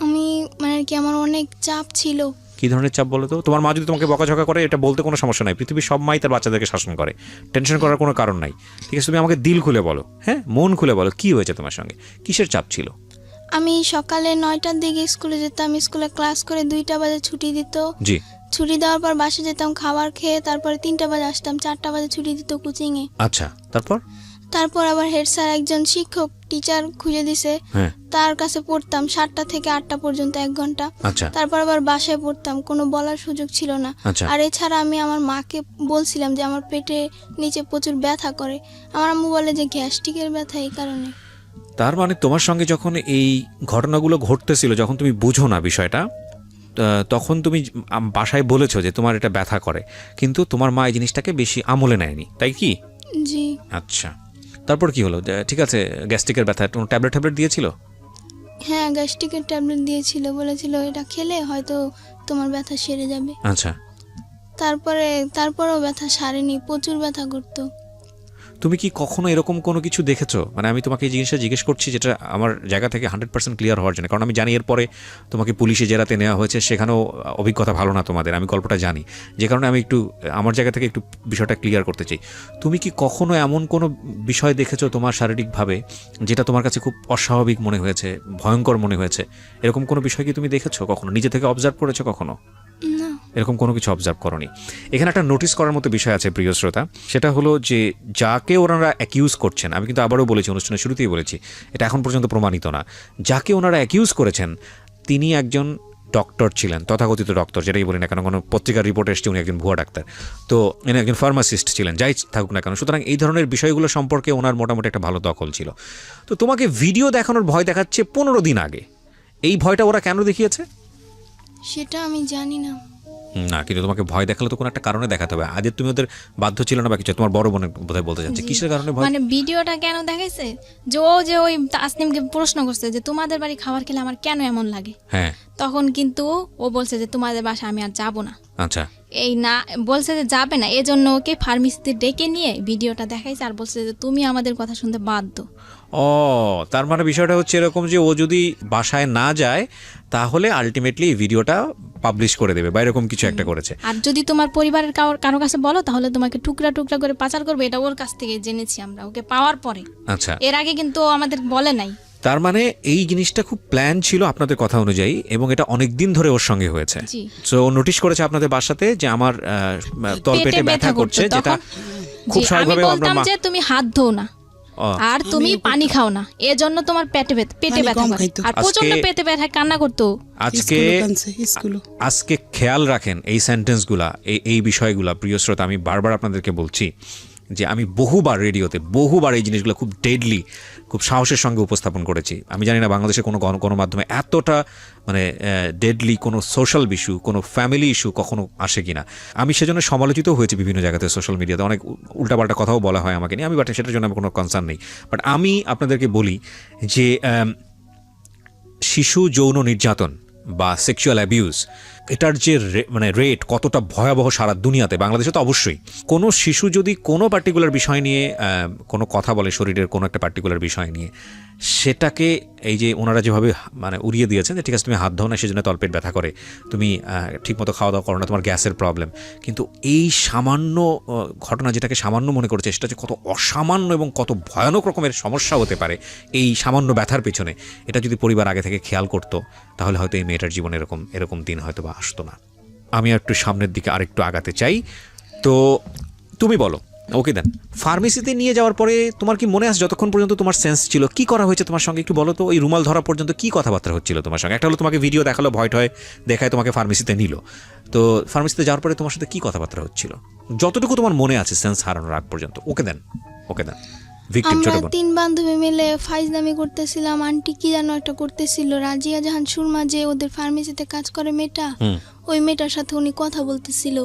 আমি মানে কি আমার অনেক চাপ ছিল। কি ধরনের চাপ বলো তো? তোমার মা যদি তোমাকে বকাঝকা করে এটা বলতে কোনো সমস্যা নাই, পৃথিবীর সব মাই তার বাচ্চাদেরকে শাসন করে, টেনশন করার কোনো কারণ নাই, ঠিক আছে? তুমি আমাকে দিল খুলে বলো, হ্যাঁ মন খুলে বলো, কি হয়েছে তোমার সঙ্গে, কিসের চাপ ছিল? আমি সকালে 9টার দিকে স্কুলে যেতাম, স্কুলে ক্লাস করে 2টা বাজে ছুটি দিত। জি। ছুটি দেওয়ার পর বাসে যেতাম খাবার খেয়ে, তারপরে 3টা বাজে আসতাম, 4টা বাজে ছুটি দিত কোচিংয়ে। আচ্ছা, তারপর আবার হেড স্যার একজন শিক্ষক টিচার খুঁজে দিছে, হ্যাঁ, তার কাছে পড়তাম 7টা থেকে 8টা পর্যন্ত 1 ঘন্টা। আচ্ছা, তারপর আবার বাসায় পড়তাম, কোনো বলার সুযোগ ছিল না। আচ্ছা। আর এছাড়া আমি আমার মাকে বলছিলাম যে আমার পেটে নিচে প্রচুর ব্যথা করে, আমার আম্মু বলে যে গ্যাস্ট্রিকের ব্যথা, এই কারণে। তার মানে তোমার সঙ্গে যখন এই ঘটনাগুলো ঘটতেছিল, যখন তুমি বুঝো না বিষয়টা, তখন তুমি বাসায় বলেছো যে তোমার এটা ব্যথা করে, কিন্তু তোমার মা এই জিনিসটাকে বেশি আমলে নেয়নি, তাই কি? জি। আচ্ছা, তারপর কি হলো? ঠিক আছে, গ্যাস্ট্রিকের ব্যথা, কোনো ট্যাবলেট দিয়েছিল? হ্যাঁ, গ্যাস্ট্রিকের ট্যাবলেট দিয়েছিল, বলেছিল এটা খেলে হয়তো তোমার ব্যথা সেরে যাবে। আচ্ছা। তারপরেও ব্যথা সারেনি, প্রচুর ব্যথা করতো। তুমি কি কখনো এরকম কোনো কিছু দেখেছো? মানে আমি তোমাকে এই জিনিসটা জিজ্ঞেস করছি যেটা আমার জায়গা থেকে 100% ক্লিয়ার হওয়ার জন্য, কারণ আমি জানি এরপরে তোমাকে পুলিশে জেরাতে নেওয়া হয়েছে, সেখানেও অভিজ্ঞতা ভালো না তোমাদের, আমি গল্পটা জানি, যে কারণে আমি একটু আমার জায়গা থেকে একটু বিষয়টা ক্লিয়ার করতে চাই। তুমি কি কখনো এমন কোনো বিষয় দেখেছো তোমার শারীরিকভাবে যেটা তোমার কাছে খুব অস্বাভাবিক মনে হয়েছে, ভয়ঙ্কর মনে হয়েছে? এরকম কোনো বিষয় কি তুমি দেখেছো কখনো? নিজে থেকে অবজার্ভ করেছো কখনো? না। এরকম কোনো কিছু অবজার্ভ করনি। এখানে একটা নোটিস করার মতো বিষয় আছে প্রিয় শ্রোতা, সেটা হলো যে যাকে ওনারা অ্যাকিউজ করছেন, আমি কিন্তু আবারও বলেছি, অনুষ্ঠানের শুরুতেই বলেছি, এটা এখন পর্যন্ত প্রমাণিত না, যাকে ওনারা অ্যাকিউজ করেছেন তিনি একজন ডক্টর ছিলেন, তথাকথিত ডক্টর, যেটাই বলি না কেন, কোনো পত্রিকার রিপোর্টে এসছে উনি একজন ভুয়া ডাক্তার, তো উনি একজন ফার্মাসিস্ট ছিলেন, যাই থাকুক না কেন। সুতরাং এই ধরনের বিষয়গুলো সম্পর্কে ওনার মোটামুটি একটা ভালো দখল ছিল। তো তোমাকে ভিডিও দেখানোর ভয় দেখাচ্ছে 15 দিন আগে, এই ভয়টা ওরা কেন দেখিয়েছে সেটা আমি জানি না। না, কিন্তু তোমাকে ভয় দেখালে তো কোনো একটা কারণে দেখাতে হবে। আগে তুমি ওদের বাধ্য ছিল না বা কিছু? তোমার বড় বোনের বোধহয় বলতে যাচ্ছে, কিসের কারণে ভয়? মানে ভিডিওটা কেন দেখাইছে যে ওই তাসনিমকে প্রশ্ন করছে যে তোমাদের বাড়ি খাবার খেলে আমার কেন এমন লাগে, হ্যাঁ, তখন কিন্তু ও বলছে যে তোমাদের বাসা আমি আর যাব না। আচ্ছা, এই না বলছে যে যাবে না, এজন্য ওকে ফার্মেসিতে ডেকে নিয়ে ভিডিওটা দেখাইছে আর বলছে যে তুমি আমাদের কথা শুনতে বাধ্য। ও, তার মানে বিষয়টা হচ্ছে এরকম যে ও যদি বাসায় না যায় তাহলে আলটিমেটলি এই ভিডিওটা পাবলিশ করে দেবে বা এরকম কিছু একটা করেছে। আর যদি তোমার পরিবারের কারো কাছে বলো তাহলে তোমাকে টুকরা টুকরা করে পাচার করবে, এটা ওর কাছ থেকে জেনেছি আমরা, ওকে পাওয়ার পরে। আচ্ছা, এর আগে কিন্তু আমাদের বলে নাই। তার মানে এই জিনিসটা খুব প্ল্যান ছিল আপনাদের কথা অনুযায়ী, এবং এটা অনেক দিন ধরে ওর সঙ্গে হয়েছে। সো নোটিশ করেছে আপনাদের বাসাতে যে আমার তলপেটে ব্যথা করছে, যেটা খুব স্বাভাবিকভাবে আমি বলতাম যে তুমি হাত ধো না, আর তুমি পানি খাও না, এজন্য তোমার পেটে ব্যথা কম করে। খাইতো। আর প্রচন্ড পেটে ব্যথা কান্না করতো। আজকে খেয়াল রাখেন এই সেন্টেন্সগুলা, এই বিষয়গুলা। প্রিয় শ্রোতা, আমি বারবার আপনাদেরকে বলছি যে আমি বহুবার রেডিওতে বহুবার এই জিনিসগুলো খুব ডেডলি, খুব সাহসের সঙ্গে উপস্থাপন করেছি। আমি জানি না বাংলাদেশে কোনো গণমাধ্যমে এতটা মানে ডেডলি কোনো সোশ্যাল ইস্যু, কোনো ফ্যামিলি ইস্যু কখনো আসে কিনা। আমি সেজন্য সমালোচিত হয়েছি বিভিন্ন জায়গাতে, সোশ্যাল মিডিয়াতে অনেক উল্টাপাল্টা কথাও বলা হয় আমাকে নিয়ে। আমি বাট সেটার জন্য আমার কোনো কনসার্ন নেই। বাট আমি আপনাদেরকে বলি যে শিশু যৌন নির্যাতন বা সেক্সুয়াল অ্যাবিউজ, এটার যে মানে রেট কতটা ভয়াবহ সারা দুনিয়াতে, বাংলাদেশে তো অবশ্যই। কোনো শিশু যদি কোনো পার্টিকুলার বিষয় নিয়ে কোনো কথা বলে, শরীরের কোনো একটা পার্টিকুলার বিষয় নিয়ে, সেটাকে এই যে ওনারা যেভাবে মানে উড়িয়ে দিয়েছেন যে ঠিক আছে তুমি হাত ধো না সেজন্য তলপেট ব্যথা করে, তুমি ঠিকমতো খাওয়া দাওয়া করো না, তোমার গ্যাসের প্রবলেম। কিন্তু এই সামান্য ঘটনা, যেটাকে সামান্য মনে করছে, সেটা যে কত অসামান্য এবং কত ভয়ানক রকমের সমস্যা হতে পারে এই সামান্য ব্যথার পেছনে, এটা যদি পরিবার আগে থেকে খেয়াল করতো তাহলে হয়তো এই মেয়েটার জীবনে এরকম দিন হয়তো বা আসতো না। আমি একটু সামনের দিকে আরেকটু আগাতে চাই। তো তুমি বলো, ওকে দেন, ফার্মেসিতে নিয়ে যাওয়ার পরে তোমার কি মনে আছে যতক্ষণ পর্যন্ত তোমার সেন্স ছিল কি করা হয়েছে তোমার সঙ্গে একটু বলো তো? ওই রুমাল ধরা পর্যন্ত কি কথাবার্তা হচ্ছিল তোমার সঙ্গে? একটা হলো তোমাকে ভিডিও দেখালো, ভয় টয় দেখায় তোমাকে ফার্মেসিতে নিল, তো ফার্মেসিতে যাওয়ার পরে তোমার সাথে কি কথাবার্তা হচ্ছিল যতটুকু তোমার মনে আছে সেন্স হারানোর আগ পর্যন্ত? ওকে দেন, ওকে দেন। আমরা 3 বান্ধবী মিলে ফাইজলামি করতেছিলাম। আন্টি কি যেন একটা করতেছিল, রাজিয়া জাহান সুরমা, যে ওদের ফার্মেসিতে কাজ করে মেয়েটা, ওই মেয়েটার সাথে উনি কথা বলতেছিল।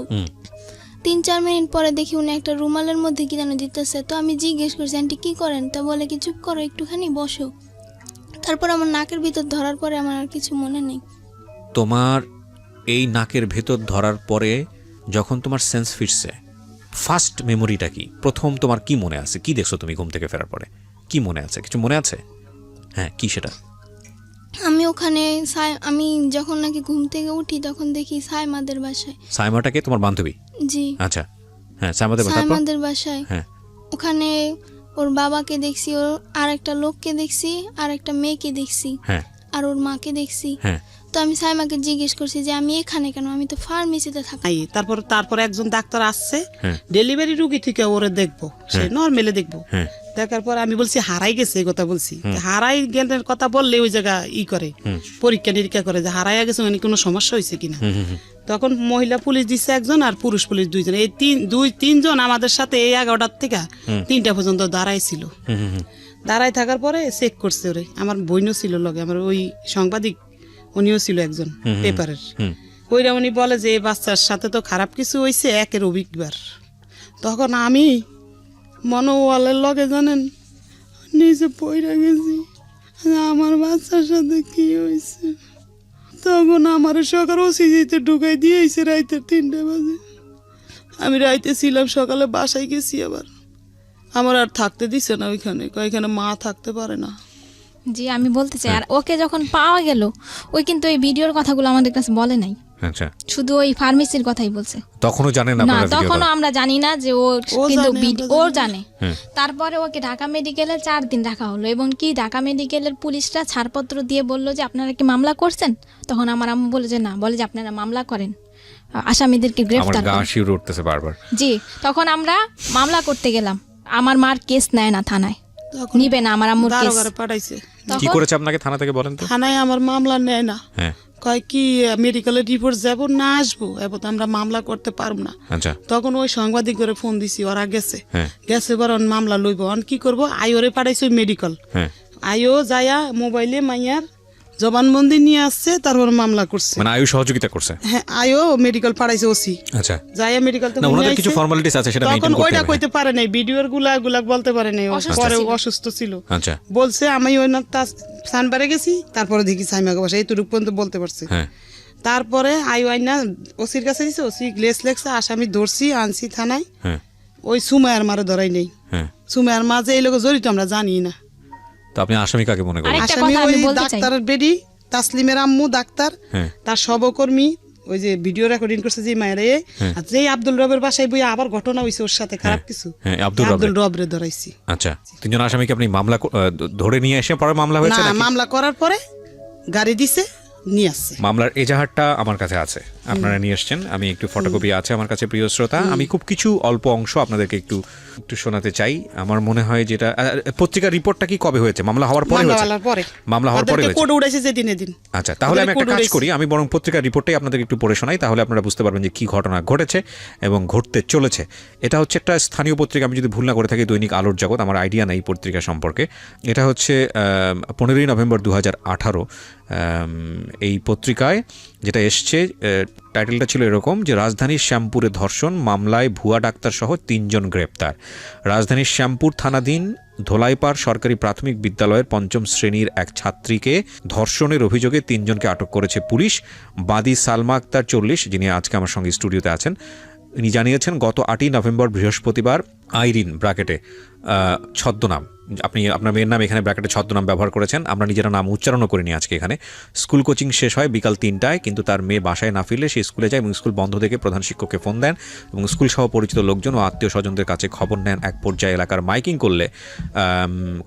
3-4 মিনিট পরে দেখি উনি একটা রুমালের মধ্যে কি যেন দিতেছে। তো আমি জিজ্ঞেস করছি আন্টি কি করেন, তা বলে কি চুপ করো একটুখানি বসো। তারপর আমার নাকের ভিতর ধরার পরে আমার আর কিছু মনে নেই। তোমার এই নাকের ভেতর ধরার পরে যখন তোমার সেন্স ফিরছে, ফার্স্ট মেমোরিটা কি? প্রথম তোমার কি মনে আছে? কি দেখছো তুমি ঘুম থেকে ফেরার পরে? কি মনে আছে? কিছু মনে আছে? হ্যাঁ, কি সেটা? আমি ওখানে আমি যখন নাকি ঘুম থেকে উঠি তখন দেখি সাইমাদের বাসায়। সাইমাটাকে তোমার বান্ধবী? জি। আচ্ছা, হ্যাঁ, সাইমাদের বাসায়। হ্যাঁ, ওখানে ওর বাবাকে দেখছি, ওর আর একটা লোককে দেখছি, আর একটা মেয়েকে দেখছি, হ্যাঁ, আর ওর মাকে দেখছি। হ্যাঁ। তো আমি সাইমাকে জিজ্ঞেস করছি যে আমি এখানে কেন, আমি তো ফার্মেসিতে থাকি। তারপর একজন ডাক্তার আসছে, ডেলিভারি রুগী থেকে ওরে দেখবো, সে নর্মালি দেখবো। দেখার পর আমি বলছি হারাই গেছে, এই কথা বলছি। হারাই গেলের কথা বললে ওই জায়গা করে পরীক্ষা নিরীক্ষা করে যে হারাইয়া গেছে, মানে কোনো সমস্যা হয়েছে কিনা। তখন মহিলা পুলিশ দিচ্ছে একজন আর পুরুষ পুলিশ 2 জন। এই 3 জন আমাদের সাথে এই 11টার থেকে 3টা পর্যন্ত দাঁড়াইছিল। দাঁড়াই থাকার পরে চেক করছে ওরে। আমার বোনও ছিল লগে, আমার ওই সাংবাদিক উনিও ছিল একজন পেপারের। ওইরা উনি বলে যে এই বাচ্চার সাথে তো খারাপ কিছু হয়েছে, একের অভিজ্ঞবার। তখন আমি মনোওয়ালের লগে জানেন নিজে পড়ে গেছি আমার বাচ্চার সাথে কি হয়েছে। তখন আমার সকাল ওসিজিতে ঢুকাই দিয়েছে রাইতে 3টা বাজে। আমি রাইতে ছিলাম, সকালে বাসায় গেছি। আবার আমার আর থাকতে দিছে না ওইখানে, ওইখানে মা থাকতে পারে না। জি, আমি বলতে চাই, আর ওকে যখন পাওয়া গেল ওই কিন্তু এই ভিডিওর কথাগুলো আমাদের কাছে বলে নাই। আচ্ছা, শুধু ওই ফার্মেসির কথাই বলছে। তখনও জানেন না? না, তখনও আমরা জানি না যে ও কিন্তু ও জানে। তারপরে ওকে ঢাকা মেডিকেলে 4 দিন রাখা হলো, এবং কি ঢাকা মেডিকেলের পুলিশরা ছাড়পত্র দিয়ে বললো যে আপনারা কি মামলা করছেন? তখন আমার আম্মু বলে যে না, বলে যে আপনারা মামলা করেন, আসামিদেরকে গ্রেফতার করেন। জি, তখন আমরা মামলা করতে গেলাম, আমার মার কেস নেয় না থানায়, নিবে না আমার আম্মুর কেস। পাঠাইছে। কি করেছে আপনাকে থানা থেকে বলেন তো? থানায় আমার মামলা নেয় না। হ্যাঁ, কয় কি মেডিকেলের রিপোর্ট যাব না আসবো, এবার আমরা মামলা করতে পারবো না। আচ্ছা। তখন ওই সাংবাদিক করে ফোন দিছি, ওরা গেছে। গেছে বরং মামলা লইব। কি করবো, আইওরে পাঠাইছে মেডিকেল। আইও যায়া মোবাইলে মাইয়ার জবানবন্দি নিয়ে আসছে, তারপর মামলা করছে। মানে আয়ু সহযোগিতা করছে? হ্যাঁ, আইও মেডিকেল পাঠাইছে ওসি। আচ্ছা, যায়া মেডিকেল থেকে না, ওনাদের কিছু ফর্মালিটিস আছে সেটা মেইনটেইন করতে হবে। ওইটা কইতে পারে নাই, ভিডিওর গুলা বলতে পারে নাই, পরে অসুস্থ ছিল। আচ্ছা, বলছে আমি ওই না সানবারে গেছি, তারপরে দেখি সাইমাকে বসে, এইটুকু পর্যন্ত বলতে পারছে। তারপরে আইনা ওসির কাছে দিছে, ওসি গ্লেস লেখছে, আসামি ধরছি আনছি থানায়। ওই সুমায়ার মারে ধরাই নেই। সুমায়ার মাঝে এই লোক জড়িত আমরা জানি না। তো আপনি আসামি কাকে মনে করেন? আসামি ওই ডাক্তারের বেডি, তাসলিমের আম্মু ডাক্তার, তার সহকর্মী, ওই যে ভিডিও রেকর্ডিং করছে যে মায়ের, আর যে আব্দুল রবের বাসায় বই আবার ঘটনা হইছে ওর সাথে খারাপ কিছু, আব্দুল রবরে ধরাইছি। আচ্ছা, 3 জন আসামিকে আপনি মামলা ধরে নিয়ে এসে পরে মামলা হয়েছে না? নাকি? মামলা করার পরে গাড়ি দিছে, নিয়ে আসছে। মামলার এজাহারটা আমার কাছে আছে, আপনারা নিয়ে এসছেন, আমি একটু ফটোকপি আছে আমার কাছে প্রিয় শ্রোতা। আমি খুব কিছু অল্প অংশ আপনাদেরকে একটু একটু শোনাতে চাই। আমার মনে হয় যেটা পত্রিকার রিপোর্টটা কি কবে হয়েছে? মামলা হওয়ার পরে হয়েছে? মামলা হওয়ার পরে হয়েছে। কোর্ট উড়াইছে যেদিন এদিন। আচ্ছা, তাহলে আমি একটা কাজ করি, আমি বরং পত্রিকার রিপোর্টটাই আপনাদের একটু পড়ে শোনাই, তাহলে আপনারা বুঝতে পারবেন যে কি ঘটনা ঘটেছে এবং ঘটতে চলেছে। এটা হচ্ছে একটা স্থানীয় পত্রিকা, আমি যদি ভুল না করে থাকি দৈনিক আলোর জগৎ, আমার আইডিয়া নেই পত্রিকা সম্পর্কে। এটা হচ্ছে 15ই নভেম্বর 2018। এই পত্রিকায় যেটা এসছে, টাইটেলটা ছিল এরকম যে রাজধানীর শ্যামপুরে ধর্ষণ মামলায় ভুয়া ডাক্তার সহ 3 জন গ্রেপ্তার। রাজধানীর শ্যামপুর থানাধীন ধোলাইপাড় সরকারি প্রাথমিক বিদ্যালয়ের 5ম শ্রেণীর এক ছাত্রীকে ধর্ষণের অভিযোগে 3 জনকে আটক করেছে পুলিশ। বাদী সালমা আক্তার 40, যিনি আজকে আমার সঙ্গে স্টুডিওতে আছেন, তিনি জানিয়েছেন গত 8ই নভেম্বর বৃহস্পতিবার আইরিন ব্র্যাকেটে ছদ্মনাম, আপনি আপনার মেয়ের নাম এখানে ব্র্যাকেটে ছদ্মনাম ব্যবহার করেছেন, আমরা নিজেরা নাম উচ্চারণও করিনি আজকে এখানে। স্কুল কোচিং শেষ হয় বিকাল 3টায়, কিন্তু তার মেয়ে বাসায় না ফিরলে সে স্কুলে যায় এবং স্কুল বন্ধ থেকে প্রধান শিক্ষককে ফোন দেন এবং স্কুল সহ পরিচিত লোকজন ও আত্মীয় স্বজনদের কাছে খবর নেন। এক পর্যায়ে এলাকার মাইকিং করলে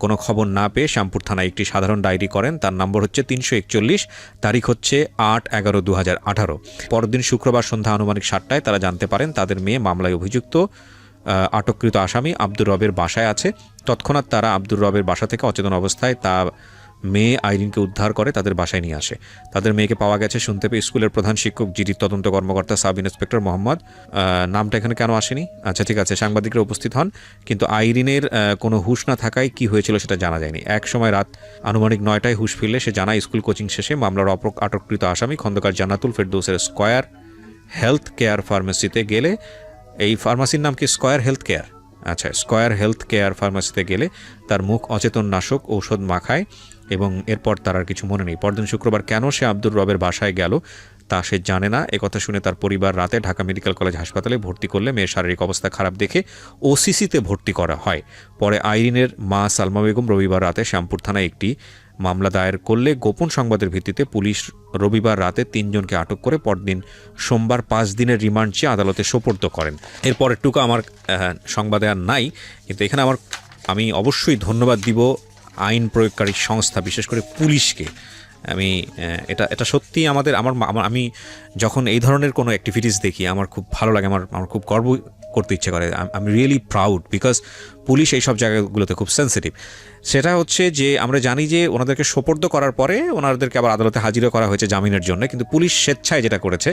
কোনো খবর না পেয়ে শ্যামপুর থানায় একটি সাধারণ ডায়েরি করেন। তার নম্বর হচ্ছে 341, তারিখ হচ্ছে 8/11/2018। পরদিন শুক্রবার সন্ধ্যা আনুমানিক 7টায় তারা জানতে পারেন তাদের মেয়ে মামলায় অভিযুক্ত আটককৃত আসামি আব্দুর রবের বাসায় আছে। তৎক্ষণাৎ তারা আব্দুর রবের বাসা থেকে অচেতন অবস্থায় তার মেয়ে আইরিনকে উদ্ধার করে তাদের বাসায় নিয়ে আসে। তাদের মেয়েকে পাওয়া গেছে শুনতে পেয়ে স্কুলের প্রধান শিক্ষক, জিডির তদন্ত কর্মকর্তা সাব ইন্সপেক্টর মোহাম্মদ, নামটা এখানে কেন আসেনি, আচ্ছা ঠিক আছে, সাংবাদিকরা উপস্থিত হন। কিন্তু আইরিনের কোনো হুঁশ না থাকায় কি হয়েছিল সেটা জানা যায়নি। এক সময় রাত আনুমানিক 9টায় হুঁশ ফিরলে সে জানায় স্কুল কোচিং শেষে মামলার আটককৃত আসামি খন্দকার জান্নাতুল ফেরদৌসের স্কয়ার হেলথ কেয়ার ফার্মেসিতে গেলে, এই ফার্মাসির নাম কি স্কয়ার হেলথ কেয়ার, আচ্ছা স্কয়ার হেলথ কেয়ার ফার্মাসিতে গেলে তার মুখ অচেতন নাশক ঔষধ মাখায় এবং এরপর তার আর কিছু মনে নেই। পরদিন শুক্রবার কেন সে আব্দুর রবের বাসায় গেল তা সে জানে না। একথা শুনে তার পরিবার রাতে ঢাকা মেডিকেল কলেজ হাসপাতালে ভর্তি করলে মেয়ের শারীরিক অবস্থা খারাপ দেখে ওসিসিতে ভর্তি করা হয়। পরে আইরিনের মা সালমা বেগম রবিবার রাতে শ্যামপুর থানায় একটি মামলা দায়ের করলে গোপন সংবাদের ভিত্তিতে পুলিশ রবিবার রাতে 3 জনকে আটক করে পরদিন সোমবার 5 দিনের রিমান্ড চেয়ে আদালতে সোপর্দ করেন। এরপরেরটুকু আমার সংবাদে আর নাই, কিন্তু এখানে আমি অবশ্যই ধন্যবাদ দিব আইন প্রয়োগকারী সংস্থা, বিশেষ করে পুলিশকে। আমি এটা সত্যি আমি যখন এই ধরনের কোনো অ্যাক্টিভিটিস দেখি আমার খুব ভালো লাগে, আমার খুব গর্ব করতে ইচ্ছে করে। I am really proud because police এই সব জায়গাগুলোতে খুব সেন্সিটিভ। সেটা হচ্ছে যে আমরা জানি যে ওনাদেরকে সোপর্দ করার পরে ওনাদেরকে আবার আদালতে হাজিরও করা হয়েছে জামিনের জন্য, কিন্তু পুলিশ স্বেচ্ছায় যেটা করেছে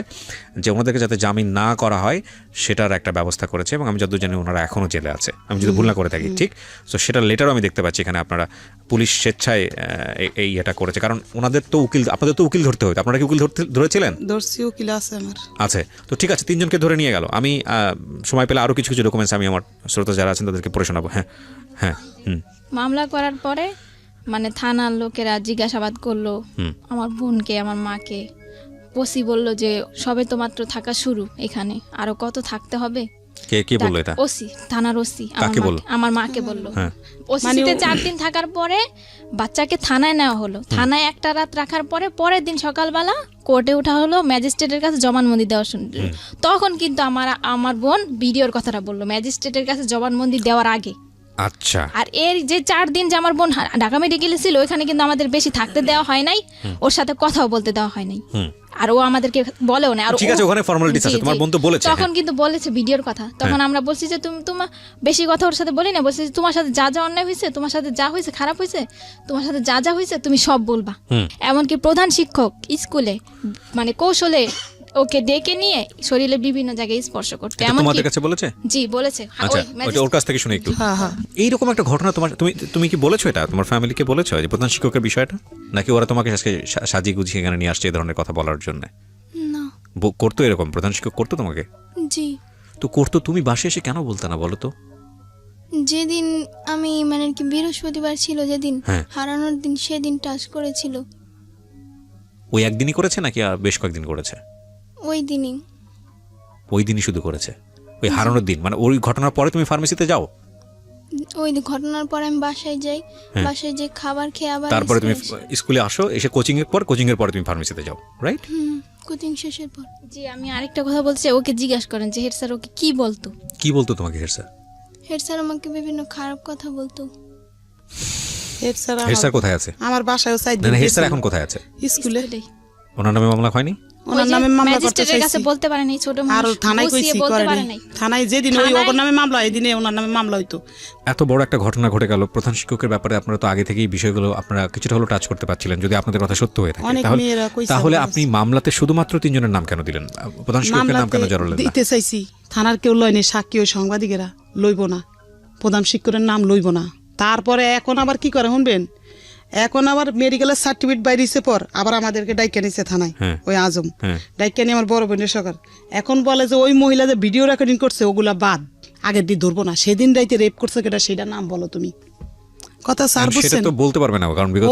যে ওনাদেরকে যাতে জামিন না করা হয় সেটার একটা ব্যবস্থা করেছে এবং আমি যতদূর জানি ওনারা এখনও জেলে আছে, আমি যদি ভুল না করে থাকি, ঠিক? সো সেটার লেটারও আমি দেখতে পাচ্ছি এখানে আপনারা পুলিশ স্বেচ্ছায় এই এটা করেছে, কারণ ওনাদের তো আপনাদের তো উকিল ধরতে হতো, আপনারা কি উকিল ধরেছিলেন? ধরছি, উকিল আছে আমার আছে তো, ঠিক আছে, 3 জনকে ধরে নিয়ে গেল। আমি সময় পেলে আরও কিছু ডকুমেন্টস আমি আমার শ্রোতা যারা আছেন তাদেরকে পড়ে শোনাবো। হ্যাঁ হ্যাঁ হুম। মামলা করার পরে মানে থানার লোকেরা জিজ্ঞাসাবাদ করলো আমার বোনকে, আমার মাকে। ওসি বলল যে সবে তো মাত্র থাকা শুরু, এখানে আরো কত থাকতে হবে। কে বললো এটা? ওসি, থানার ওসি আমার মাকে বললো। হ্যাঁ। ওসিতে 4 দিন থাকার পরে বাচ্চাকে থানায় নেওয়া হলো। থানায় একটা রাত রাখার পরে পরের দিন সকালবেলা কোর্টে ওঠা হলো ম্যাজিস্ট্রেটের কাছে জবানবন্দি দেওয়ার জন্য। তখন কিন্তু আমার বোন ভিডিওর কথাটা বললো ম্যাজিস্ট্রেটের কাছে জবানবন্দি দেওয়ার আগে। আচ্ছা। আর এর যে 4 দিন যে আমার বোন ঢাকা মেডিকেলে ছিল ওইখানে কিন্তু আমাদের বেশি থাকতে দেওয়া হয় নাই, ওর সাথে কথাও বলতে দেওয়া হয় নাই, আর ও আমাদেরকে বলেও না। আর ঠিক আছে, ওখানে ফর্মালিটিস আছে, তোমার বোন তো বলেছে, তখন কিন্তু বলেছে ভিডিওর কথা। তখন আমরা বলছি যে তুমি তোমার বেশি কথা ওর সাথে বলি না, বলছি তোমার সাথে যা যা অন্যায় হয়েছে, তোমার সাথে যা হয়েছে খারাপ হয়েছে, তোমার সাথে যা যা হয়েছে তুমি সব বলবা। এমনকি প্রধান শিক্ষক স্কুলে মানে কৌশলে ওকে ডেকে নিয়ে শরীরে বিভিন্ন জায়গায় স্পর্শ করতে। তোমাদের কাছে বলেছে? জি বলেছে। আচ্ছা, ওর কাছ থেকে শুনে একটু। এইরকম একটা ঘটনা তুমি কি বলেছো এটা তোমার ফ্যামিলিকে বলেছো যে প্রধান শিক্ষকের বিষয়টা, নাকি ওরা তোমাকে আজকে সাজিয়ে গুছিয়ে এখানে নিয়ে আসছে এই ধরনের কথা বলার জন্য? না, করতো এরকম প্রধান শিক্ষক করতো তোমাকে? জি। তো করতো, তুমি বাসায় এসে কেন বলতে না বলো তো? যেদিন আমি মানে কি বৃহস্পতিবার ছিল যেদিন হারানোর দিন, সেদিন টাচ করেছিল। ওই একদিনই করেছে নাকি বেশ কয়েকদিন করেছে? ওই দিনই শুধু করেছে, ওই হারানোর দিন। মানে ওই ঘটনার পরে তুমি ফার্মেসিতে যাও? ওই ঘটনার পরে আমি বাসায় যাই, বাসায় যে খাবার খেয়ে আবার তারপরে তুমি স্কুলে আসো, এসে কোচিং এর পরে তুমি ফার্মেসিতে যাও, রাইট? কোচিং শেষের পর। জি, আমি আরেকটা কথা বলছি, ওকে জিজ্ঞাসা করেন যে হেড স্যার ওকে কি বলতো তোমাকে? হেড স্যার আমাকে বিভিন্ন খারাপ কথা বলতো। হেড স্যার কোথায় আছে? আমার বাসায়ও চাই। হেড স্যার এখন কোথায় আছে? স্কুলে। ওনার নামে মামলা হয়নি? ওনার নামে মামলা করতে ম্যাজিস্ট্রেটের কাছে চাইছি বলতে পারে নাই, ছোট আর মানুষ থানায় বসিয়ে কইছি বলতে করে পারে নাই নাই। থানায় যেদিন ওই ওর নামে মামলা এই দিনে ওনার নামে মামলা হইতো। এত বড় একটা ঘটনা ঘটে গেল, প্রধান শিক্ষকের ব্যাপারে আপনারা তো আগে থেকেই বিষয়গুলো আপনারা কিছুটা হলেও টাচ করতে পারছিলেন, যদি আপনাদের কথা সত্য হয়ে থাকে। অনেক তাহলে মেয়েরা কইছে তাহলে আমার আপনি মামলাতে শুধুমাত্র 3 জনের নাম কেন দিলেন? প্রধান শিক্ষকের নাম কেন মামলাতে জড়ালেন না? দিতে চাইছি, থানার কেউ লয়নি, সাক্ষী ওই সাংবাদিকেরা লইব না, প্রধান শিক্ষকের নাম লইব না। তারপরে এখন আবার কি করে শুনবেন, এখন আবার মেডিকেলের সার্টিফিকেট বাইরেছে পর আবার আমাদেরকে ডাইকা নিছে থানায়, ওই আজম ডাইকা নিয়ে আমার বড় বোনের সরকার এখন বলে যে ওই মহিলা যে ভিডিও রেকর্ডিং করছে ওগুলা বাদ, আগের দিন ধরবো না, সেদিন রাইতে রেপ করছে কেটা সেটা নাম বলো তুমি। কথা স্যার সেটা বুঝছেন তো বলতে পারবে না, কারণ বিগত